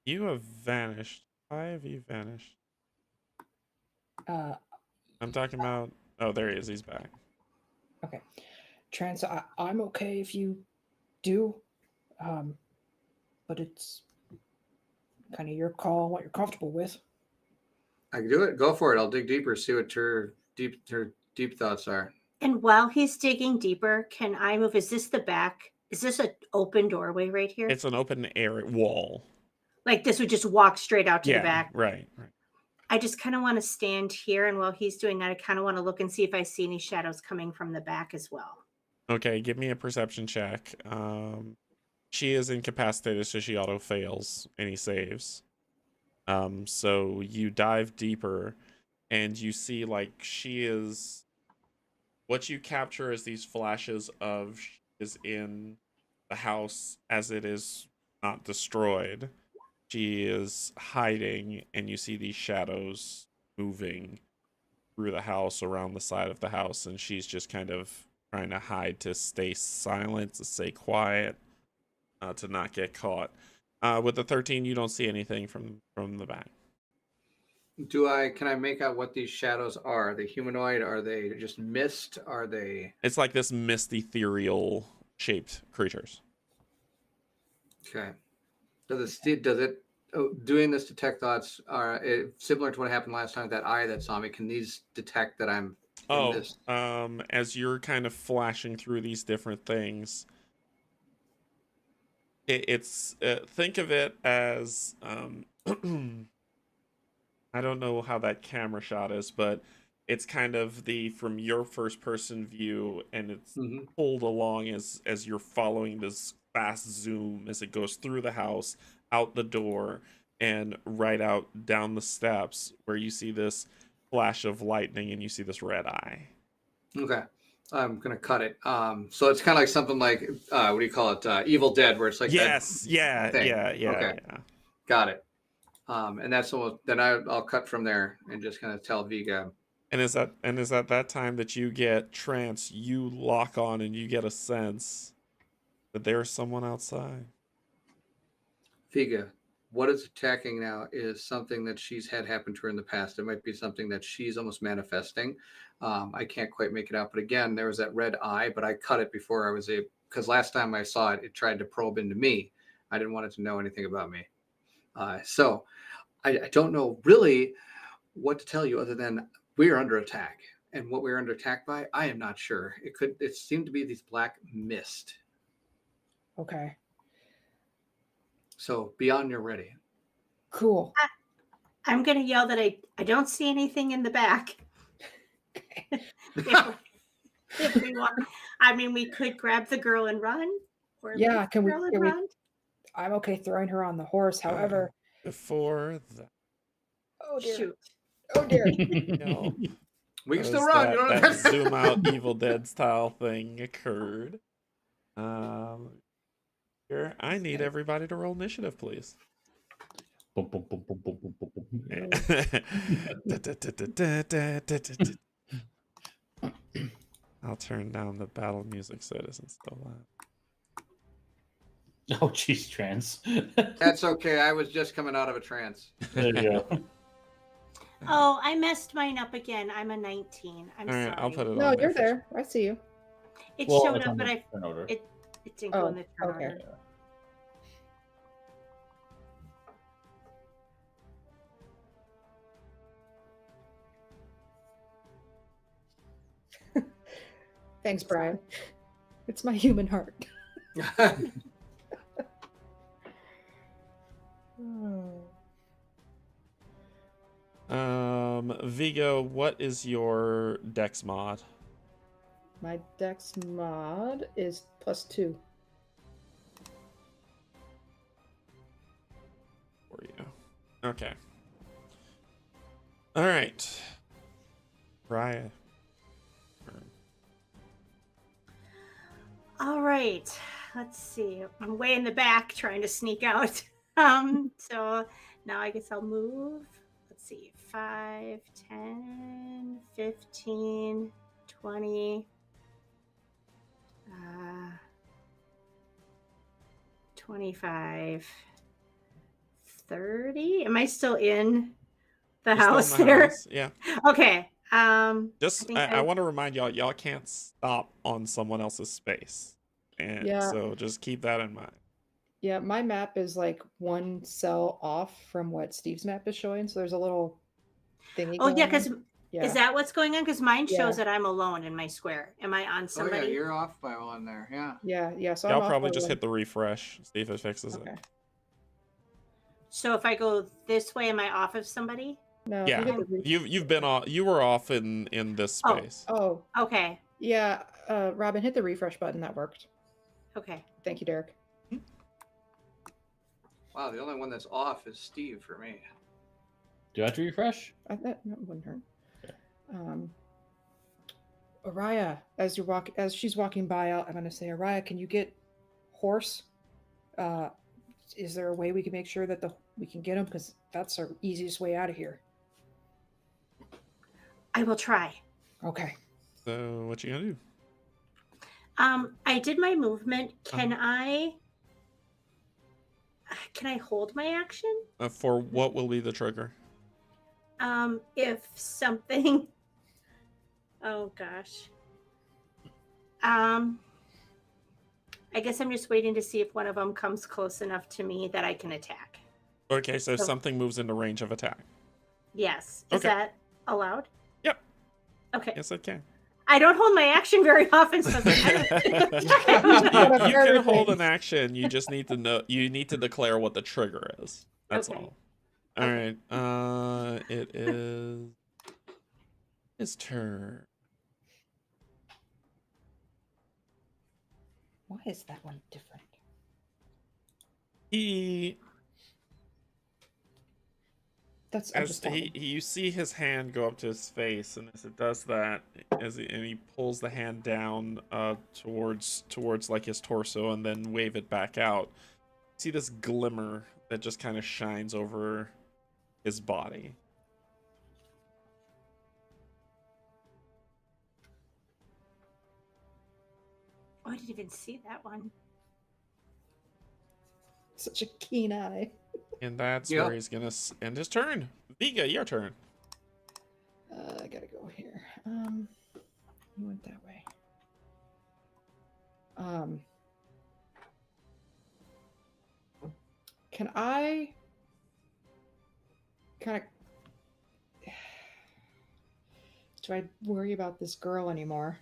You have vanished. Why have you vanished? I'm talking about... Oh, there he is. He's back. Okay. Trans, I'm okay if you do, but it's kind of your call, what you're comfortable with. I can do it. Go for it. I'll dig deeper, see what her deep thoughts are. And while he's digging deeper, can I move? Is this the back? Is this an open doorway right here? It's an open air wall. Like this would just walk straight out to the back? Right. I just kind of want to stand here, and while he's doing that, I kind of want to look and see if I see any shadows coming from the back as well. Okay, give me a perception check. She is incapacitated, so she auto fails any saves. So you dive deeper, and you see like she is. What you capture is these flashes of she is in the house as it is not destroyed. She is hiding, and you see these shadows moving through the house, around the side of the house, and she's just kind of trying to hide, to stay silent, to stay quiet, to not get caught. With the 13, you don't see anything from the back. Can I make out what these shadows are? Are they humanoid? Are they just mist? Are they... It's like this misty, ethereal shaped creatures. Okay. Does it doing this detect thoughts are similar to what happened last time? That eye that saw me, can these detect that I'm in this? As you're kind of flashing through these different things, it's think of it as I don't know how that camera shot is, but it's kind of from your first person view, and it's pulled along as you're following this fast zoom as it goes through the house, out the door, and right out down the steps, where you see this flash of lightning and you see this red eye. Okay. I'm gonna cut it. So it's kind of like something like what do you call it? Evil Dead, where it's like yes, that yeah, thing. yeah. Okay. Got it. And that's almost, then I'll cut from there and just kind of tell Veega. And is at that time that you get trance, you lock on and you get a sense that there's someone outside. Veega, what is attacking now is something that she's had happen to her in the past. It might be something that she's almost manifesting. I can't quite make it out. But again, there was that red eye, but I cut it before I was able, because last time I saw it, it tried to probe into me. I didn't want it to know anything about me. So I don't know really what to tell you other than we're under attack. And what we're under attack by, I am not sure. It seemed to be these black mist. Okay. So be on your ready. Cool. I'm going to yell that I don't see anything in the back. if we want. I mean, we could grab the girl and run. Or Yeah, can we run? I'm okay throwing her on the horse. However, before that, oh dear. Shoot. Oh dear. no, We can still run. That zoom out Evil Dead style thing occurred. Here, I need everybody to roll initiative, please. Boom, boom, boom, boom, boom, boom, boom, boom. I'll turn down the battle music so it isn't so loud. Oh, jeez, trance. That's okay. I was just coming out of a trance. There you go. Oh, I messed mine up again. I'm a 19. I'm All right, sorry. I'll put it No, on there. you're there. I see you. It Well, showed it's up, on but the turn order. it didn't go in the turn okay. order. Thanks, Brian. It's my human heart. Vigo, what is your dex mod? My dex mod is +2. For you. Okay. All right. Raya. All right. Let's see. I'm way in the back trying to sneak out. So now I guess I'll move. Let's see. 5, 10, 15, 20, 25, 30. Am I still in the You're still in house the there? house, yeah. Okay. Just think I want to remind y'all can't stop on someone else's space. And Yeah. so just keep that in mind. Yeah, my map is like one cell off from what Steve's map is showing, so there's a little thingy. Oh, yeah, going because on. Yeah. is that what's going on? Because mine Yeah. shows that I'm alone in my square. Am I on Oh somebody? yeah, you're off by one there. Yeah. Yeah. So I'm Y'all off probably by just one. hit the refresh, see if it fixes Okay. it. So if I go this way, am I off of somebody? No, Yeah, you hit the you've been off. You were off in this space. Oh, Okay. yeah. Robin, hit the refresh button. That worked. Okay. Thank you, Derek. Wow, the only one that's off is Steve for me. Do I have to refresh? That wouldn't hurt. Araya, as she's walking by, I'm going to say, Araya, can you get horse? Is there a way we can make sure that we can get him? Because that's our easiest way out of here. I will try. Okay. So what you gonna do? I did my movement. Can I hold my action? For what will be the trigger? If something oh gosh. I guess I'm just waiting to see if one of them comes close enough to me that I can attack. Okay, so something moves into range of attack. Yes. Is Okay. that allowed? Yep. Okay. Yes, it can. I don't hold my action very often, so You can hold an action. You just need to know. You need to declare what the trigger is. That's Okay. all. All right. It is his turn. Why is that one different? You see his hand go up to his face, and as it does that, and he pulls the hand down towards like his torso, and then wave it back out. See this glimmer that just kind of shines over his body. Oh, I didn't even see that one. Such a keen eye. And that's Yep. where he's gonna end his turn. Veega, your turn. I gotta go here. You went that way. Can I kind of do I worry about this girl anymore?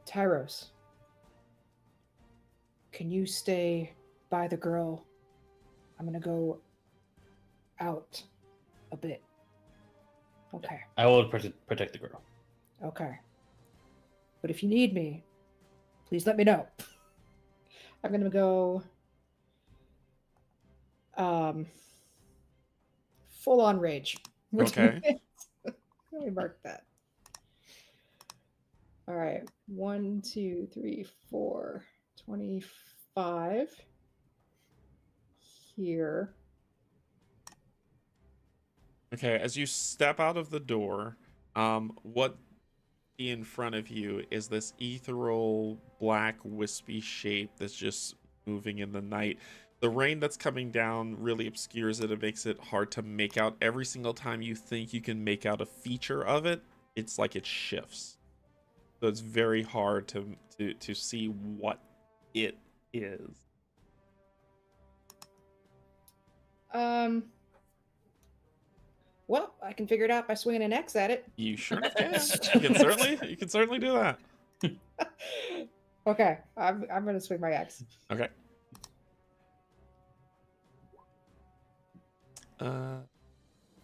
Tyros, can you stay by the girl? I'm gonna go out a bit. Okay. I will protect the girl. Okay. But if you need me, please let me know. I'm gonna go full on rage. Okay. Let me mark that. All right. 1, 2, 3, 4, 25 here. Okay, as you step out of the door, what in front of you is this ethereal black wispy shape that's just moving in the night. the rain that's coming down really obscures it. It makes it hard to make out. Every single time you think you can make out a feature of it, it's like it shifts. So it's very hard to see what it is. Well, I can figure it out by swinging an X at it. You sure can. You can certainly do that. Okay, I'm gonna swing my X. Okay.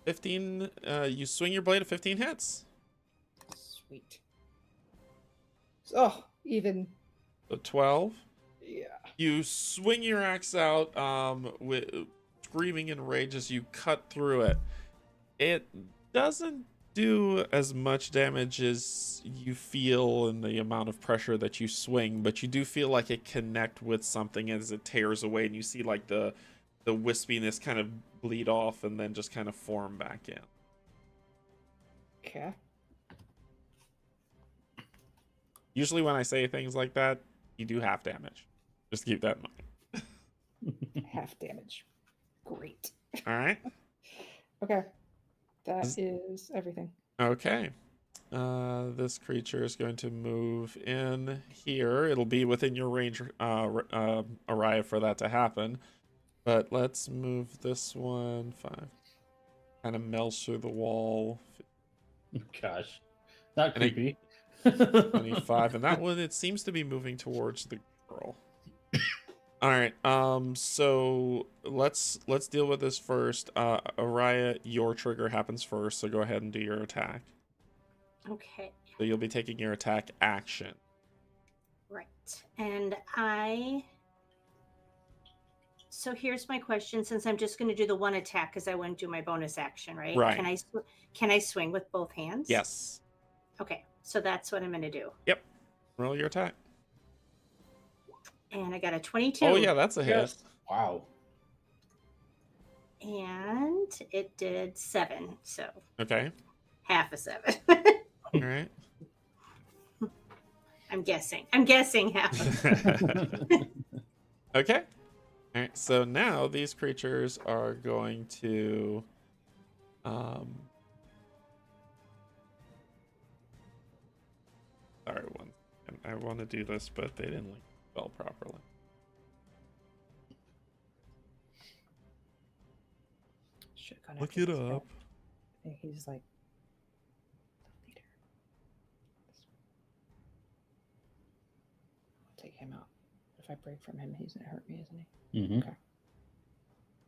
15. You swing your blade at 15 hits. Sweet. Oh, even. So 12. Yeah. You swing your axe out, with screaming in rage as you cut through it. It doesn't do as much damage as you feel in the amount of pressure that you swing, but you do feel like it connect with something as it tears away, and you see like the wispiness kind of bleed off and then just kind of form back in. Okay. Usually when I say things like that, you do half damage. Just keep that in mind. Half damage. Great. All right. Okay. That is everything. Okay. This creature is going to move in here. It'll be within your range, Araya, for that to happen. But let's move this one. 5. Kind of melts through the wall. Gosh, not And it- creepy. 25. And that one, it seems to be moving towards the girl. All right. So let's deal with this first. Araya, your trigger happens first, so go ahead and do your attack. Okay. So you'll be taking your attack action. Right. And so here's my question, since I'm just going to do the one attack because I wouldn't do my bonus action, right? Right. Can I swing with both hands? Yes. Okay. So that's what I'm going to do. Yep. Roll your attack. And I got a 22. Oh yeah, that's a hit. Yes. Wow. And it did 7. So Okay. half a 7. All right. I'm guessing half. Okay. All right. So now these creatures are going to, sorry, one. I want to do this, but they didn't link the spell properly. Should've gone Look after it this guy. up. I think he's like the leader. I'll take him out. If I break from him, he's gonna hurt me, isn't he? Mm-hmm.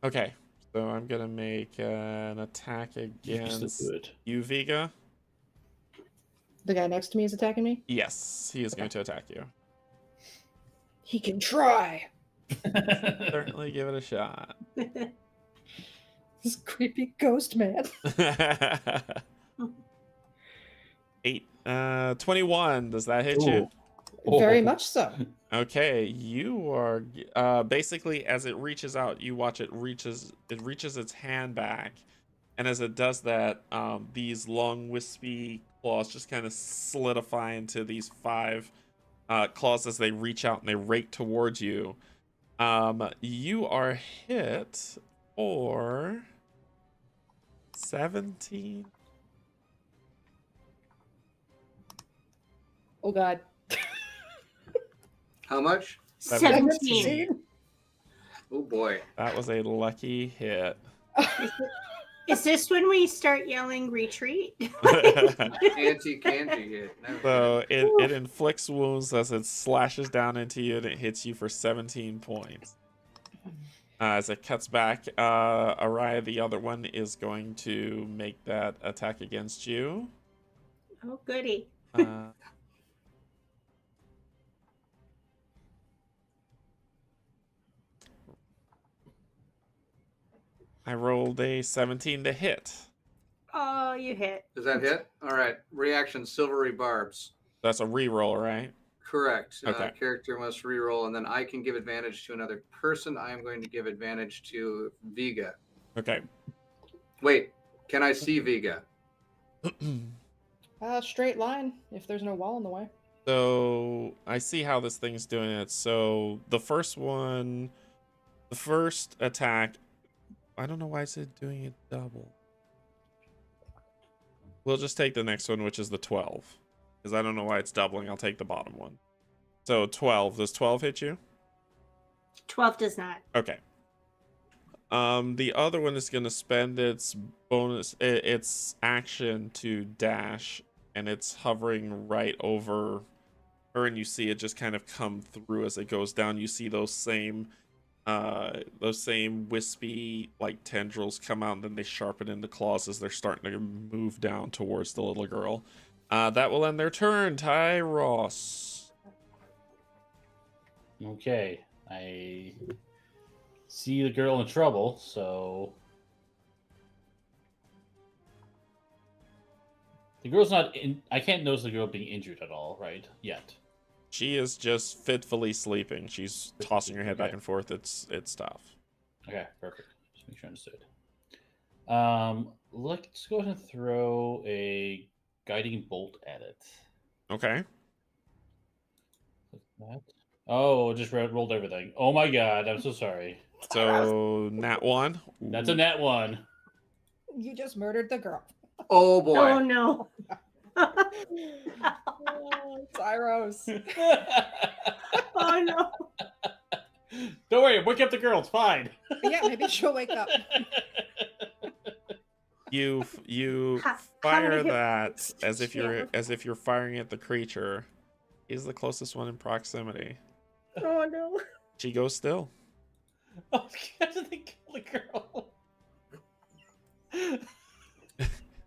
Okay. So I'm gonna make an attack against you, Veega. The guy next to me is attacking me? Yes, he is going to attack you. He can try. Certainly give it a shot. This creepy ghost man. 8. 21. Does that hit you? Very much so. Okay, you are basically, as it reaches out, you watch it reaches its hand back, and as it does that, these long wispy claws just kind of solidify into these 5 claws as they reach out and they rake towards you. You are hit for 17. Oh god. How much? 17. Oh boy. That was a lucky hit. Is this when we start yelling retreat? Anti-Canje hit. So it inflicts wounds as it slashes down into you and it hits you for 17 points. As it cuts back, Araya, the other one, is going to make that attack against you. Oh, goody. I rolled a 17 to hit. Oh, you hit. Does that hit? All right. Reaction: silvery barbs. That's a reroll, right? Correct. Okay. Character must reroll, and then I can give advantage to another person. I am going to give advantage to Veega. Okay. Wait, can I see Veega? Straight line, if there's no wall in the way. So I see how this thing's doing it. So the first The first attack, I don't know why it's doing it double. We'll just take the next one, which is the 12. Because I don't know why it's doubling. I'll take the bottom one. So 12. Does 12 hit you? 12 does not. Okay. The other one is going to spend its its action to dash, and it's hovering right over her, and you see it just kind of come through as it goes down. You see those same wispy like tendrils come out, and then they sharpen into claws as they're starting to move down towards the little girl. That will end their turn. Tyros. Okay, I see the girl in trouble, so the girl's not in. I can't notice the girl being injured at all, right? Yet. She is just fitfully sleeping. She's tossing her head back and forth. It's tough. Okay, perfect. Just make sure I understood. Let's go ahead and throw a guiding bolt at it. Okay. That. Oh, it just rolled everything. Oh my god, I'm so sorry. So nat 1. That's a nat 1. You just murdered the girl. Oh boy. Oh no. Oh, Tyros. Oh no. Don't worry, wake up the girl. It's fine. Yeah, maybe she'll wake up. You How fire many hit that points as did if she you're have? as if you're firing at the creature. He's the closest one in proximity. Oh no. She goes still. Oh, they kill the girl.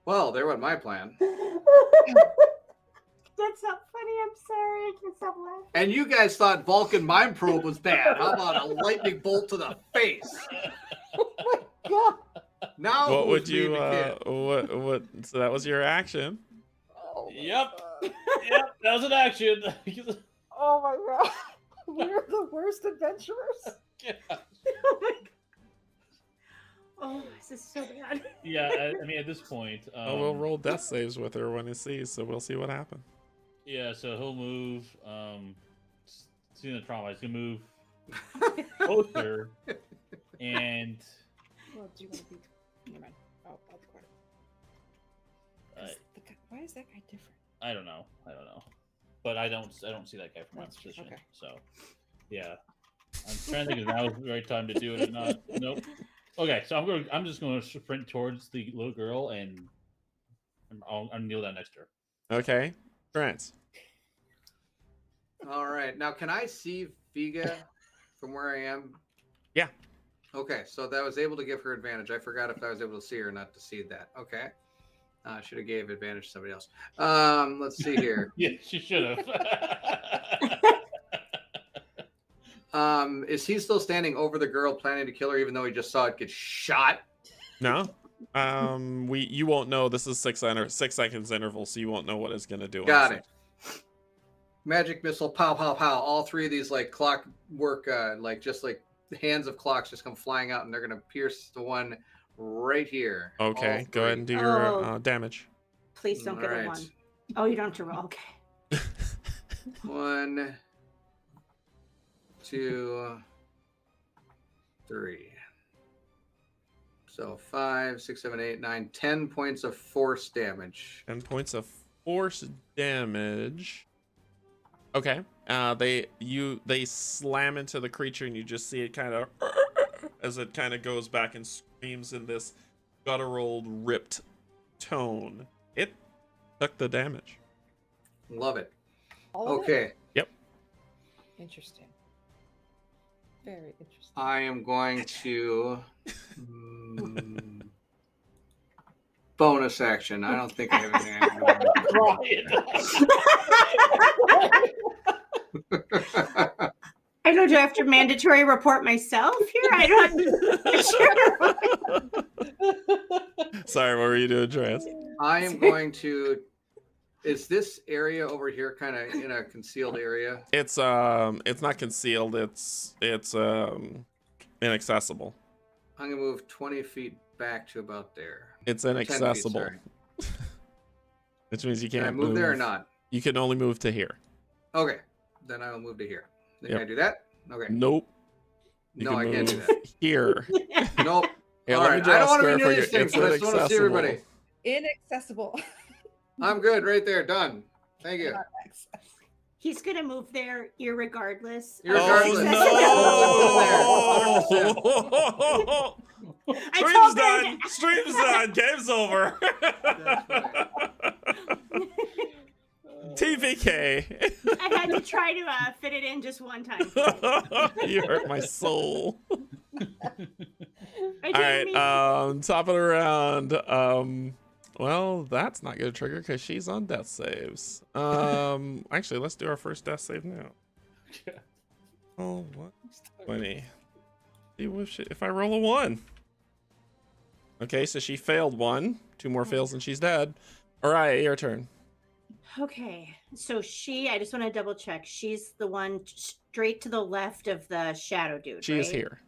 Well, there went my plan. That's not funny. I'm sorry. I can't stop laughing. And you guys thought Vulcan Mind Probe was bad. How about a lightning bolt to the face? God. Now What who's would you being the kid? what so that was your action. Oh, Yep. Yep, that was an action. oh my god. We're the worst adventurers. Oh my god. Oh, this is so bad. Yeah, I mean, at this point, We'll roll death saves with her when he sees, so we'll see what happens. yeah. So he'll move. Seeing the trauma, he's gonna move closer, and Well, do you want to be? Never mind. Oh, I'll be quiet. Why is that guy different? I don't know, but I don't see that guy from my That's true, position. okay. So, yeah, I'm trying to think if now is the right time to do it or not. Nope. Okay, so I'm just going to sprint towards the little girl and I'll kneel down next to her. Okay. Trance. All right. Now, can I see Veega from where I am? Yeah. Okay. So that was able to give her advantage. I forgot if I was able to see her or not to see that. Okay. Should have gave advantage to somebody else. Let's see here. Yeah, she should have. Is he still standing over the girl planning to kill her even though he just saw it get shot? No. You won't know. This is 6 seconds interval, so you won't know what it's gonna do. Got it. Magic missile, pow, pow, pow. All three of these like clockwork, just like hands of clocks just come flying out, and they're gonna pierce the one right here. Okay, All go ahead three. and do your Oh. damage. Please don't get a Alright. 1. Oh, you don't have to roll. Okay. 1, 2, 3. So 5, 6, 7, 8, 9, 10 points of force damage. 10 points of force damage. Okay. They slam into the creature, and you just see it kind of as it kind of goes back and screams in this guttural, ripped tone. It took the damage. Love it. All of it? Okay. Interesting. Very interesting. I am going to bonus action. I don't think I have anything I can do. I know. Do I have to mandatory report myself here? I don't. Sure. Sorry, what were you doing, Trance? I am going to. Is this area over here kind of in a concealed area? It's not concealed. It's inaccessible. I'm gonna move 20 feet back to about there. It's 10 feet, inaccessible. sorry. Which means you Can can't I move there or not? You can only move to here. Okay, then I will move to here. Can Yep. I do that? Okay. Nope. You No, can I can't do move that. here. Nope. Here, All let right. me draw I don't a want to square be for near you. these things, It's but I still want to see inaccessible. everybody. Inaccessible. I'm good right there. Done. Thank you. Not access. He's gonna move there irregardless. of Irregardless. his Oh accessibility. no! I Stream's told her done. Stream's done. Game's over. That's funny. TVK. I had to try to fit it in just one time. You hurt my soul. I All didn't right, mean- top of the round. Well, that's not gonna trigger because she's on death saves. Actually, let's do our first death save now. Oh, what? 20. See if I roll a 1. Okay, so she failed 1. 2 more fails and she's dead. All right, your turn. Okay, so I just want to double check. She's the one straight to the left of the shadow dude. She is right? here.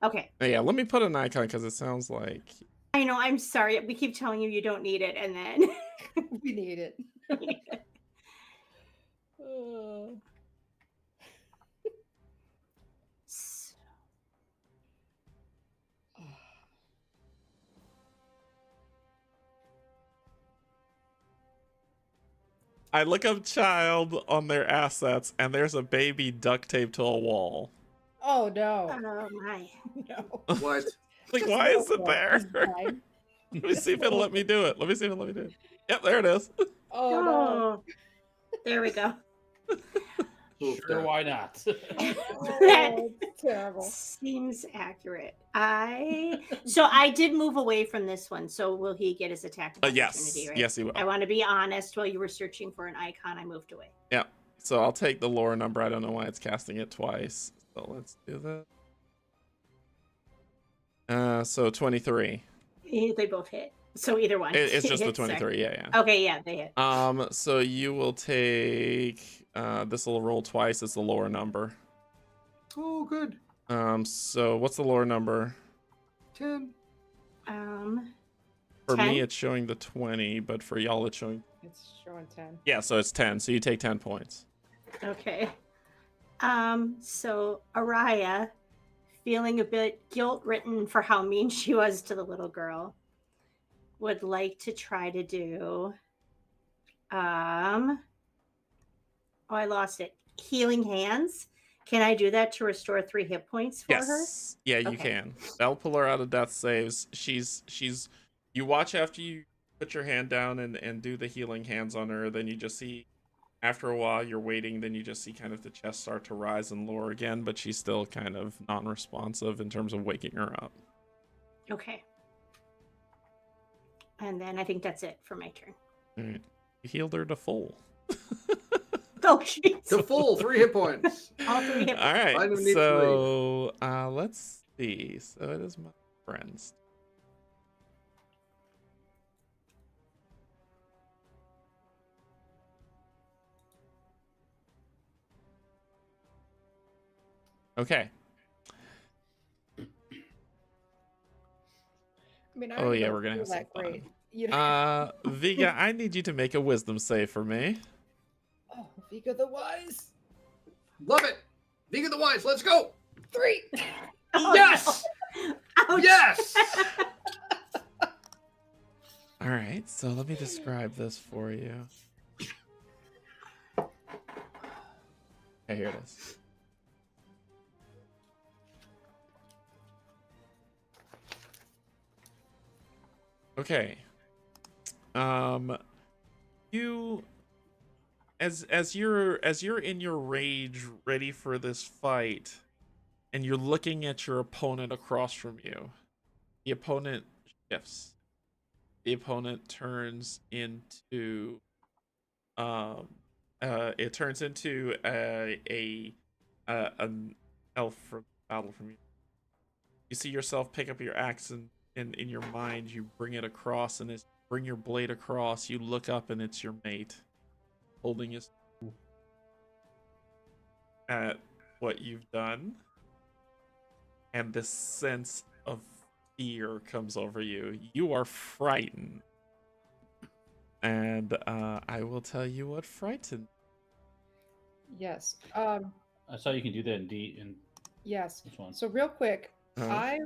Okay. Yeah, let me put an icon because it sounds like. I know. I'm sorry. We keep telling you don't need it, and then We need it. I look up child on their assets and there's a baby duct taped to a wall. Oh no. oh my. No. What? Like, Just why is it no, there? it's fine. Let me see if it'll let me do it. Yep, there it is. Oh no. Oh, there we go. Sure, why not? That Oh, it's terrible. seems accurate. So I did move away from this one. So will he get his attack of Yes. opportunity? Right? Yes, he will. I want to be honest. While you were searching for an icon, I moved away. Yeah. So I'll take the lore number. I don't know why it's casting it twice. So let's do that. So 23. They both hit. So either one. It's just the hits, sorry. 23. Yeah. Okay, yeah, they hit. So you will take this will roll twice. It's the lower number. Oh, good. So what's the lower number? 10. For 10? me, it's showing the 20, but for y'all, it's showing. It's showing 10. Yeah, so it's 10. So you take 10 points. Okay. So Araya, feeling a bit guilt-ridden for how mean she was to the little girl, would like to try to do oh, I lost it. Healing hands. Can I do that to restore 3 hit points for her? Yes. Yeah, you Okay. can. That'll pull her out of death saves. She's you watch after you put your hand down and do the healing hands on her, then you just see after a while you're waiting, then you just see kind of the chest start to rise and lower again, but she's still kind of non-responsive in terms of waking her up. Okay. And then I think that's it for my turn. All right. You healed her to full. Oh, jeez. To full 3 hit points. All 3 hit All right. I don't need So let's see. So it is my friends. Okay. I mean, I Oh, really yeah, don't we're gonna feel have some that fun. great. You know? Veega, I need you to make a wisdom save for me. Oh, Veega the Wise. Love it. Veega the Wise. Let's go. 3. Oh, Yes. no. Ouch. Yes. All right, so let me describe this for you. Okay, here it is. Okay. You as you're in your rage ready for this fight and you're looking at your opponent across from you. The opponent shifts. The opponent turns into it turns into an elf from battle from you. You see yourself pick up your axe and in your mind you bring it across, and as you bring your blade across, you look up and it's your mate holding his at what you've done, and this sense of fear comes over you. You are frightened, and I will tell you what frightened. Yes. I saw you can do that in Yes. Which one? So real quick, Uh-huh.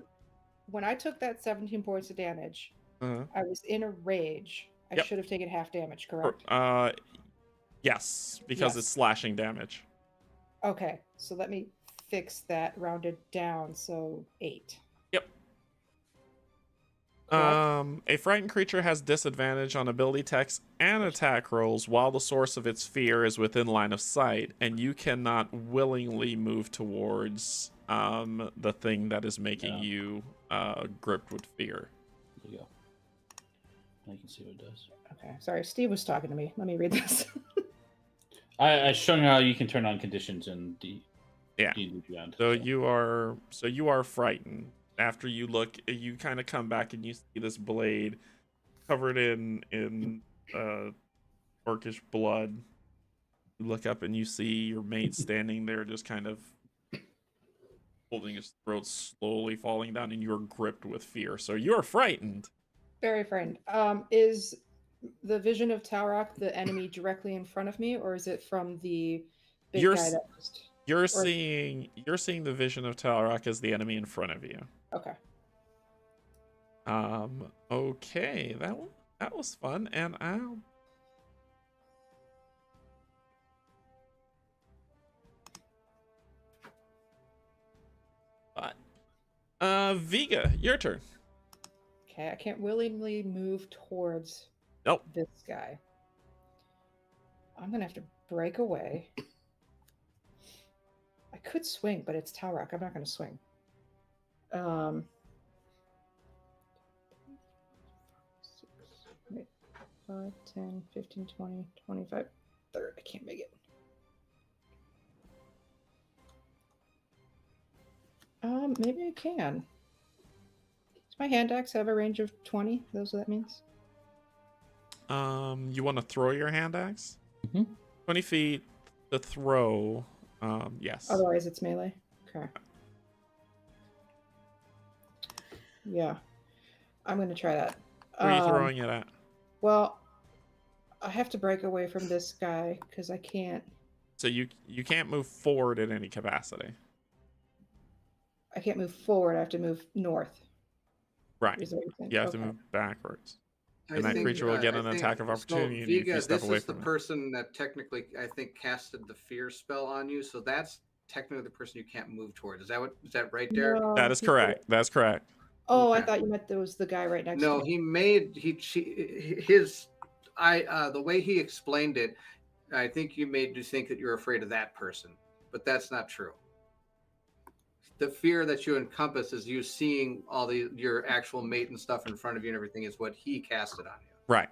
when I took that 17 points of damage, Uh-huh. I was in a rage. I Yep. should have taken half damage, correct? Yes, because it's Yes. slashing damage. Okay, so let me fix that rounded down. So 8. Yep. Correct? A frightened creature has disadvantage on ability checks and attack rolls while the source of its fear is within line of sight, and you cannot willingly move towards the thing that is making you gripped with fear. There you go. Now you can see what it does. Okay, sorry. Steve was talking to me. Let me read this. I showing you how you can turn on conditions in Yeah. D&D Beyond. So you are frightened. After you look, you kind of come back and you see this blade covered in orcish blood. You look up and you see your mate standing there, just kind of holding his throat, slowly falling down, and you're gripped with fear. So you're frightened. Very frightened. Is the vision of Talrock the enemy directly in front of me, or is it from the big You're guy s- that just... You're seeing the vision of Talrock as the enemy in front of you. Okay. Okay, that was fun, and I'll. But, Veega, your turn. Okay, I can't willingly move towards Nope. this guy. I'm gonna have to break away. I could swing, but it's Talrock. I'm not gonna swing. 5, 10, 15, 20, 25, 30. I can't make it. Maybe I can. Does my hand axe have a range of 20? Those what that means? You want to throw your hand axe? Mhm. 20 feet to throw. Yes. Otherwise, it's melee. Okay. Yeah, I'm gonna try that. Where are you throwing it at? Well, I have to break away from this guy because I can't. So you can't move forward in any capacity. I can't move forward. I have to move north. Right. Is that what you're saying? You have to Okay. move backwards. I And that think, creature will get I an think- attack of so opportunity and if you Veega, step this away is the from it. person that technically I think casted the fear spell on you. So that's technically the person you can't move towards. Is that right, Derek? No, That is he- correct. That's correct. Oh, I Okay. thought you meant there was the guy right next No, to me. he made his the way he explained it. I think you made you think that you're afraid of that person, but that's not true. The fear that you encompass is you seeing all your actual mate and stuff in front of you and everything is what he casted on you. Right.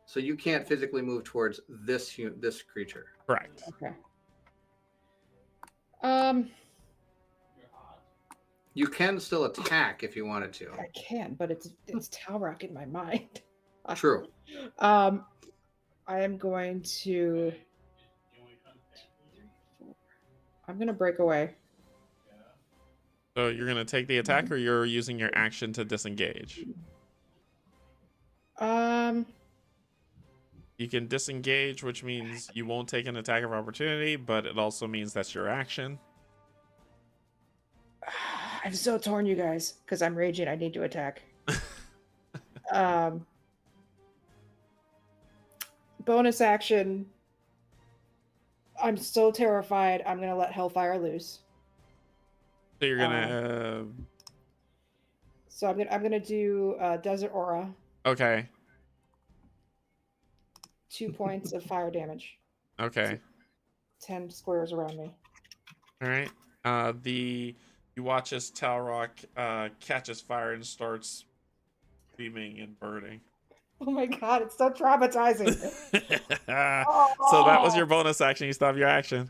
So you can't physically move towards this creature. Correct. Okay. You can still attack if you wanted to. I can, but it's Talrock in my mind. True. I am going to. I'm gonna break away. So you're gonna take the attack, or you're using your action to disengage. You can disengage, which means you won't take an attack of opportunity, but it also means that's your action. I'm so torn, you guys, because I'm raging. I need to attack. Bonus action. I'm so terrified. I'm gonna let Hellfire loose. So you're gonna. So I'm gonna do Desert Aura. Okay. 2 points of fire damage. Okay. 10 squares around me. All right. You watch as Talrock catches fire and starts screaming and burning. Oh my god, it's so traumatizing. So that was your bonus action. You stop your action.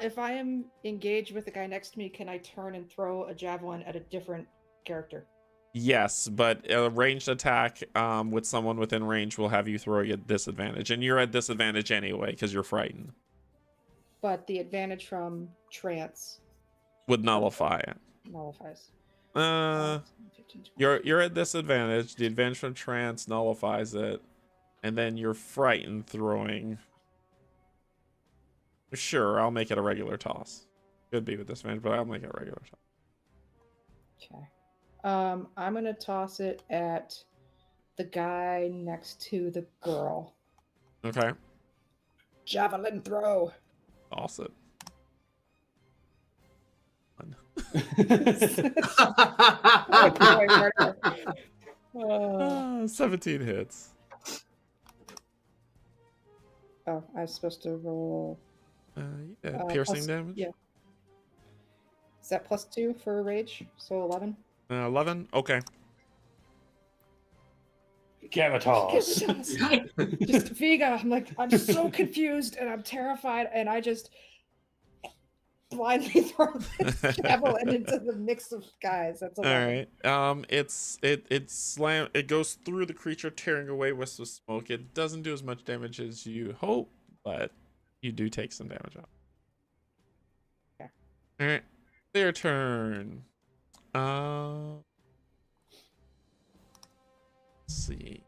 If I am engaged with the guy next to me, can I turn and throw a javelin at a different character? Yes, but a ranged attack with someone within range will have you throw at disadvantage, and you're at disadvantage anyway because you're frightened. But the advantage from trance Would nullify it. nullifies. 15, 20. You're at disadvantage. The advantage from trance nullifies it, and then you're frightened throwing. Sure, I'll make it a regular toss. Could be with disadvantage, but I'll make it a regular shot. Okay. I'm gonna toss it at the guy next to the girl. Okay. Javelin throw. Awesome. Oh, 17 hits. I was supposed to roll. Piercing plus- damage? Yeah. Is that +2 for rage? So 11? 11? Okay. Gavatos. Just Veega. I'm like, I'm so confused and I'm terrified, and I just blindly throw this javelin into the mix of guys. That's All 11. right. It goes through the creature, tearing away wisps of smoke. It doesn't do as much damage as you hope, but you do take some damage out. Okay. All right. Their turn. Let's see.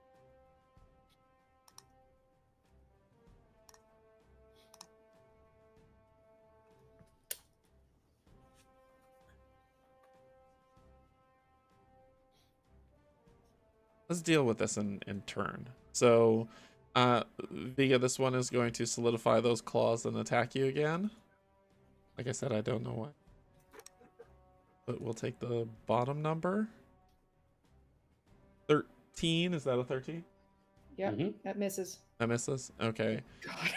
Let's deal with this in turn. So, Veega, this one is going to solidify those claws and attack you again. Like I said, I don't know why. But we'll take the bottom number. 13. Is that a 13? Yep, that misses. That misses? Okay. God.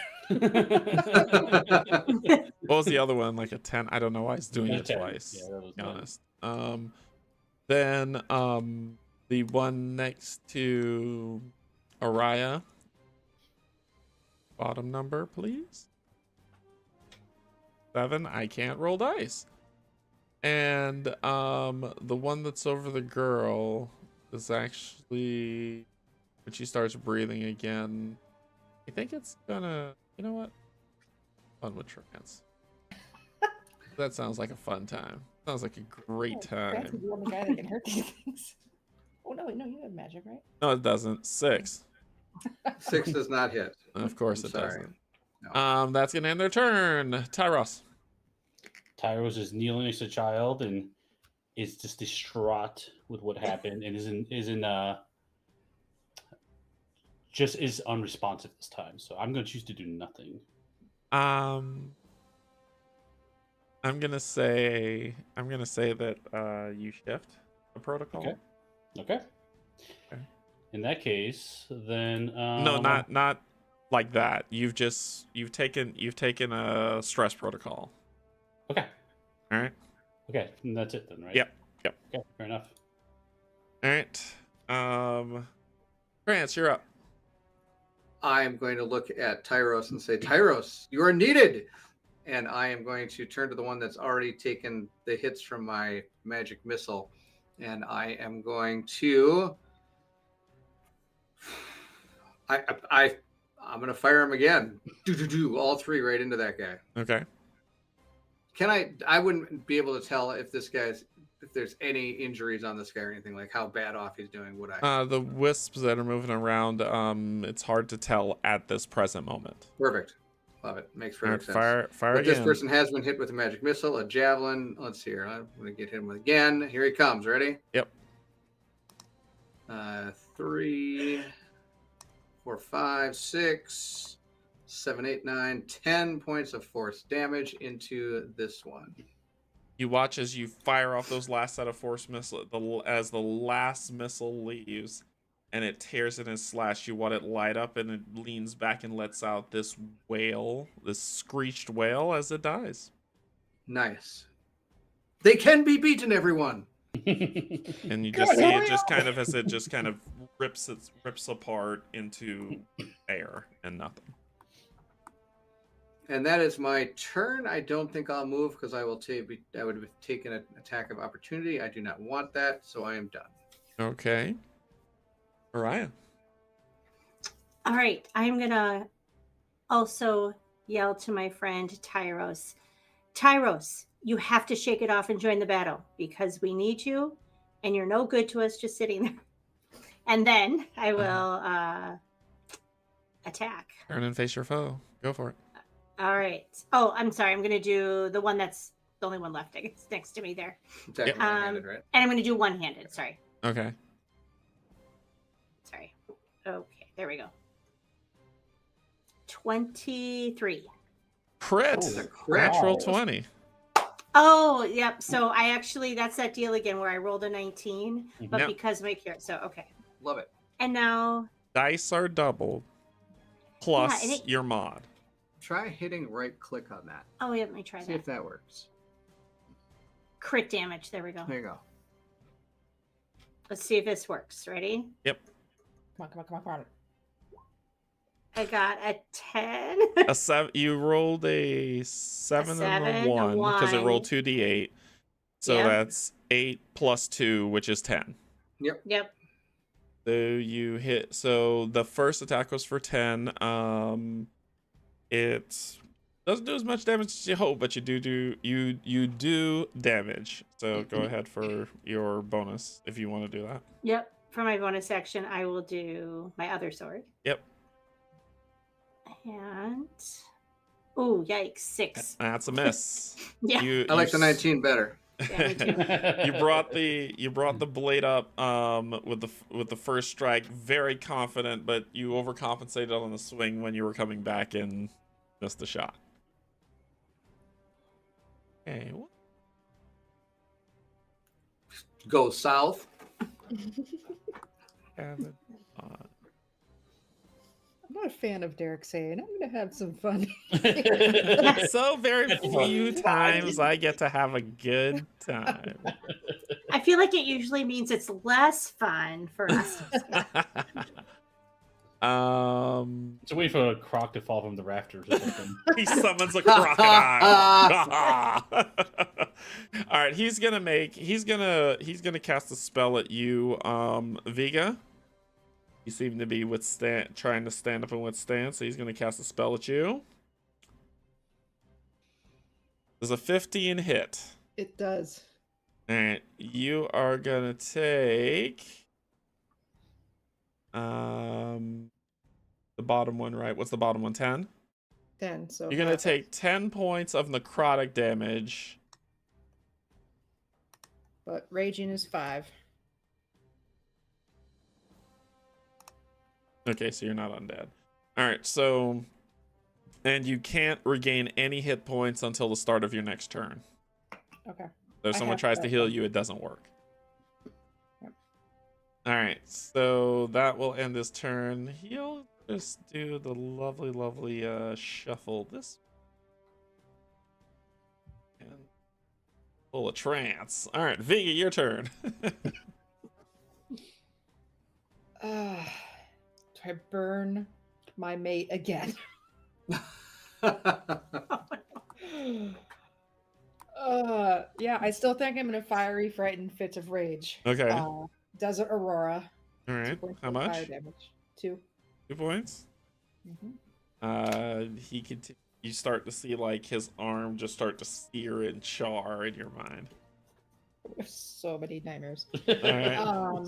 What was the other one? Like a 10? I don't know why he's doing it 10. twice. Yeah, that was To be 10. honest. Then the one next to Araya. Bottom number, please. 7. I can't roll dice. And the one that's over the girl is actually, when she starts breathing again, I think it's gonna, you know what? Fun with trance. That sounds like a fun time. Sounds like a great That's time. the only guy that can hurt these things. Oh no, you have magic, right? No, it doesn't. 6. 6 does not hit. Of course I'm it sorry. doesn't. No. That's gonna end their turn. Tyros. Tyros is kneeling next to a child and is just distraught with what happened and is unresponsive this time. So I'm going to choose to do nothing. I'm gonna say that you shift the protocol. Okay. In that case, then No, not like that. You've taken a stress protocol. Okay. All right. Okay, and that's it then, right? Yep. Okay, fair enough. All right. France, you're up. I'm going to look at Tyros and say, Tyros, you are needed. And I am going to turn to the one that's already taken the hits from my magic missile. And I am going to... I'm going to fire him again. All 3 right into that guy. Okay. I wouldn't be able to tell if there's any injuries on this guy or anything, like how bad off he's doing, would I? The wisps that are moving around, it's hard to tell at this present moment. Perfect. Love it. Makes All right, perfect sense. fire But again. this person has been hit with a magic missile, a javelin. Let's see here. I'm going to get him again. Here he comes. Ready? Yep. 3, 4, 5, 6, 7, 8, 9, 10 points of force damage into this one. You watch as you fire off those last set of force missiles. As the last missile leaves, and it tears in his slash. You want it light up, and it leans back and lets out this wail, this screeched wail as it dies. Nice. They can be beaten, everyone. And you just see it just kind of as it just kind of rips apart into air and nothing. And that is my turn. I don't think I'll move because I would have taken an attack of opportunity. I do not want that, so I am done. Okay. Araya. All right, I'm gonna also yell to my friend Tyros. Tyros, you have to shake it off and join the battle because we need you, and you're no good to us just sitting there. And then I will attack. Turn and face your foe. Go for it. All right. Oh, I'm sorry. I'm gonna do the one that's the only one left. It's next to me there. It's actually one-handed, right? And I'm going to do one-handed. Sorry. Okay. Sorry. Okay, there we go. 23. Crit. Oh, it's a crit. Natural Wow. 20. Oh, yep. So I actually, that's that deal again where I rolled a 19, but Yep. because my character, so okay. Love it. And now, Dice are doubled. Plus and it- your mod. Try hitting right click on that. oh, yeah, let me try See that. if that works. Crit damage. There we go. There you go. Let's see if this works. Ready? Yep. Come on. I got a 10. A 7. You rolled a 7 and a 1 because it rolled 2d8. So Yep. that's 8 plus 2, which is 10. Yep. So you hit. So the first attack was for 10. It doesn't do as much damage as you hope, but you do damage. So go ahead for your bonus if you want to do that. Yep. For my bonus action, I will do my other sword. Yep. And oh, yikes, 6. That's a miss. Yeah. I like the 19 better. Yeah, me too. You brought the blade up with the first strike, very confident, but you overcompensated on the swing when you were coming back and missed the shot. Okay. Go south. I'm I'm not a fan of Derek saying, I'm going to have some fun. so very That's few fun. times I get to have a good time. I feel like it usually means it's less fun for us. So wait for a croc to fall from the rafters or something. He summons a crocodile. All right, he's gonna cast a spell at you, Veega. You seem to be trying to stand up and withstand, so he's gonna cast a spell at you. There's a 15 hit. It does. All right, you are gonna take the bottom one, right? What's the bottom one? 10? 10. So You're gonna take 10 points of necrotic damage. But raging is 5. Okay, so you're not undead. All right, so and you can't regain any hit points until the start of your next turn. Okay. So if I someone have tries to that heal one. you, it doesn't work. Yep. All right, so that will end his turn. He'll just do the lovely shuffle this and pull a trance. All right, Veega, your turn. Do I burn my mate again? Yeah, I still think I'm in a fiery, frightened fit of rage. Okay. Desert Aurora. All right. 2 points How of much? Fire damage. 2. 2 points. Mm-hmm. He could. You start to see like his arm just start to sear and char in your mind. So many nightmares. All right.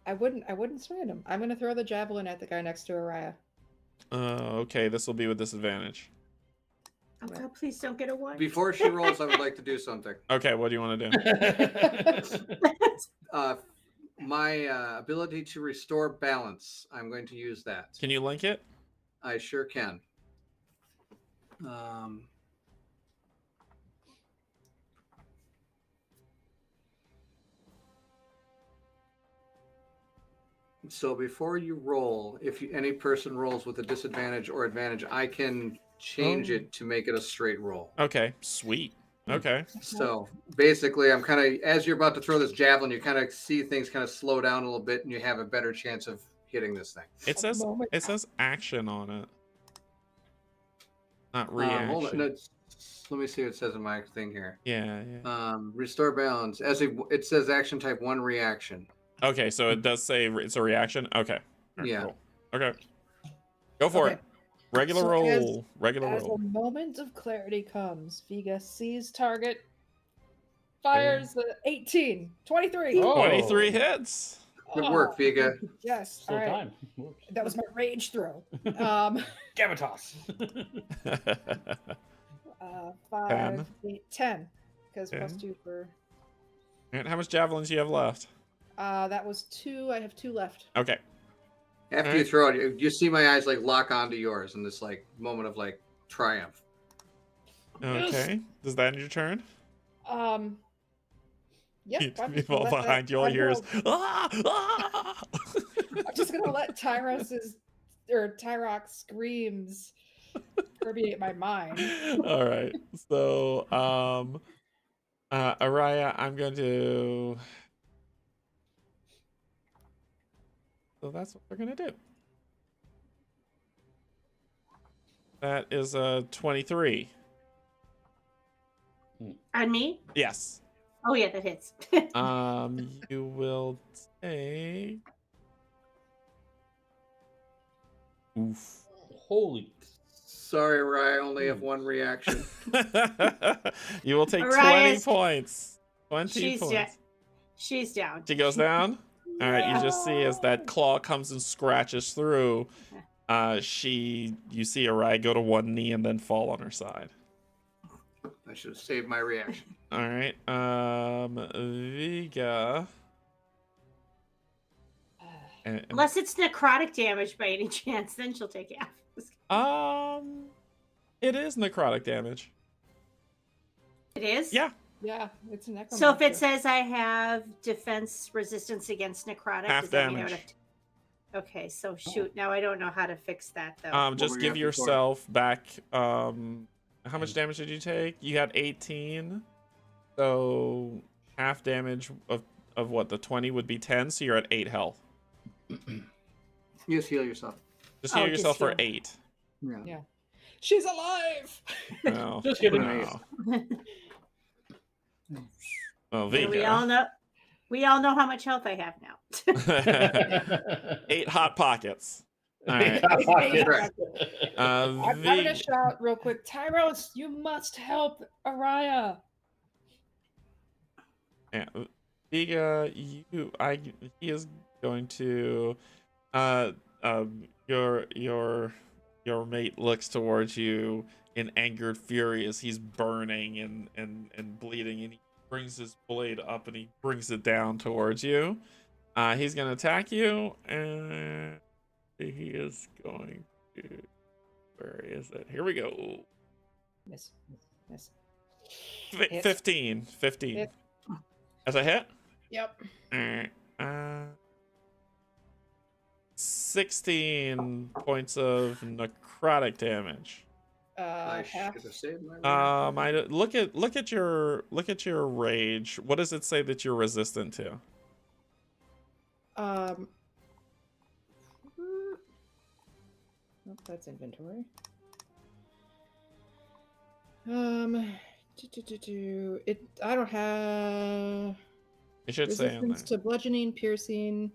I wouldn't swing at him. I'm gonna throw the javelin at the guy next to Araya. Okay, this will be with disadvantage. Oh God, please don't get a 1. Before she rolls, I would like to do something. Okay, what do you want to do? My ability to restore balance. I'm going to use that. Can you link it? I sure can. So before you roll, if any person rolls with a disadvantage or advantage, I can change it to make it a straight roll. Okay, sweet. Okay. So basically, I'm kind of, as you're about to throw this javelin, you kind of see things kind of slow down a little bit, and you have a better chance of hitting this thing. It says action on it, not reaction. Hold on. No, let me see what it says in my thing here. Yeah. Restore balance. It says action type 1 reaction. Okay, so it does say it's a reaction. Okay. All right, Yeah. cool. Okay. Go for it. Regular So roll. Regular As roll. a moment of clarity comes, Veega sees target, Fires 18, 23. Oh. 23 hits. Good work, Veega. Yes. Still All right. time. That was my rage throw. Gavatos. 5, 8, 10. Because 10. +2 for. And how much javelins do you have left? That was 2. I have 2 left. Okay. After you throw it, you see my eyes like lock onto yours in this like moment of like triumph. Okay. Does that end your turn? Yep. I'm You just fall gonna let behind that- you, all I'm you hear is, gonna- ah! Ah! I'm just gonna let Tyrok's screams permeate my mind. All right. So, Araya, I'm going to. So that's what we're gonna do. That is a 23. On me? Yes. Oh yeah, that hits. You will take. Oof. Holy. Sorry, Rye, I only have one reaction. You will take 20 Araya's- points. 20 She's points. She's down. She goes down. All right, you just see as that claw comes and scratches through. You see Araya go to one knee and then fall on her side. I should have saved my reaction. All right, Veega. Unless it's necrotic damage by any chance, then she'll take half. It is necrotic damage. It is? Yeah, Yeah, it's a necromancer. So if it says I have defense resistance against necrotic, half does that mean I would damage. have to... Okay, so shoot. Now I don't know how to fix that though. Just were you give at before? yourself back. How much damage did you take? You had 18. So half damage of what? The 20 would be 10. So you're at 8 health. You just heal yourself. Just heal just yourself for heal. 8. Yeah. She's alive! No. Just kidding. No. Oh, we Veega. all know how much health I have now. 8 hot pockets. All right. Correct. I'm gonna Veega. shout real quick. Tyros, you must help Araya. Yeah, Veega, he is going to, your mate looks towards you in angered fury as he's burning and bleeding, and he brings his blade up and he brings it down towards you. He's gonna attack you, and he is going to. Where is it? Here we go. Miss. 15. Hit. As a hit. Yep. Alright. 16 points of necrotic damage. I Half. should have saved my reaction. Look at your rage. What does it say that you're resistant to? Oh, that's inventory. It. I don't have It should say in resistance there. to bludgeoning, piercing,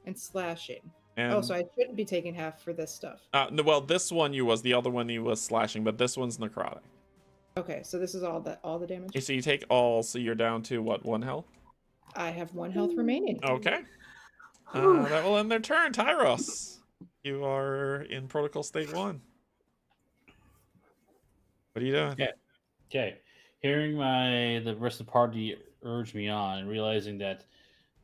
and slashing. And, So I shouldn't be taking half for this stuff. no, well, this one you was, the other one you was slashing, but this one's necrotic. Okay, so this is all the damage. So you take all, so you're down to what, 1 health? I have 1 health remaining. Okay. That will end their turn. Tyros, you are in protocol state 1. What are you doing? Yeah. Okay. Hearing the rest of the party urge me on and realizing that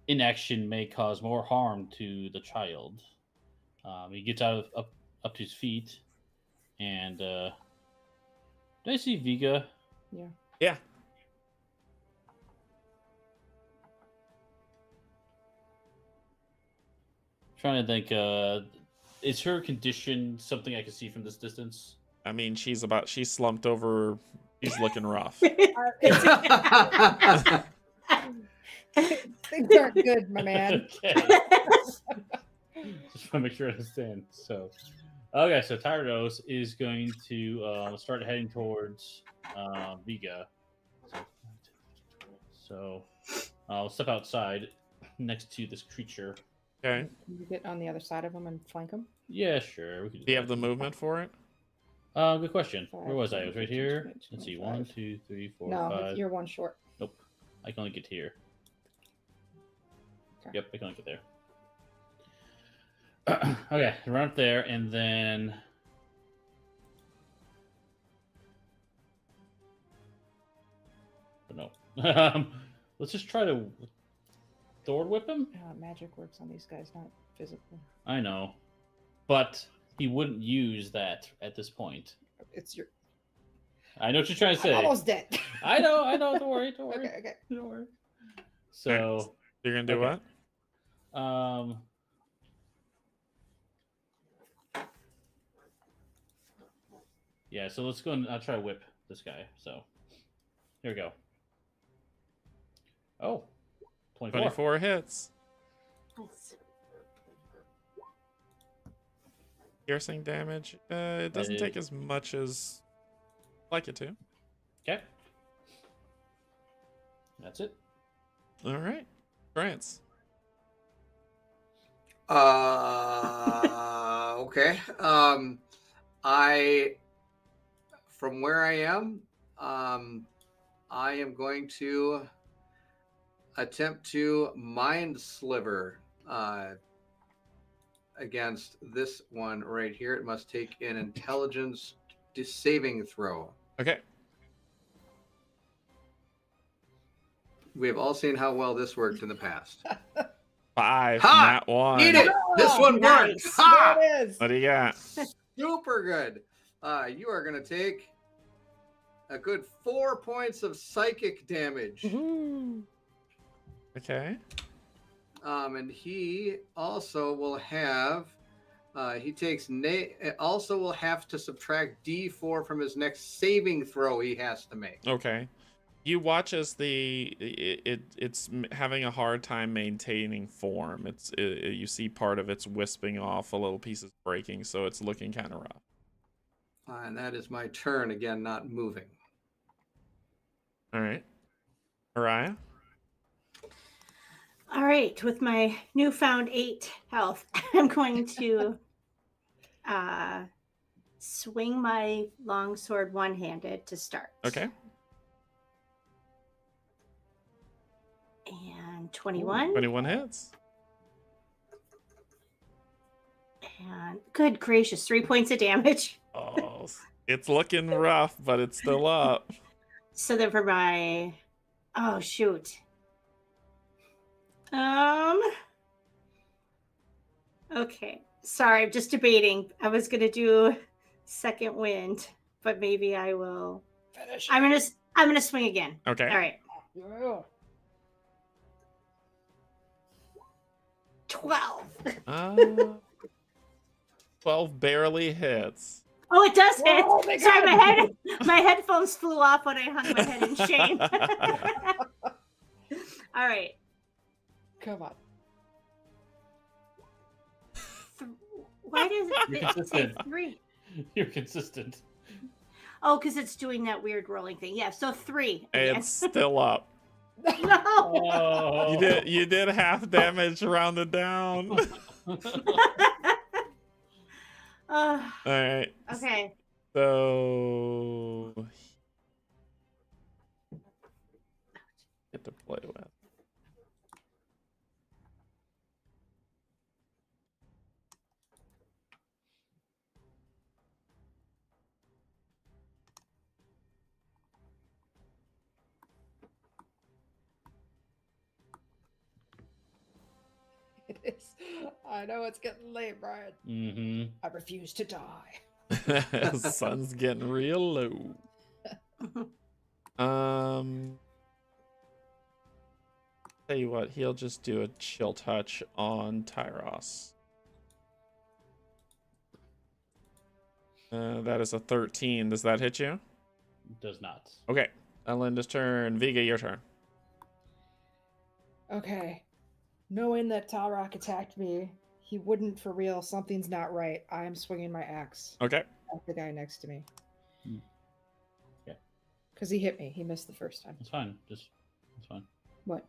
inaction may cause more harm to the child, he gets up to his feet and do I see Veega? Yeah. Trying to think, is her condition something I can see from this distance? I mean, she's slumped over. She's looking rough. Things aren't good, my man. Okay. Just want to make sure I understand. So, okay, so Tyros is going to start heading towards Veega. So, I'll step outside next to this creature. Okay. Can you get on the other side of him and flank him? Yeah, sure. We can Do you that. have the movement for it? Good question. Where was I? I was right here. 5, Let's see. 25. 1, 2, 3, 4, No, 5. you're 1 short. Nope. I can only get here. Okay. Yep, I can only get there. Okay, run up there, and then... Oh, no. Let's just try to sword whip him? Magic works on these guys, not physical. I know. But he wouldn't use that at this point. It's your... I know what you're trying to say. I'm almost dead. I know. Don't worry. Okay. Don't worry. So... You're going to do okay. what? Yeah, so let's go and I'll try to whip this guy. So, here we go. Oh, 24. 24 hits. Nice. Piercing damage. It doesn't take as much as I'd like it to. Okay. That's it. All right. France. Okay. From where I am, I am going to attempt to mind sliver against this one right here. It must take an intelligence saving throw. Okay. We have all seen how well this worked in the past. 5, Ha! not 1. Eat it! This one worked! Nice. Ha! There it is. What do you got? Super good. You are going to take a good 4 points of psychic damage. Okay. And he also will have, also will have to subtract D4 from his next saving throw he has to make. Okay. You watch as it's having a hard time maintaining form. You see part of it's wisping off, a little piece is breaking, so it's looking kind of rough. And that is my turn again, not moving. All right. Araya? All right, with my newfound 8 health, I'm going to swing my longsword one-handed to start. Okay. And 21. 21 hits. And good gracious, 3 points of damage. Oh, it's looking rough, but it's still up. So then for my... Oh, shoot. Okay. Sorry, I'm just debating. I was going to do second wind, but maybe I will... Finish. I'm gonna swing again. Okay. All right. Yeah. 12. 12 barely hits. Oh, it does hit. Whoa, they Sorry, got my headphones flew off when I hung my head in shame. All right. Come on. Why does You're it say consistent. 3? You're consistent. Oh, because it's doing that weird rolling thing. Yeah, so 3. again. It's still up. No. Oh. You did half damage rounded down. All right. Okay. So get to play with. It is. I know it's getting late, Brian. Mm-hmm. I refuse to die. Sun's getting real low. Tell you what, he'll just do a chill touch on Tyros. That is a 13. Does that hit you? Does not. Okay. Linda's turn. Veega, your turn. Okay. Knowing that Talrock attacked me, he wouldn't for real. Something's not right. I'm swinging my axe Okay. at the guy next to me. Okay. Because he hit me. He missed the first time. It's fine. It's fine. What?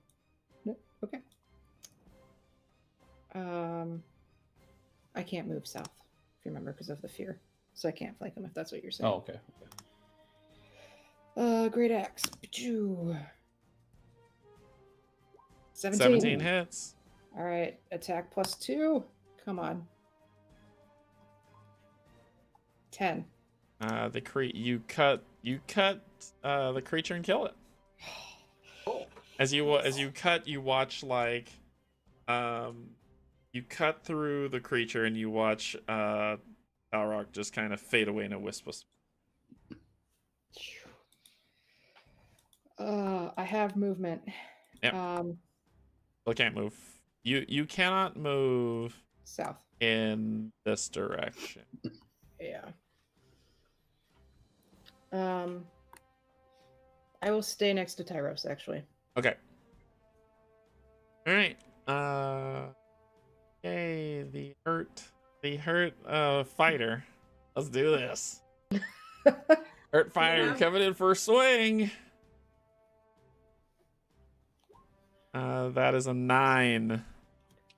No? Okay. I can't move south, if you remember, because of the fear. So I can't flank him, if that's what you're saying. Oh, okay. Great axe. Pachoo. 17. 17 hits. All right, attack +2. Come on. 10. You cut the creature and kill it. As you cut, you watch like you cut through the creature and you watch Balrog just kind of fade away in a wisp of smoke. I have movement. Yep. I can't move. You cannot move South. in this direction. Yeah. I will stay next to Tyros, actually. Okay. All right. Okay, the hurt fighter. Let's do this. Hurt fighter, Yeah. coming in for a swing. That is a 9.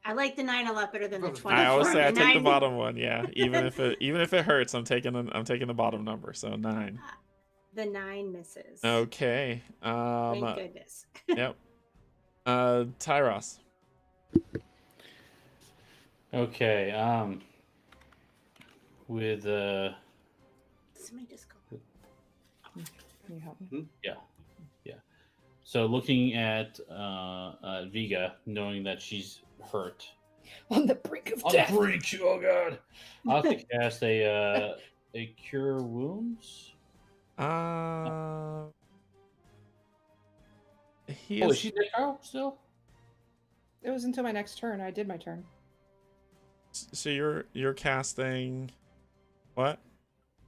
I like the 9 a lot better than the 24. I always say I take the 9. bottom one. Yeah, even if it hurts, I'm taking the bottom number. So 9. The 9 misses. Okay. Thank goodness. Yep. Tyros. Okay. With Somebody just go. Can you help me? yeah. So looking at Veega, knowing that she's hurt. On the brink of On death. the brink. Oh god. I'll have to cast a cure wounds. He Oh, is is she there, Carl, still? It was until my next turn. I did my turn. So you're casting what?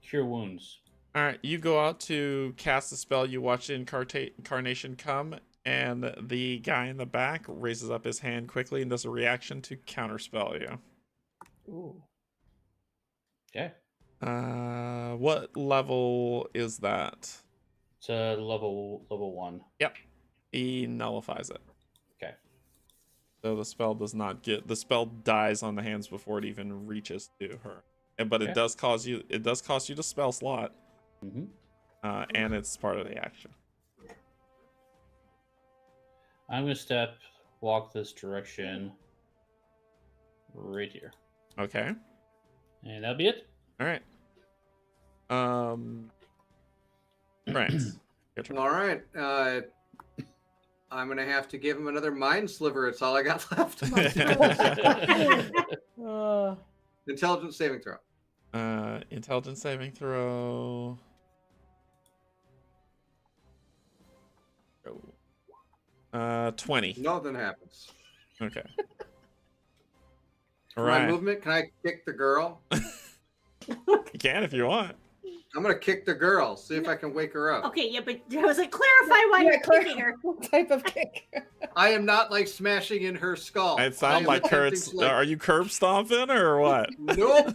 Cure wounds. All right, you go out to cast the spell. You watch the incarnation come, and the guy in the back raises up his hand quickly and does a reaction to counterspell you. Ooh. Okay. What level is that? It's level 1. Yep. He nullifies it. Okay. So the spell dies on the hands before it even reaches to her. But it Okay. does cost you to spell slot. Mm-hmm. And it's part of the action. I'm gonna walk this direction right here. Okay. And that'll be it. All right. France. Your turn. All right. I'm gonna have to give him another mind sliver. It's all I got left. Intelligence saving throw. Intelligence saving throw. 20. Nothing happens. Okay. For All my right. movement, can I kick the girl? You can if you want. I'm gonna kick the girl. See if I can wake her up. Okay, yeah, but I was like, clarify why you're kicking her. What type of kick? I am not like smashing in her skull. It I sounds am like attempting Kurt's. to, like- Are you curb stomping or what? Nope.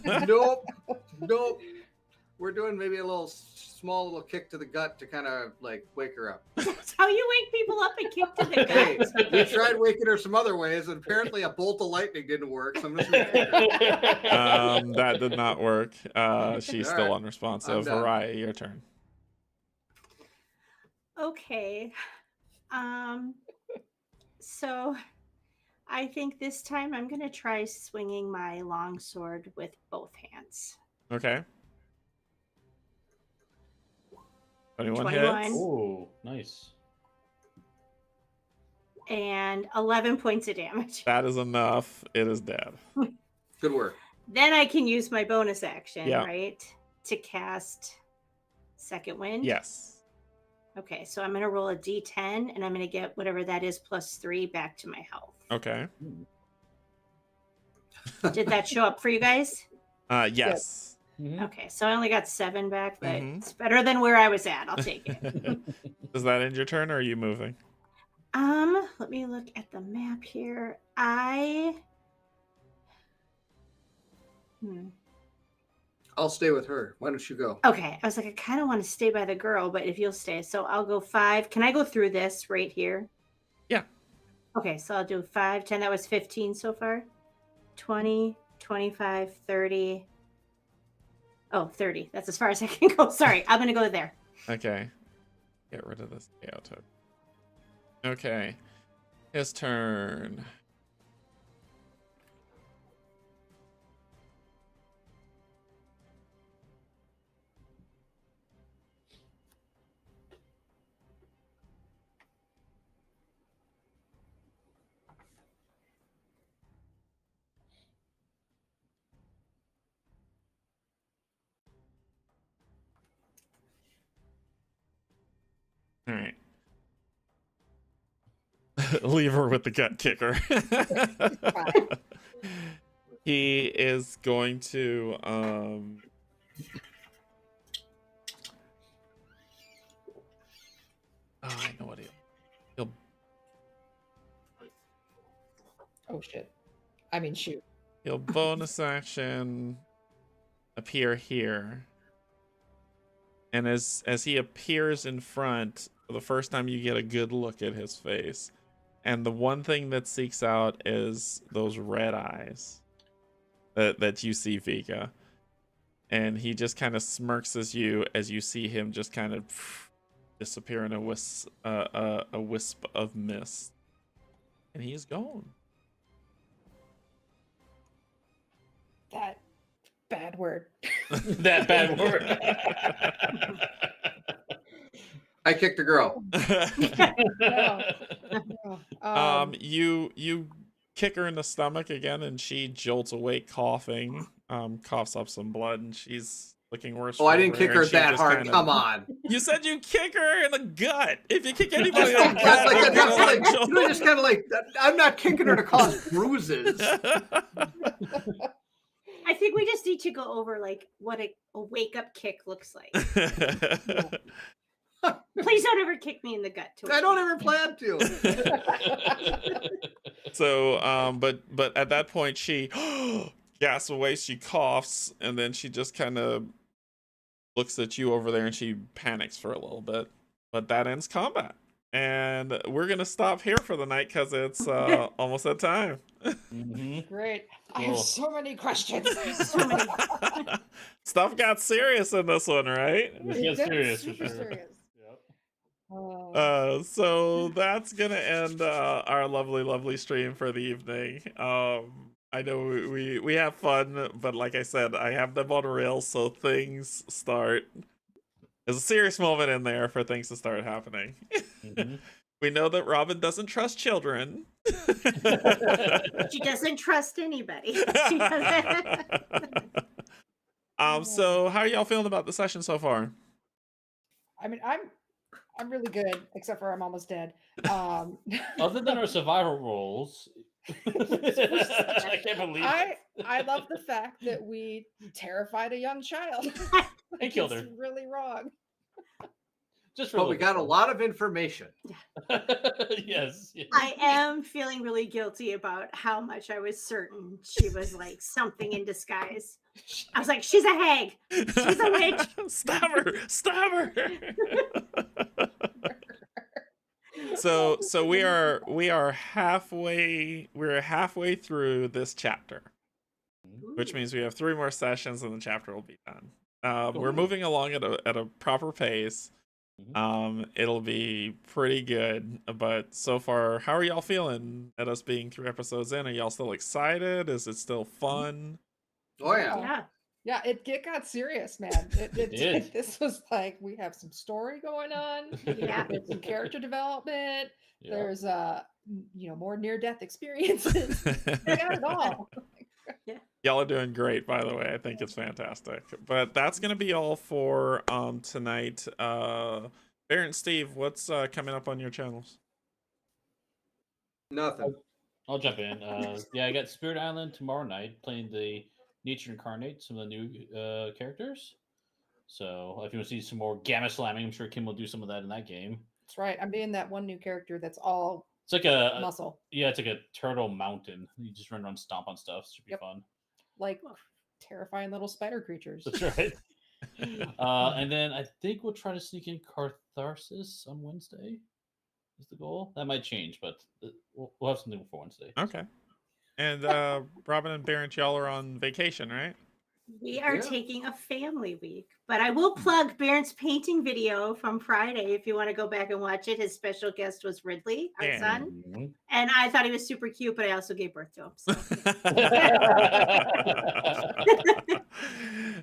We're doing maybe a small little kick to the gut to kind of like wake her up. That's how you wake people up and kick to the Hey, gut. we tried waking her some other ways, and apparently a bolt of lightning didn't work. So I'm just gonna kick her. That did not work. She's All still right. unresponsive. I'm done. Mariah, your turn. Okay. So I think this time I'm going to try swinging my longsword with both hands. Okay. 21 21. hits. Oh, nice. And 11 points of damage. That is enough. It is dead. Good work. Then I can use my bonus action, Yeah. right? To cast Second Wind. Yes. Okay, so I'm going to roll a d10 and I'm going to get whatever that is +3 back to my health. Okay. Did that show up for you guys? Yes. Mhm. Okay, so I only got 7 back, but Mhm. it's better than where I was at. I'll take it. Does that end your turn or are you moving? Let me look at the map here. I'll stay with her. Why don't you go? Okay, I was like, I kind of want to stay by the girl, but if you'll stay, so I'll go 5. Can I go through this right here? Yeah. Okay, so I'll do 5, 10. That was 15 so far. 20, 25, 30. Oh, 30. That's as far as I can go. Sorry, I'm going to go there. Okay. Get rid of this KO token. Okay. His turn. All right. Leave her with the gut kicker. He is going to oh, I know what he'll Oh shit. I mean, shoot. he'll bonus action appear here. And as he appears in front, for the first time you get a good look at his face. And the one thing that seeks out is those red eyes that you see, Veega. And he just kind of smirks as you see him just kind of disappear in a wisp of mist. And he's gone. That bad word. That bad word. I kicked a girl. No. You kick her in the stomach again, and she jolts awake coughing, coughs up some blood, and she's looking worse. Oh, I didn't kick her that hard. Come on. You said you kick her in the gut. If you kick anybody in the That's gut, like, they're that's gonna, like, jolt. you know, just kind of like, I'm not kicking her to cause bruises. I think we just need to go over like what a wake up kick looks like. Please don't ever kick me in the gut. I don't ever plan to. So, but at that point, she gasps away. She coughs, and then she just kind of looks at you over there, and she panics for a little bit. But that ends combat, and we're gonna stop here for the night because it's almost that time. Great. I Cool. have so many questions. So many. Stuff got serious in this one, right? This gets That's serious for super sure. serious. So that's gonna end our lovely stream for the evening. I know we have fun, but like I said, I have them on rails, so things start. There's a serious moment in there for things to start happening. We know that Robin doesn't trust children. She doesn't trust anybody. She doesn't. So how are y'all feeling about the session so far? I mean, I'm really good, except for I'm almost dead. Other than our survival roles, I can't believe it. I love the fact that we terrified a young child. And killed It's her. really wrong. Just for But we got a lot of information. yes. I am feeling really guilty about how much I was certain she was like something in disguise. I was like, she's a hag. She's a witch. Stab her! Stab her! So we are halfway through this chapter, which means we have 3 more sessions and the chapter will be done. We're moving along at a proper pace. It'll be pretty good, but so far, how are y'all feeling at us being 3 episodes in? Are y'all still excited? Is it still fun? Oh yeah. Yeah, it got serious, man. It did. This was like, we have some story going on. Yeah. There's some character development. Yeah. There's more near-death experiences. We got it all. Y'all are doing great, by the way. I think it's fantastic. But that's gonna be all for tonight. Barrett and Steve, what's coming up on your channels? Nothing. I'll jump in. Yeah, I got Spirit Island tomorrow night, playing the Nature Incarnate, some of the new characters. So if you want to see some more gamma slamming, I'm sure Kim will do some of that in that game. That's right. I'm being that one new character that's all It's like a muscle. Yeah, it's like a turtle mountain. You just run around, stomp on stuff. Should be fun. Like terrifying little spider creatures. That's right. And then I think we'll try to sneak in Catharsis on Wednesday. Is the goal? That might change, but we'll have something for Wednesday. Okay. And Robin and Barrett, y'all are on vacation, right? We are Yeah. taking a family week, but I will plug Baron's painting video from Friday if you want to go back and watch it. His special guest was Ridley, our Yeah. son, Mhm. and I thought he was super cute, but I also gave birth to him. So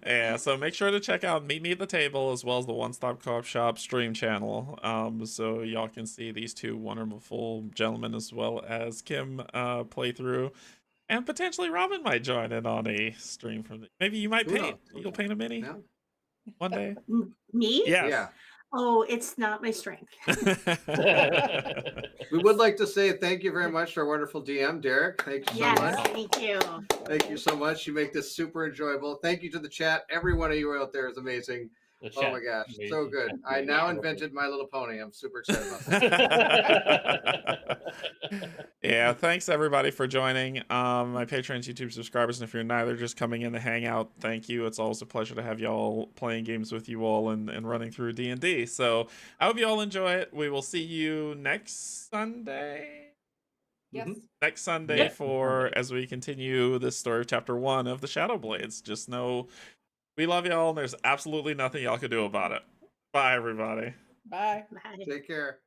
Yeah, so make sure to check out Meet Me at the Table as well as the One Stop Co-op Shop stream channel. So y'all can see these two wonderful gentlemen as well as Kim play through. And potentially Robin might join in on a stream from maybe you might Who paint. knows? You'll paint a mini Yeah. one day. me? Yes. Yeah. Oh, it's not my strength. We would like to say thank you very much to our wonderful DM, Derek. Thank you so Yes, much. thank you. Thank you so much. You make this super enjoyable. Thank you to the chat. Every one of you out there is amazing. The Oh chat, my gosh, so amazing. good. Chat's I great. now Yeah. invented My Little Pony. I'm super excited about that. Yeah, thanks everybody for joining. My patrons, YouTube subscribers, and if you're neither, just coming in to hang out, thank you. It's always a pleasure to have y'all playing games with you all and running through D&D. So I hope you all enjoy it. We will see you next Sunday. Yes. Next Sunday Yeah. for as we continue this story of chapter 1 of the Shadow Blades. Just know we love y'all and there's absolutely nothing y'all can do about it. Bye everybody. Bye. Bye. Take care.